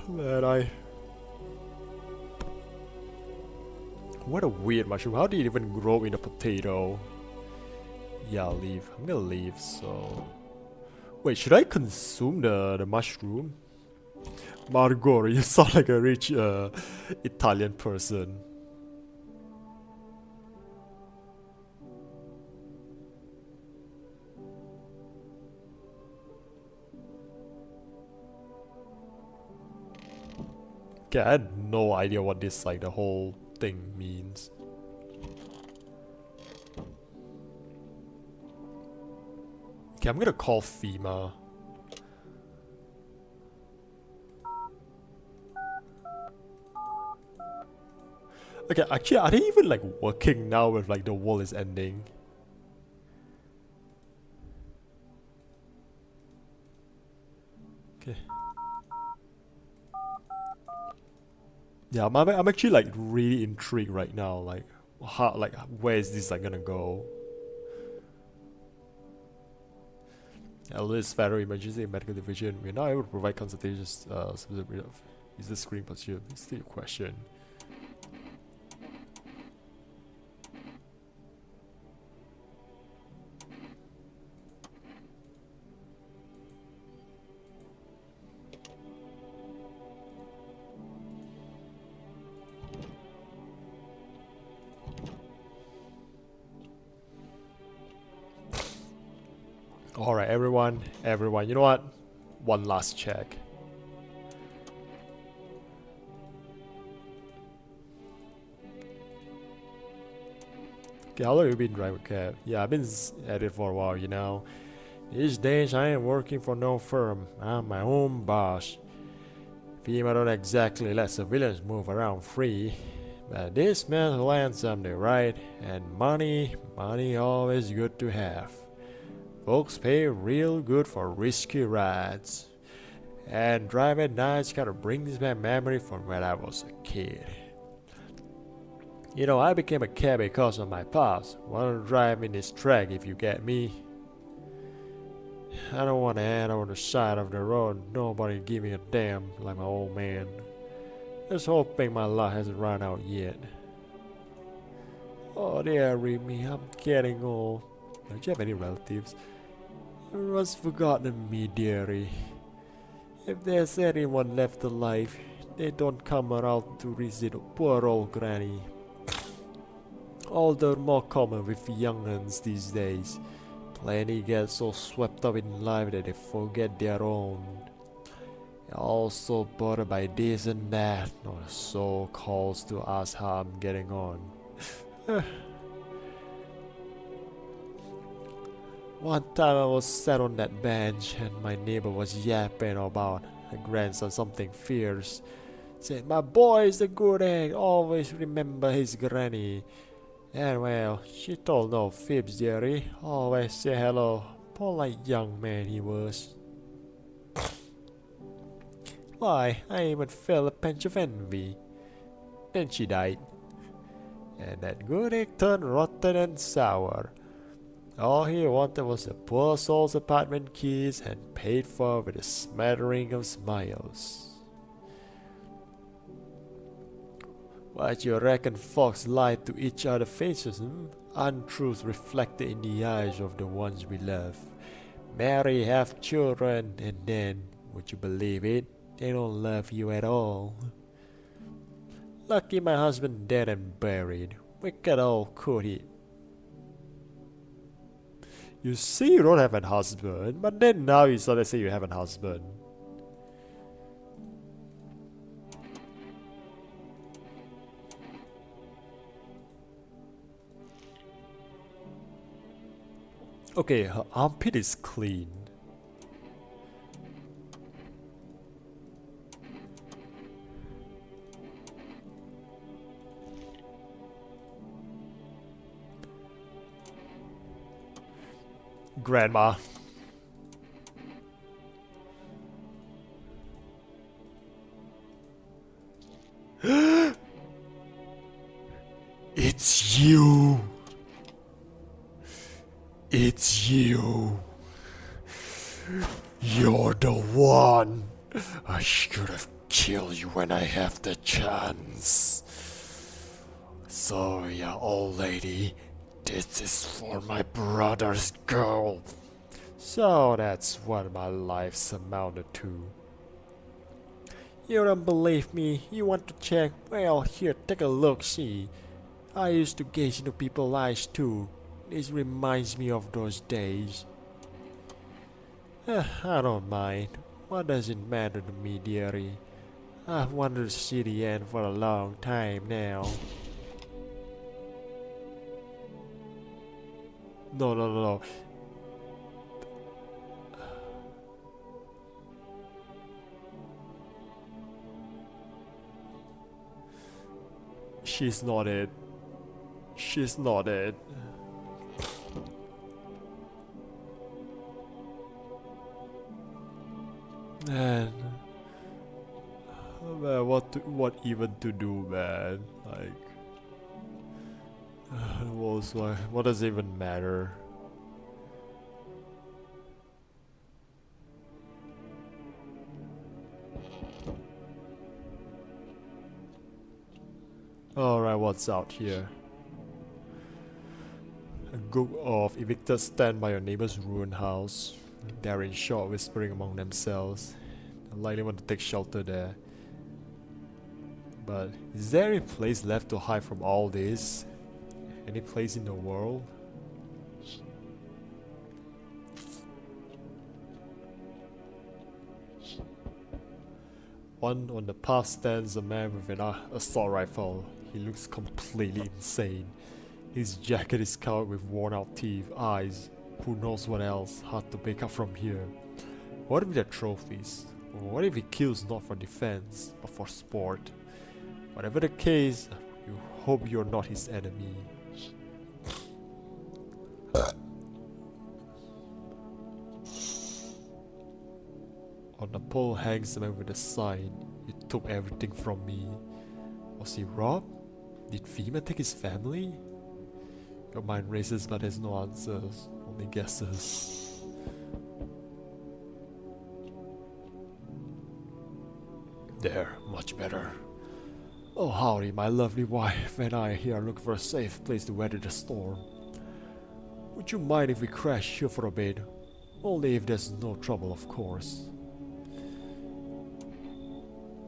Man, What a weird mushroom. How did it even grow in a potato? Yeah, I'll leave. I'm gonna leave, so... Wait, should I consume the mushroom? Margot, you sound like a rich Italian person. Okay, I had no idea what this, like, the whole thing means. Okay, I'm gonna call FEMA. Okay, actually, are they even like working now with like the world is ending? Okay. Yeah, I'm actually like really intrigued right now. Like, how, like, where is this like gonna go? Ellis Federal Emergency Medical Division. We're not able to provide consultations. Is the screen pursued? It's still a question. Alright, everyone, you know what? One last check. Okay, how long have you been driving a cab? Yeah, I've been at it for a while, you know. These days I ain't working for no firm. I'm my own boss. FEMA don't exactly let civilians move around free. But this man will land someday, right? And money always good to have. Folks pay real good for risky rides. And driving at nights kinda brings back memory from when I was a kid. You know, I became a cab because of my past. Wanna drive in this track if you get me. I don't wanna end on the side of the road, nobody give me a damn like my old man. Just hoping my luck hasn't run out yet. Oh dear me, I'm getting old. Don't you have any relatives? Everyone's forgotten me, dearie. If there's anyone left alive, they don't come around to visit poor old granny. All the more common with young'uns these days. Plenty get so swept up in life that they forget their own. They're also bothered by this and that, or so calls to ask how I'm getting on. One time I was sat on that bench and my neighbor was yapping about her grandson something fierce. Said, my boy's a good egg, always remember his granny. And well, she told no fibs, dearie. Always say hello. Polite young man he was. Why, I even felt a pinch of envy. Then she died. And that good egg turned rotten and sour. All he wanted was the poor soul's apartment keys and paid for with a smattering of smiles. What you reckon folks lie to each other faces, hmm? Untruth reflected in the eyes of the ones we love. Marry, have children, and then, would you believe it, they don't love you at all. Lucky my husband dead and buried. Wicked old cootie. You see you don't have a husband, but then now you suddenly say you have a husband. Okay, her armpit is clean. Grandma. It's you. It's you. You're the one. I should have killed you when I have the chance. Sorry, old lady. This is for my brother's girl. So that's what my life's amounted to. You don't believe me? You want to check? Well, here, take a look, see. I used to gaze into people's eyes too. This reminds me of those days. I don't mind. What does it matter to me, dearie? I've wanted to see the end for a long time now. No. She's not it. She's not it. Man, what even to do, man? Like, what does it even matter? Alright, what's out here? A group of evictors stand by your neighbor's ruined house. They're in shock, whispering among themselves. They likely want to take shelter there. But is there any place left to hide from all this? Any place in the world? One on the path stands a man with an assault rifle. He looks completely insane. His jacket is covered with worn out teeth, eyes, who knows what else, hard to pick up from here. What if they're trophies? Or what if he kills not for defense, but for sport? Whatever the case, you hope you're not his enemy. On the pole hangs a man with a sign. You took everything from me. Was he robbed? Did FEMA take his family? Your mind races, but there's no answers, only guesses. There, much better. Oh howdy, my lovely wife and I here are looking for a safe place to weather the storm. Would you mind if we crash here for a bit? Only if there's no trouble, of course.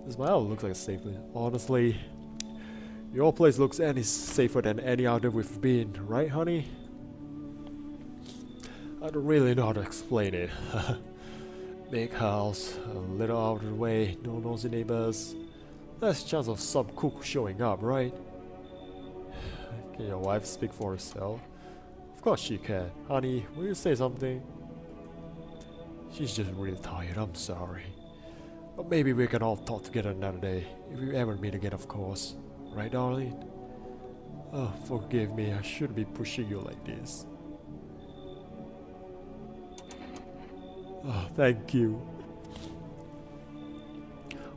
This might look like a safe place. Honestly, your place looks any safer than any other we've been, right honey? I don't really know how to explain it. Big house, a little out of the way, no nosy neighbors. Less chance of some cook showing up, right? Can your wife speak for herself? Of course she can. Honey, will you say something? She's just really tired, I'm sorry. But maybe we can all talk together another day, if we ever meet again, of course. Right, darling? Oh, forgive me, I shouldn't be pushing you like this. Oh, thank you.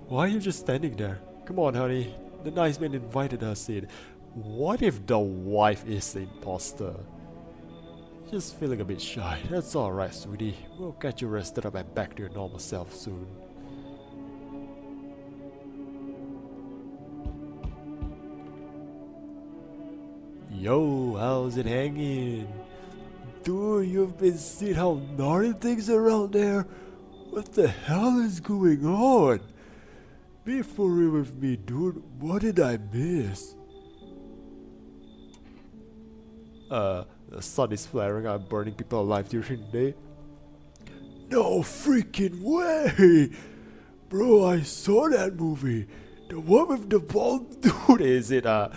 Why are you just standing there? Come on, honey. The nice man invited us in. What if the wife is the imposter? Just feeling a bit shy. That's alright, sweetie. We'll get you rested up and back to your normal self soon. Yo, how's it hanging? Dude, you've been seeing how gnarly things around there? What the hell is going on? Be for real with me, dude. What did I miss? The sun is flaring out, burning people alive during the day. No freaking way! Bro, I saw that movie. The one with the bald dude. Is it, oh,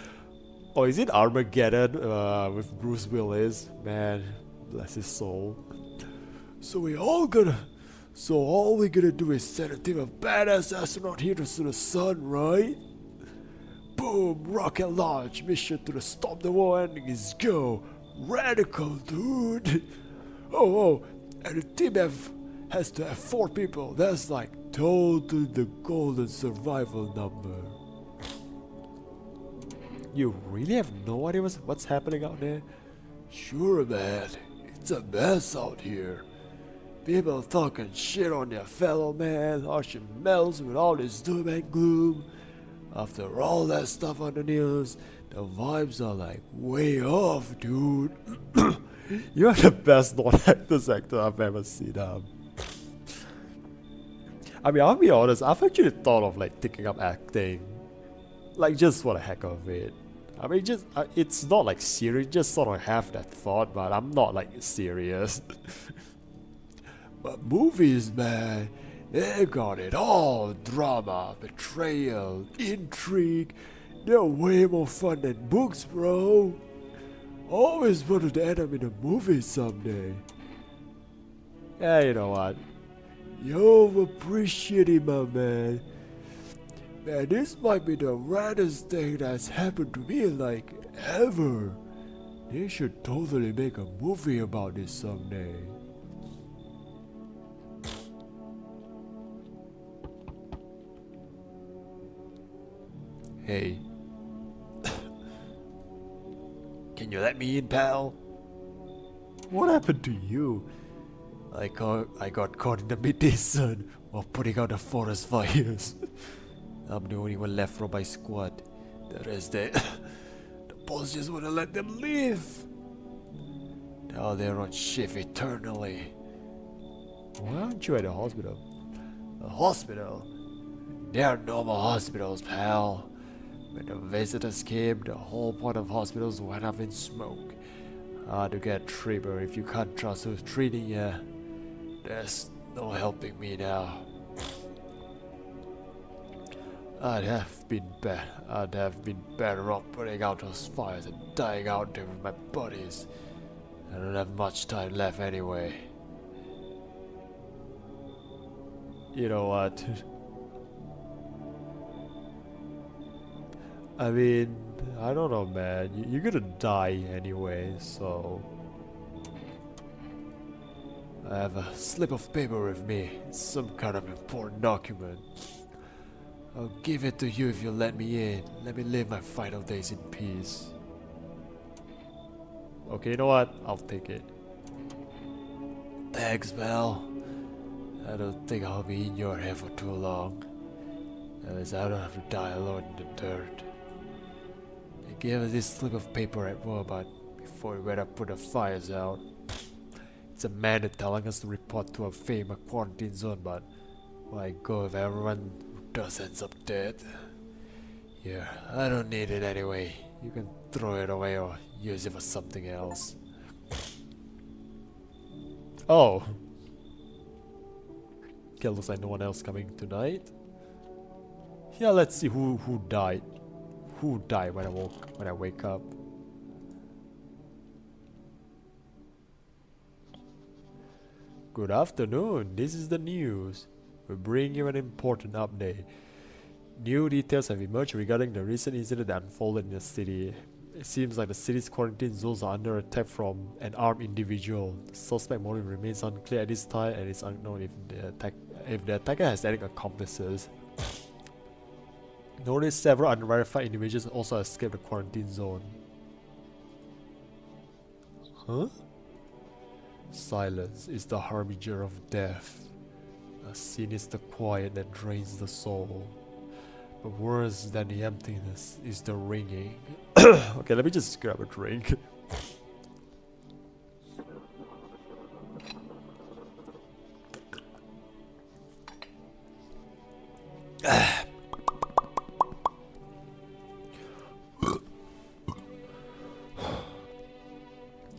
is it Armageddon, with Bruce Willis? Man, bless his soul. So all we're gonna do is send a team of badass astronauts here to see the sun, right? Boom, rocket launch, mission to the stop the war ending is go. Radical, dude. Oh, and the team has to have 4 people. That's like totally the golden survival number. You really have no idea what's happening out there? Sure, man. It's a mess out here. People talking shit on their fellow man, harshing melts with all this doom and gloom. After all that stuff on the news, the vibes are like way off, dude. You're the best non-actors actor I've ever seen. I mean, I'll be honest, I've actually thought of like taking up acting. Like just for the heck of it. I mean, just it's not like serious, just sort of have that thought, but I'm not like serious. But movies, man, they got it all. Drama, betrayal, intrigue. They're way more fun than books, bro. Always wanted to end up in a movie someday. Yeah, you know what? You've appreciated my man. Man, this might be the raddest thing that's happened to me like ever. They should totally make a movie about this someday. Hey. Can you let me in, pal? What happened to you? I got caught in the midday sun while putting out the forest fires. I'm the only one left from my squad. The rest they... the boss just wouldn't let them leave. Now they're on shift eternally. Why aren't you at the hospital? A hospital? They are normal hospitals, pal. When the visitors came, the whole point of hospitals went up in smoke. Hard to get treatment if you can't trust who's treating you. There's no helping me now. I'd have been better off putting out those fires and dying out there with my buddies. I don't have much time left anyway. You know what? I mean, I don't know, man. You're gonna die anyway, so... I have a slip of paper with me. It's some kind of important document. I'll give it to you if you let me in. Let me live my final days in peace. Okay, you know what? I'll take it. Thanks, pal. I don't think I'll be in your hair for too long. At least I don't have to die alone in the dirt. They gave us this slip of paper at Warbot before we went up put the fires out. It's a man telling us to report to a famous quarantine zone, but why go if everyone who does ends up dead? Yeah, I don't need it anyway. You can throw it away or use it for something else. Oh. Okay, looks like no one else coming tonight. Yeah, let's see who died. Who died when I wake up. Good afternoon, this is the news. We bring you an important update. New details have emerged regarding the recent incident that unfolded in the city. It seems like the city's quarantine zones are under attack from an armed individual. The suspect motive remains unclear at this time, and it's unknown if the attacker has any accomplices. Notice several unverified individuals also escaped the quarantine zone. Huh? Silence is the harbinger of death. A sinister quiet that drains the soul. But worse than the emptiness is the ringing. Okay, let me just grab a drink.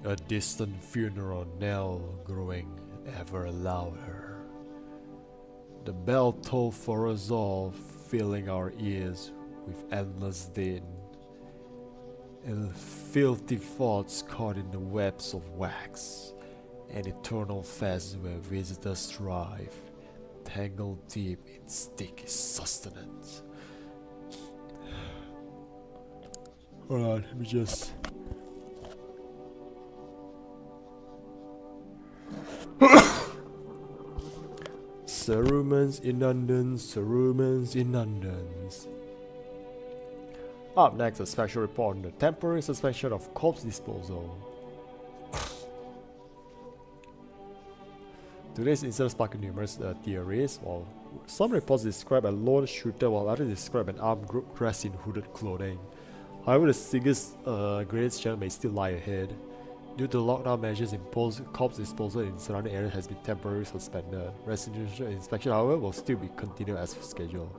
A distant funeral knell growing ever louder. The bell tolled for us all, filling our ears with endless din. And filthy thoughts caught in the webs of wax. An eternal fest where visitors thrive, tangled deep in sticky sustenance. Hold on, let me just... Ceremons inundans. Up next, a special report on the temporary suspension of corpse disposal. Today's incident sparked numerous theories, while some reports describe a lone shooter while others describe an armed group dressed in hooded clothing. However, the greatest challenge may still lie ahead. Due to lockdown measures imposed, corpse disposal in surrounding areas has been temporarily suspended. Residential inspection, however, will still be continued as scheduled.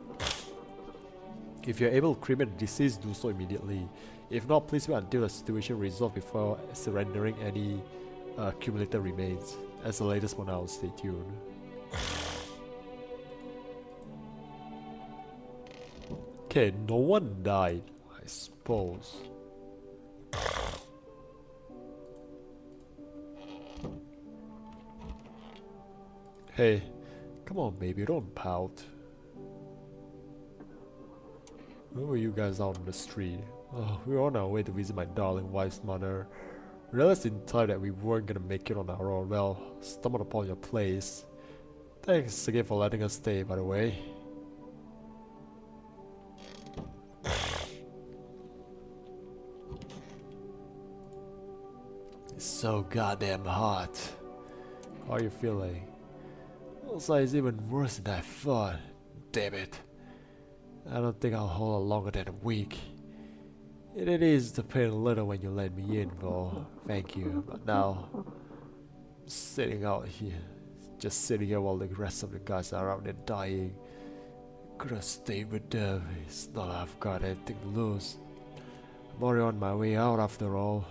If you are able to cremate the deceased, do so immediately. If not, please wait until the situation resolves before surrendering any accumulated remains. As the latest for now, stay tuned. Okay, no one died, I suppose. Hey, come on baby, don't pout. Where were you guys out on the street? Oh, we were on our way to visit my darling wife's mother. Realized in time that we weren't gonna make it on our own. Well, stumbled upon your place. Thanks again for letting us stay, by the way. It's so goddamn hot. How are you feeling? Outside is even worse than I thought. Damn it. I don't think I'll hold it longer than a week. It is to pay a little when you let me in, though. Thank you. But now, I'm sitting out here, just sitting here while the rest of the guys are out there dying. Could have stayed with them. It's not like I've got anything to lose. I'm already on my way out after all.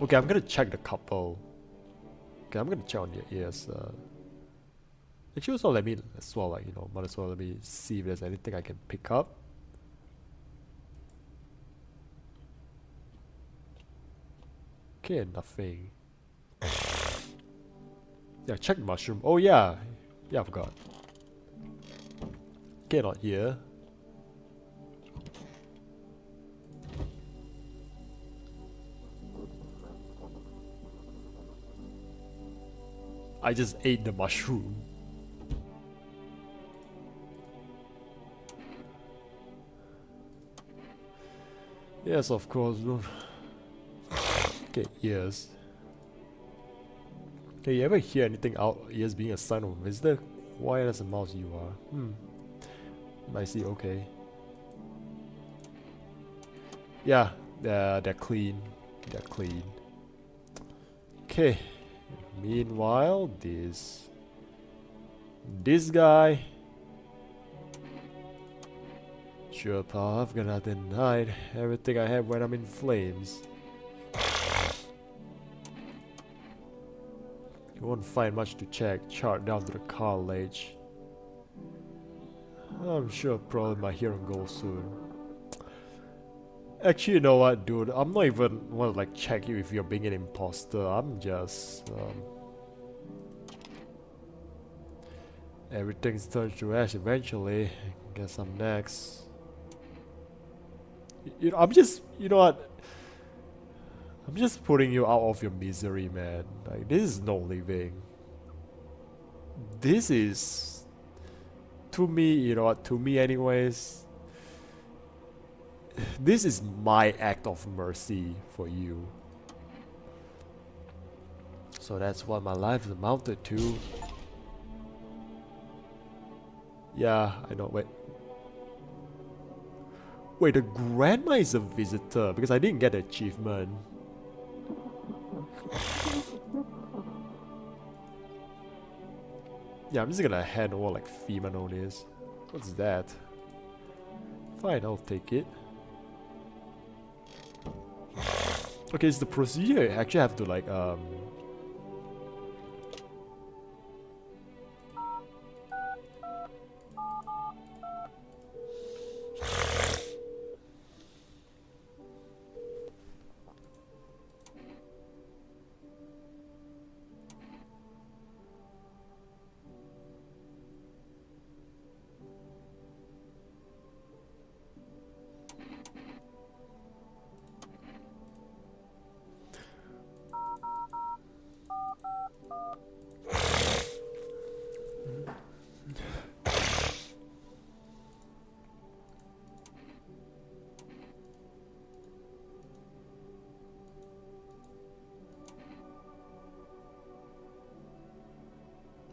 Okay, I'm gonna check the couple. Okay, I'm gonna check on your ears. Actually, also let me as well, like, you know, might as well let me see if there's anything I can pick up. Okay, nothing. Yeah, check the mushroom. Oh yeah, yeah, I forgot. Okay, not here. I just ate the mushroom. Yes, of course. Okay, yes. Okay, you ever hear anything out ears being a sign of a visitor? Quiet as a mouse you are. I see, okay. Yeah, they're clean. They're clean. Okay. Meanwhile, this guy. Sure, pal, I've got nothing to hide. Everything I have when I'm in flames. You won't find much to check. Chart down to the cartilage. I'm sure probably my hearing goes soon. Actually, you know what, dude? I'm not even want to like check you if you're being an imposter. I'm just everything's turned to ash eventually. Guess I'm next. You know, I'm just, you know what? I'm just putting you out of your misery, man. Like, this is no living. This is, to me, you know what? To me, anyways. This is my act of mercy for you. So that's what my life is amounted to. Yeah, I know. Wait, the grandma is a visitor because I didn't get the achievement. Yeah, I'm just gonna hand over like FEMA notice. What's that? Fine, I'll take it. Okay, it's the procedure. I actually have to like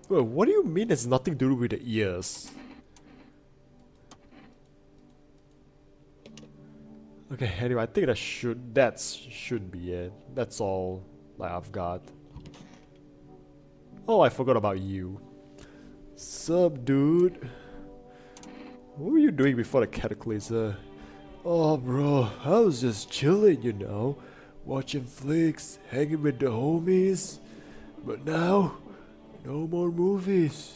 well, what do you mean it's nothing to do with the ears? Okay, anyway, I think that should be it. That's all like I've got. Oh, I forgot about you. Sup, dude? What were you doing before the cataclysm? Oh, bro, I was just chilling, you know, watching flicks, hanging with the homies. But now, no more movies,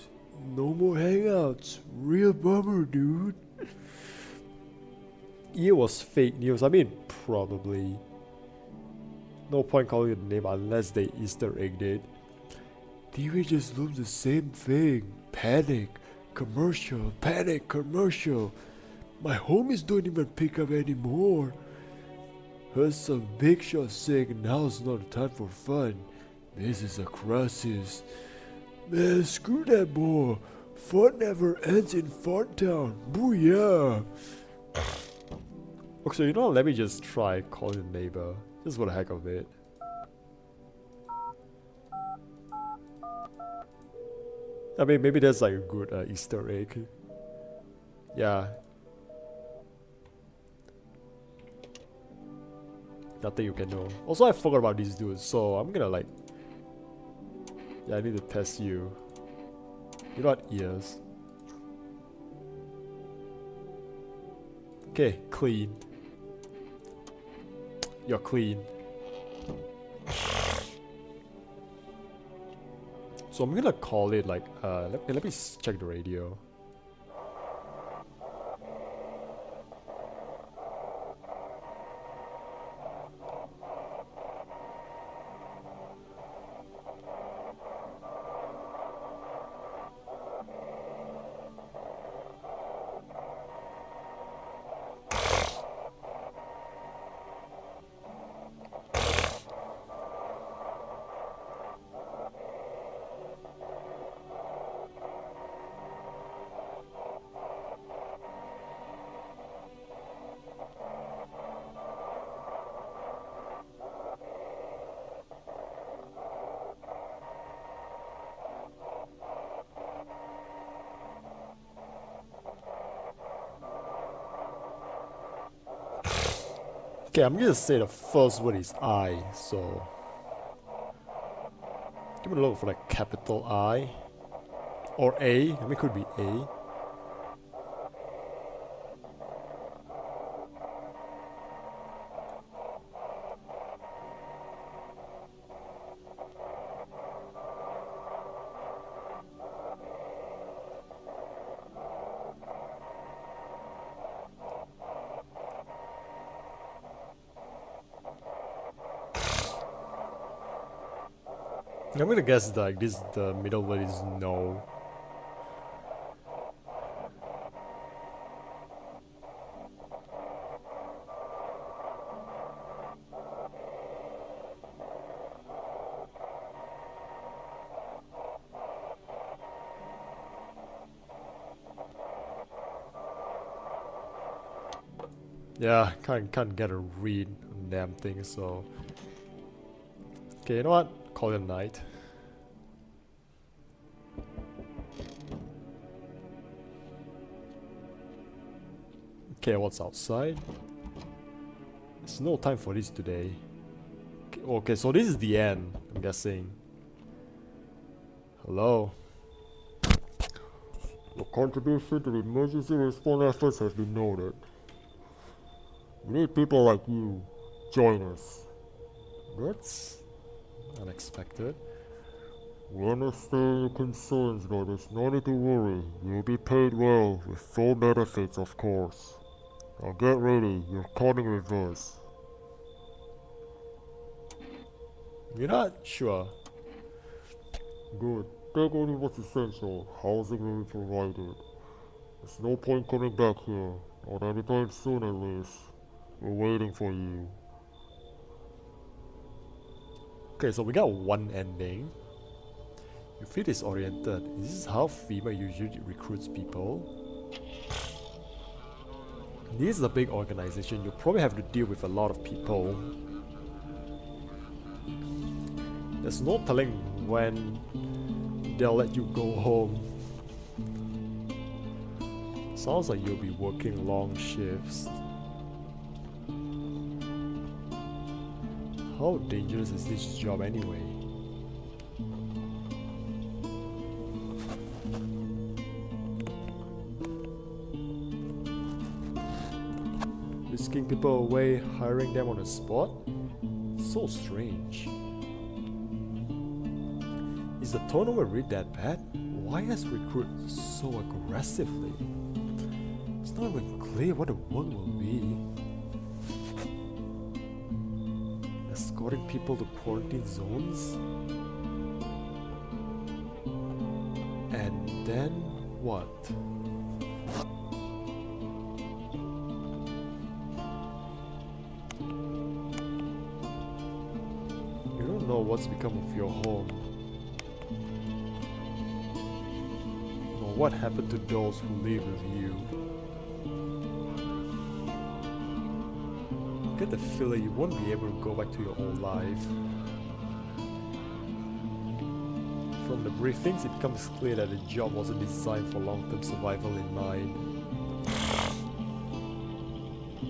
no more hangouts. Real bummer, dude. It was fake news. I mean, probably. No point calling it the name unless they Easter egged it. TV just looks the same thing. Panic, commercial, panic, commercial. My homies don't even pick up anymore. Heard some big shot saying now's not the time for fun. This is a crisis. Man, screw that boy. Fun never ends in Fun Town. Booyah. Okay, you know what? Let me just try calling the neighbor. Just for the heck of it. I mean, maybe that's like a good Easter egg. Yeah. Nothing you can know. Also, I forgot about these dudes, so I'm gonna like... Yeah, I need to test you. You know what? Ears. Okay, clean. You're clean. So I'm gonna call it like, let me check the radio. Okay, I'm gonna say the first word is I, so... Give me a look for like capital I. Or A, I mean it could be A. I'm gonna guess that this the middle word is no. Yeah, can't get a read on damn thing, so... Okay, you know what? Call it a night. Okay, what's outside? There's no time for this today. Okay, so this is the end, I'm guessing. Hello? Your contribution to the emergency response efforts has been noted. We need people like you. Join us. That's unexpected. We understand your concerns, but there's no need to worry. You'll be paid well, with full benefits, of course. Now get ready, you're coming with us. You're not sure. Good. Take only what's essential. Housing will be provided. There's no point coming back here. Not anytime soon, at least. We're waiting for you. Okay, so we got one ending. You feel disoriented. Is this how FEMA usually recruits people? This is a big organization. You probably have to deal with a lot of people. There's no telling when they'll let you go home. Sounds like you'll be working long shifts. How dangerous is this job anyway? Whisking people away, hiring them on the spot? So strange. Is the turnover really that bad? Why has recruit so aggressively? It's not even clear what the work will be. Escorting people to quarantine zones? And then what? You don't know what's become of your home. Nor what happened to those who live with you. Get the feeling you won't be able to go back to your old life. From the briefings, it becomes clear that the job wasn't designed for long-term survival in mind.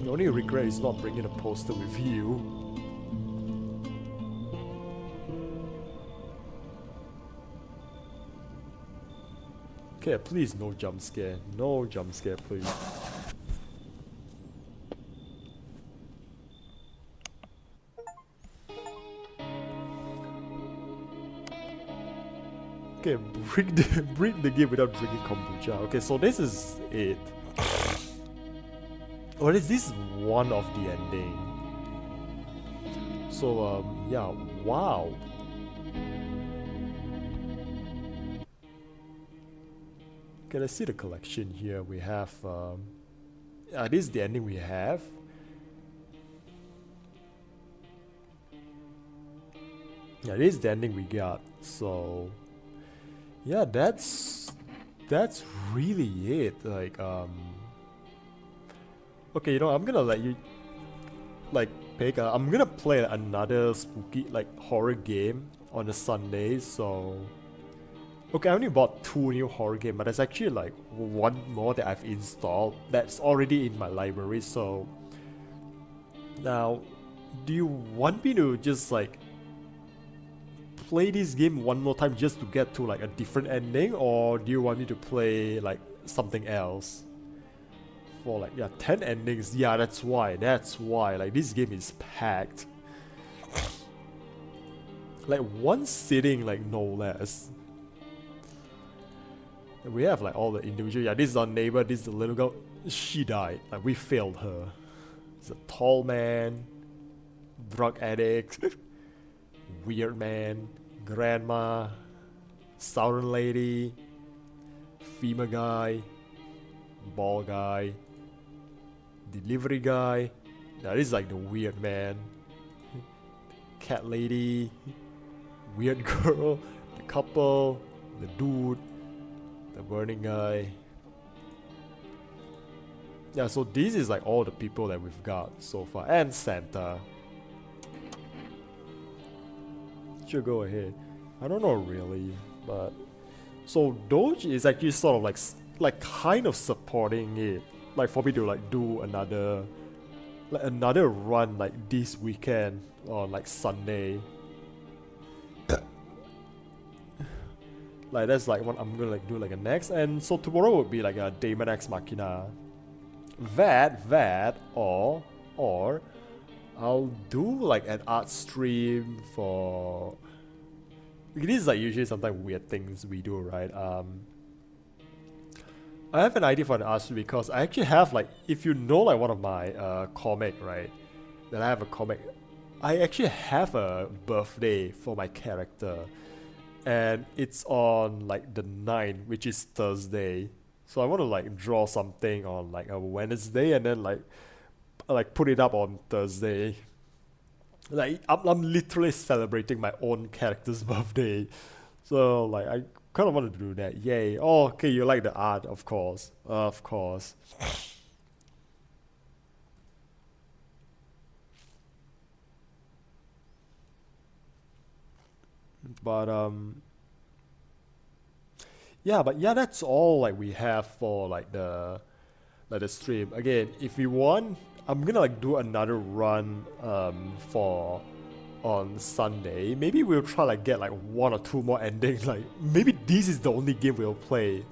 The only regret is not bringing a poster with you. Okay, please no jump scare. No jump scare, please. Okay, break the game without drinking kombucha. Okay, so this is it. Or is this one of the ending? So, yeah, wow. Okay, let's see the collection here. We have, this is the ending we have. Yeah, this is the ending we got. So, yeah, that's really it. Like, okay, you know, I'm gonna let you, like, pick. I'm gonna play another spooky, like, horror game on a Sunday. So. Okay, I only bought 2 new horror games, but there's actually like 1 more that I've installed that's already in my library, so... Now, do you want me to just like play this game 1 more time just to get to like a different ending, or do you want me to play like something else? For like, yeah, 10 endings, yeah, that's why, like this game is packed. Like 1 sitting, like no less. We have like all the individual. Yeah, this is our neighbor. This is the little girl. She died. Like we failed her. It's a tall man, drug addict, weird man, grandma, southern lady, female guy, bald guy, delivery guy. That is like the weird man. Cat lady, weird girl, the couple, the dude. The burning guy. Yeah, so this is like all the people that we've got so far. And Santa. Sure, go ahead. I don't know really, but... So Doge is actually sort of like kind of supporting it. Like for me to like do another run like this weekend or like Sunday. Like that's like what I'm gonna like do like a next, and so tomorrow would be like a Daemon X Machina. That or I'll do like an art stream for. This is like usually sometimes weird things we do, right? I have an idea for an art stream because I actually have like, if you know like one of my comic, right? That I have a comic. I actually have a birthday for my character. And it's on like the 9th, which is Thursday. So I want to like draw something on like a Wednesday and then like put it up on Thursday. Like I'm literally celebrating my own character's birthday. So like I kind of want to do that. Yay. Oh, okay, you like the art, of course. Of course. But yeah, that's all like we have for like the stream. Again, if you want, I'm gonna like do another run for on Sunday. Maybe we'll try like get like 1 or 2 more endings. Like maybe this is the only game we'll play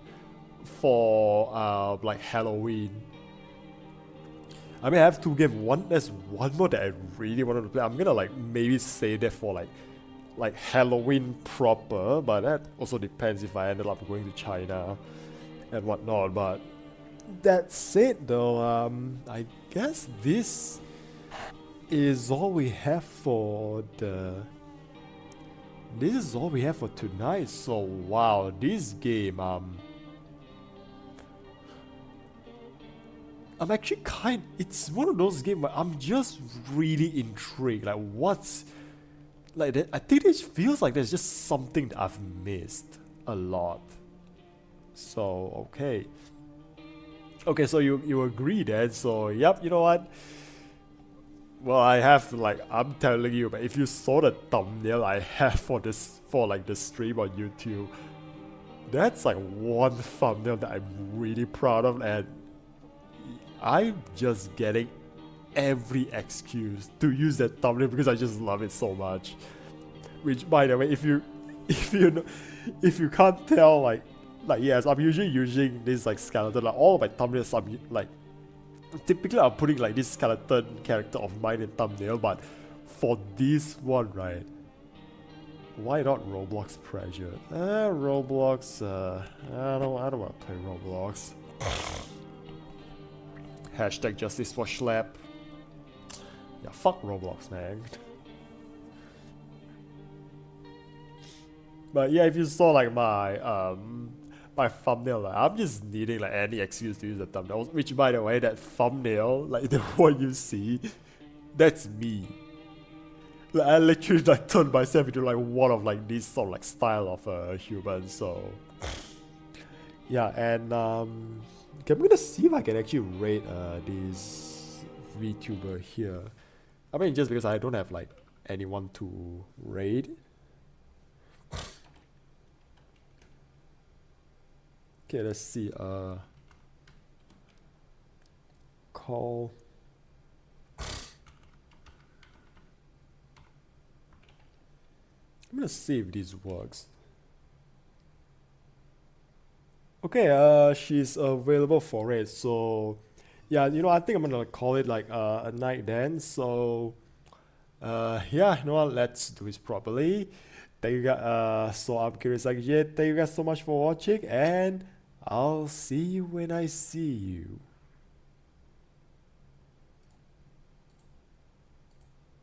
for like Halloween. I mean, I have 2 games. There's one more that I really wanted to play. I'm gonna like maybe save that for like Halloween proper, but that also depends if I ended up going to China and whatnot. But that's it though. I guess this is all we have for tonight. So wow, this game I'm actually it's one of those games where I'm just really intrigued. Like what's like that, I think it feels like there's just something that I've missed a lot. So okay, so you agree then. So yep, you know what? Well, I have to, like, I'm telling you, but if you saw the thumbnail I have for this, for like the stream on YouTube, that's like one thumbnail that I'm really proud of, and I'm just getting every excuse to use that thumbnail because I just love it so much. Which, by the way, if you if you can't tell, like yes, I'm usually using this like skeleton. Like all of my thumbnails, I'm like typically I'm putting like this skeleton character of mine in thumbnail, but for this one, right? Why not Roblox Pressure? Roblox. I don't want to play Roblox. Hashtag justice for Schlep. Yeah, fuck Roblox, man. But yeah, if you saw like my thumbnail, like, I'm just needing like any excuse to use the thumbnail. Which, by the way, that thumbnail, like the one you see, that's me. Like, I literally like turned myself into like one of like this sort of like style of a human. So yeah, and okay, I'm gonna see if I can actually rate this VTuber here. I mean, just because I don't have like anyone to raid. Okay, let's see. Call. I'm gonna see if this works. Okay, she's available for it. So, yeah, I think I'm gonna call it like a night then. So, yeah, let's do this properly. Thank you guys. So I'm KirisakiJake. Thank you guys so much for watching, and I'll see you when I see you.